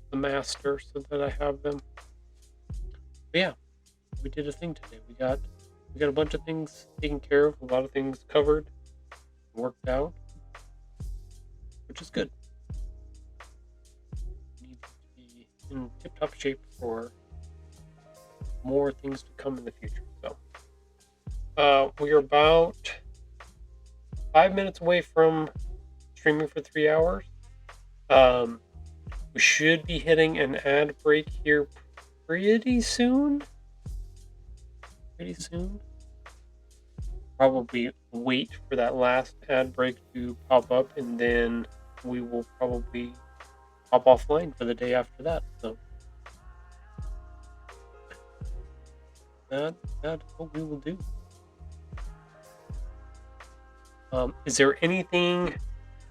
the master so that I have them. But yeah, we did a thing today. We got a bunch of things taken care of, a lot of things covered, worked out, which is good. Need to be in tip-top shape for more things to come in the future. So we are about 5 minutes away from streaming for 3 hours. We should be hitting an ad break here pretty soon. Probably wait for that last ad break to pop up, and then we will probably hop offline for the day after that. So that's what we will do. Is there anything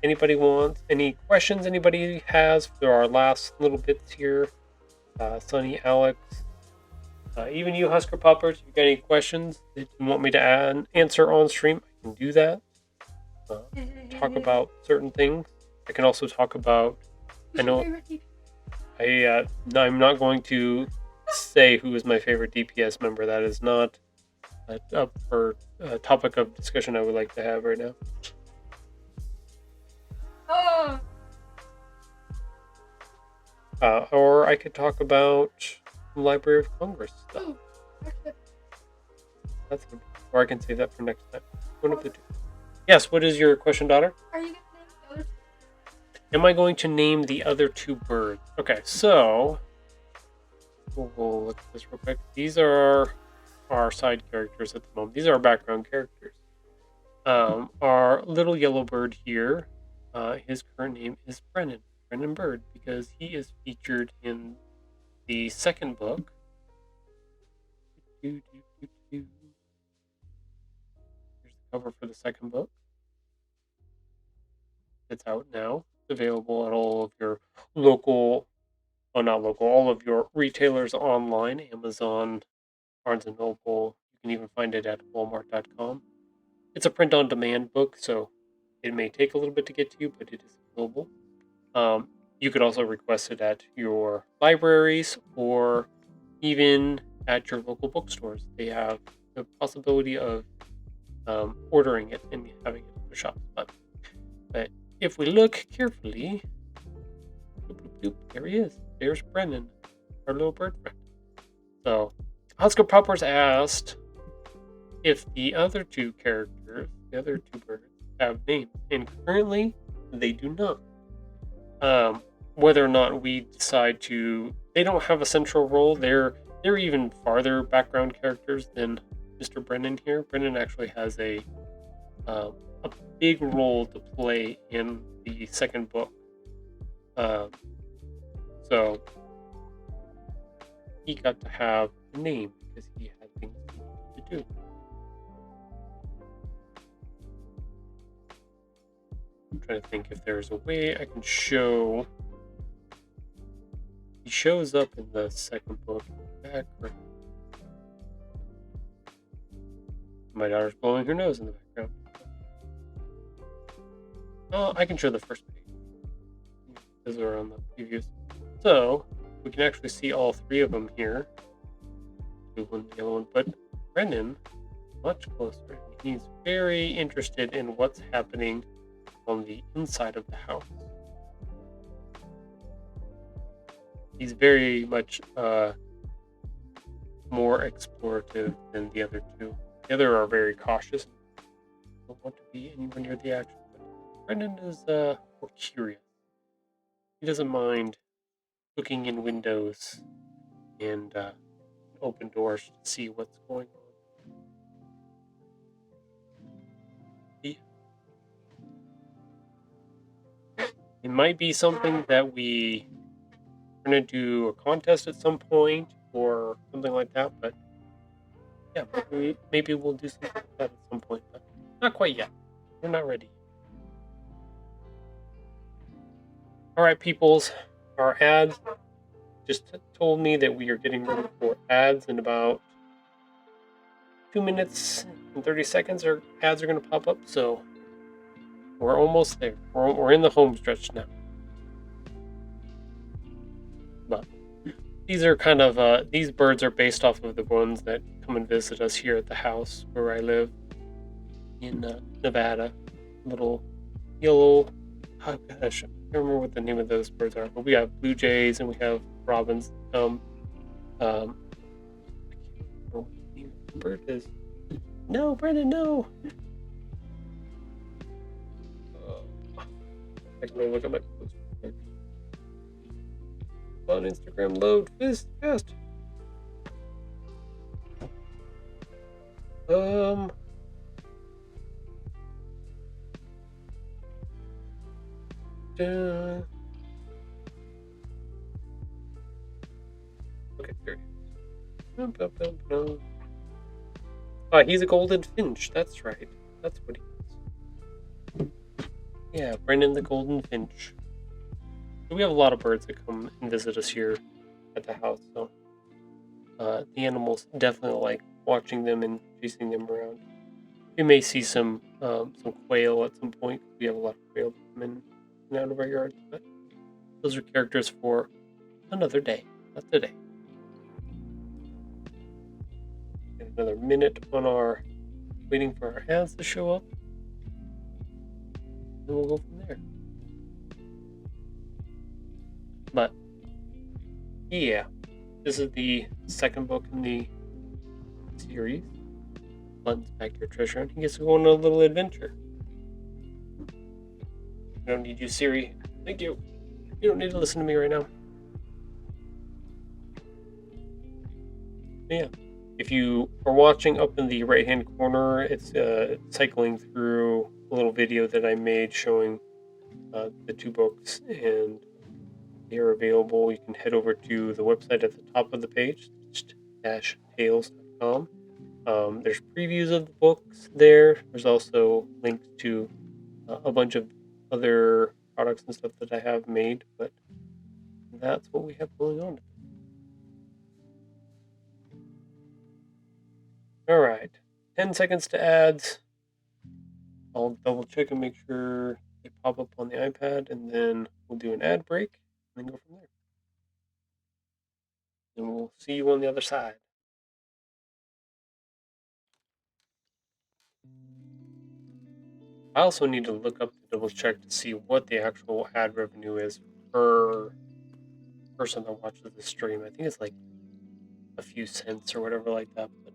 anybody wants? Any questions anybody has for our last little bits here? Sunny, Alex, even you, Husker Poppers, if you've got any questions that you want me to answer on stream, I can do that. Talk about certain things. I can also talk about. I know. I'm not going to say who is my favorite DPS member. That is not up for a topic of discussion I would like to have right now. Or I could talk about Library of Congress stuff. That's good. Or I can save that for next time. One of the two. Yes, what is your question, daughter? Are you gonna name the other two? Am I going to name the other two birds? Okay, so we'll look at this real quick. These are our side characters at the moment. These are our background characters. Our little yellow bird here, his current name is Brennan Bird, because he is featured in the second book. Here's the cover for the second book. It's out now. It's available at all of your all of your retailers online, Amazon, Barnes & Noble. You can even find it at walmart.com. It's a print-on-demand book, so it may take a little bit to get to you, but it is available. You could also request it at your libraries or even at your local bookstores. They have the possibility of ordering it and having it in the shop. But if we look carefully, there he is. There's Brennan, our little bird friend. So, Husker Poppers asked, if the other two characters, the other two birds, have names, and currently they do not. Whether or not we decide to, they don't have a central role. They're even farther background characters than Mr. Brennan here. Brennan actually has a big role to play in the second book. So he got to have a name because he had things to do. I'm trying to think if there's a way I can show. He shows up in the second book. Background. My daughter's blowing her nose in the background. Oh, I can show the first page. Those are on the previews. So we can actually see all three of them here. The one, the other one, but Brennan, much closer. He's very interested in what's happening on the inside of the house. He's very much more explorative than the other two. The other are very cautious. Don't want to be anywhere near the action. But Brennan is more curious. He doesn't mind looking in windows and open doors to see what's going on. It might be something that we're going to do a contest at some point or something like that, but yeah, maybe we'll do something like that at some point, but not quite yet. We're not ready. Alright, peoples, our ads just told me that we are getting ready for ads in about 2 minutes and 30 seconds. Our ads are going to pop up, so we're almost there. We're in the home stretch now. But these are kind of, these birds are based off of the ones that come and visit us here at the house where I live in Nevada. Little yellow, oh gosh, I can't remember what the name of those birds are, but we have blue jays and we have robins. I can't remember what the name of the bird is. No, Brendan, no! I can look at my post. On Instagram, load fast. Okay, there it is. He's a golden finch. That's right. That's what he is. Yeah, Brendan the golden finch. We have a lot of birds that come and visit us here at the house, so the animals definitely like watching them and chasing them around. You may see some quail at some point. We have a lot of quail that come in and out of our yards, but those are characters for another day, not today. Get another minute on our waiting for our ads to show up, and we'll go from there. But yeah, this is the second book in the series. Glenn's Backyard Treasure, and he gets to go on a little adventure. I don't need you, Siri. Thank you. You don't need to listen to me right now. Yeah. If you are watching up in the right-hand corner, it's cycling through a little video that I made showing the two books, and they are available. You can head over to the website at the top of the page, tales.com. There's previews of the books there. There's also links to a bunch of other products and stuff that I have made, but that's what we have going on. Alright, 10 seconds to ads. I'll double check and make sure they pop up on the iPad, and then we'll do an ad break and then go from there. And we'll see you on the other side. I also need to look up to double check to see what the actual ad revenue is per person that watches the stream. I think it's like a few cents or whatever like that. But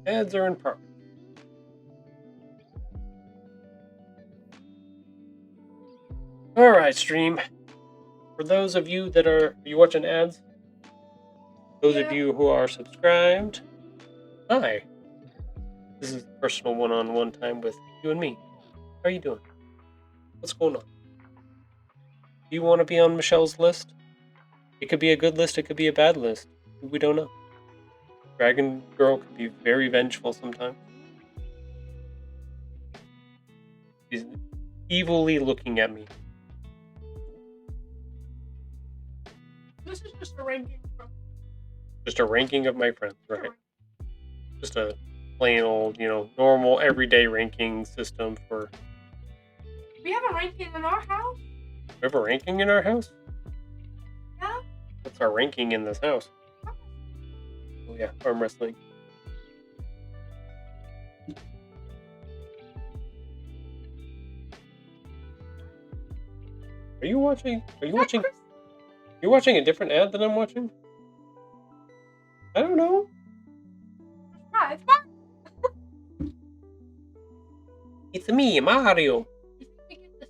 Ads are in progress. Alright, stream. For those of you that are you watching ads? Those of Yeah. you who are subscribed, hi. This is personal one-on-one time with you and me. How are you doing? What's going on? Do you want to be on Michelle's list? It could be a good list, it could be a bad list. We don't know. Dragon Girl can be very vengeful sometimes. She's evilly looking at me. This is just a ranking from Just a ranking of my friends, right? Just a plain old, normal everyday ranking system for. We have a ranking in our house. We have a ranking in our house? Yeah. What's our ranking in this house? Oh yeah, arm wrestling. Are you watching? Are you watching? You're watching a different ad than I'm watching? I don't know. Yeah, it's fine. It's me, Mario. You think we get this?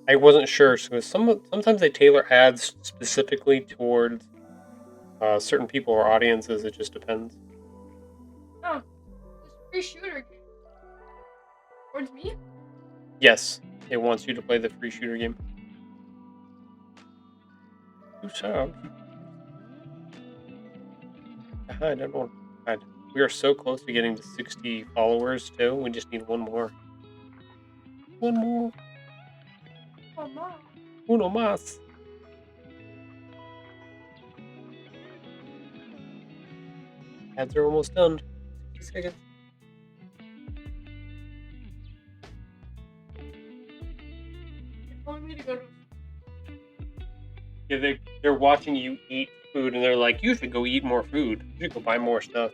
I wasn't sure, so sometimes they tailor ads specifically towards certain people or audiences. It just depends. Oh, this free shooter game. Towards me? Yes, it wants you to play the free shooter game. Two subs. I don't know. God, we are so close to getting to 60 followers too. We just need one more. One more. Oh, Mom. Uno más. Ads are almost done. 60 seconds. You're telling me to go to. Yeah, they're watching you eat food and they're like, you should go eat more food. You should go buy more stuff.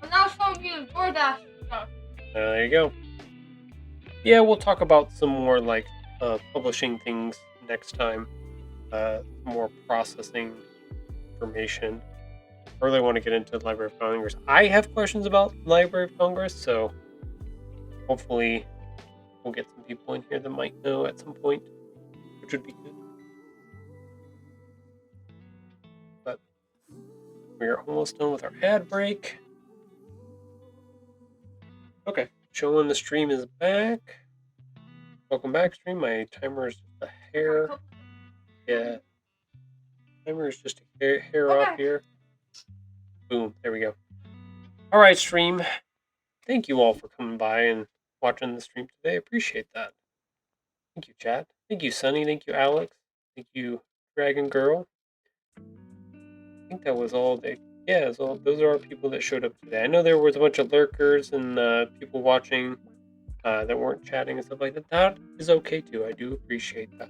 I'm now showing you DoorDash stuff. There you go. Yeah, we'll talk about some more like publishing things next time. More processing information. I really want to get into the Library of Congress. I have questions about Library of Congress, so hopefully we'll get some people in here that might know at some point, which would be good. But we are almost done with our ad break. Okay, showing the stream is back. Welcome back, stream. My timer is just a hair. Yeah. Timer is just a hair off Okay. here. Boom. There we go. All right, stream. Thank you all for coming by and watching the stream today. I appreciate that. Thank you, chat. Thank you, Sunny. Thank you, Alex. Thank you, Dragon Girl. I think that was all they. Yeah, it was all, those are our people that showed up today. I know there was a bunch of lurkers and people watching that weren't chatting and stuff like that. That is okay too. I do appreciate that.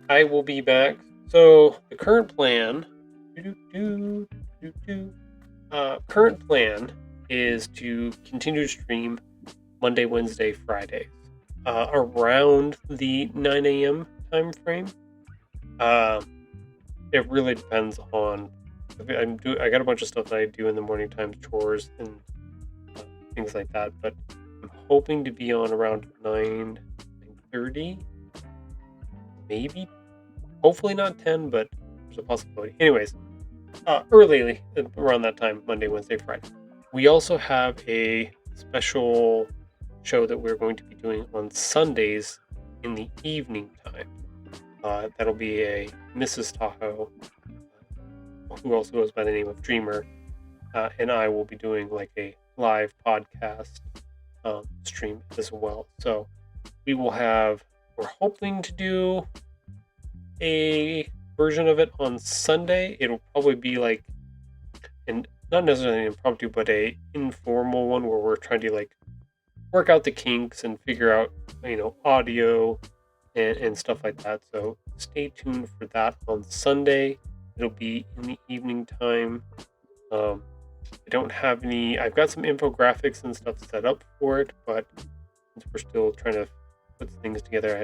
I will be back. So the current plan. Current plan is to continue to stream Monday, Wednesday, Fridays around the 9 a.m. time frame. It really depends on. I got a bunch of stuff that I do in the morning time, chores and things like that. But I'm hoping to be on around 9:30, maybe. Hopefully not 10, but there's a possibility. Anyways, early around that time, Monday, Wednesday, Friday. We also have a special show that we're going to be doing on Sundays in the evening time. That'll be a Mrs. Tahoe, who also goes by the name of Dreamer, and I will be doing like a live podcast stream as well. So we will have, we're hoping to do a version of it on Sunday. It'll probably be like, and not necessarily an impromptu, but a informal one where we're trying to like work out the kinks and figure out, audio and stuff like that. So stay tuned for that on Sunday. It'll be in the evening time. I don't have any. I've got some infographics and stuff set up for it, but since we're still trying to put things together, I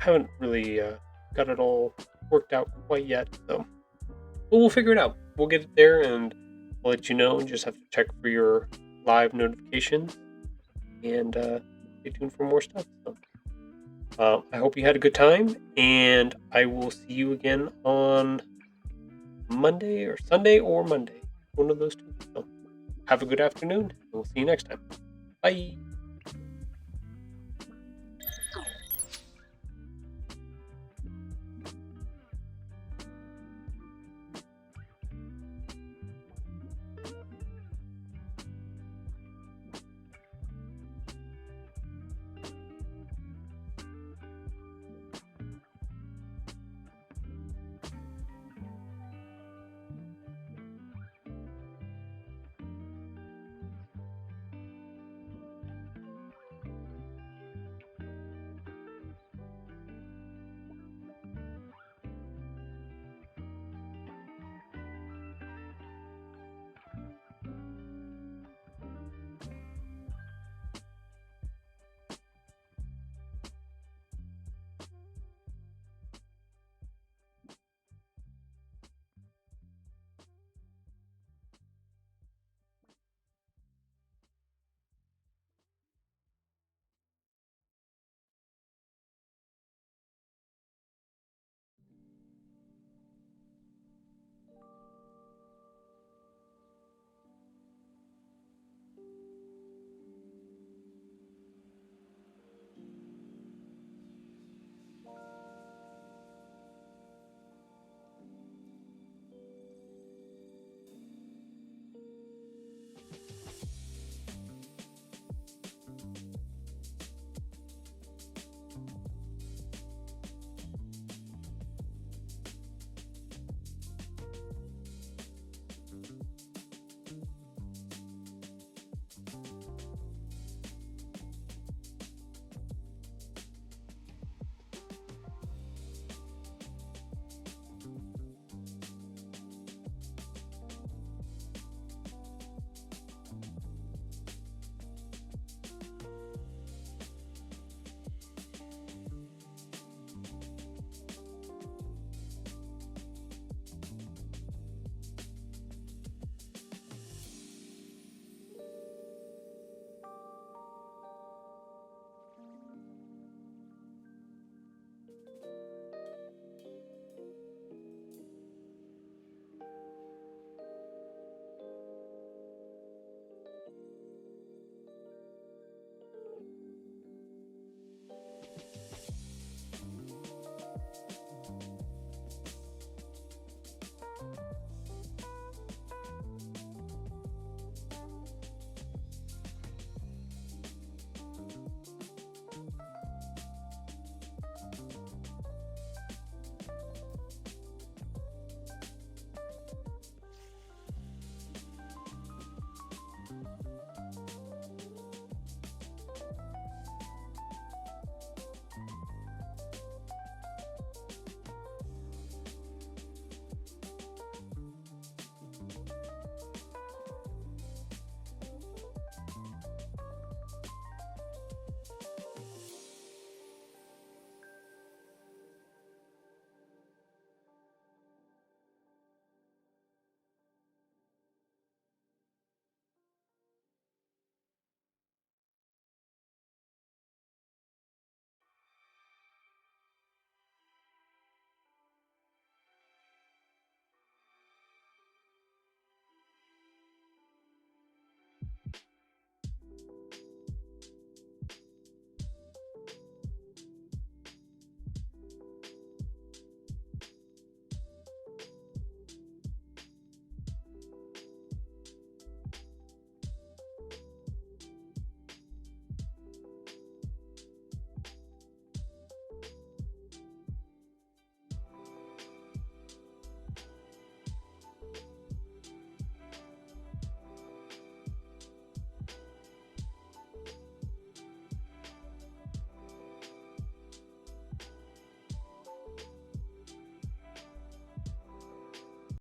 haven't really got it all worked out quite yet. So But we'll figure it out. We'll get it there, and I'll let you know. You just have to check for your live notifications, and stay tuned for more stuff. So, I hope you had a good time, and I will see you again on Monday or Sunday or Monday. One of those two. So, have a good afternoon, and we'll see you next time. Bye.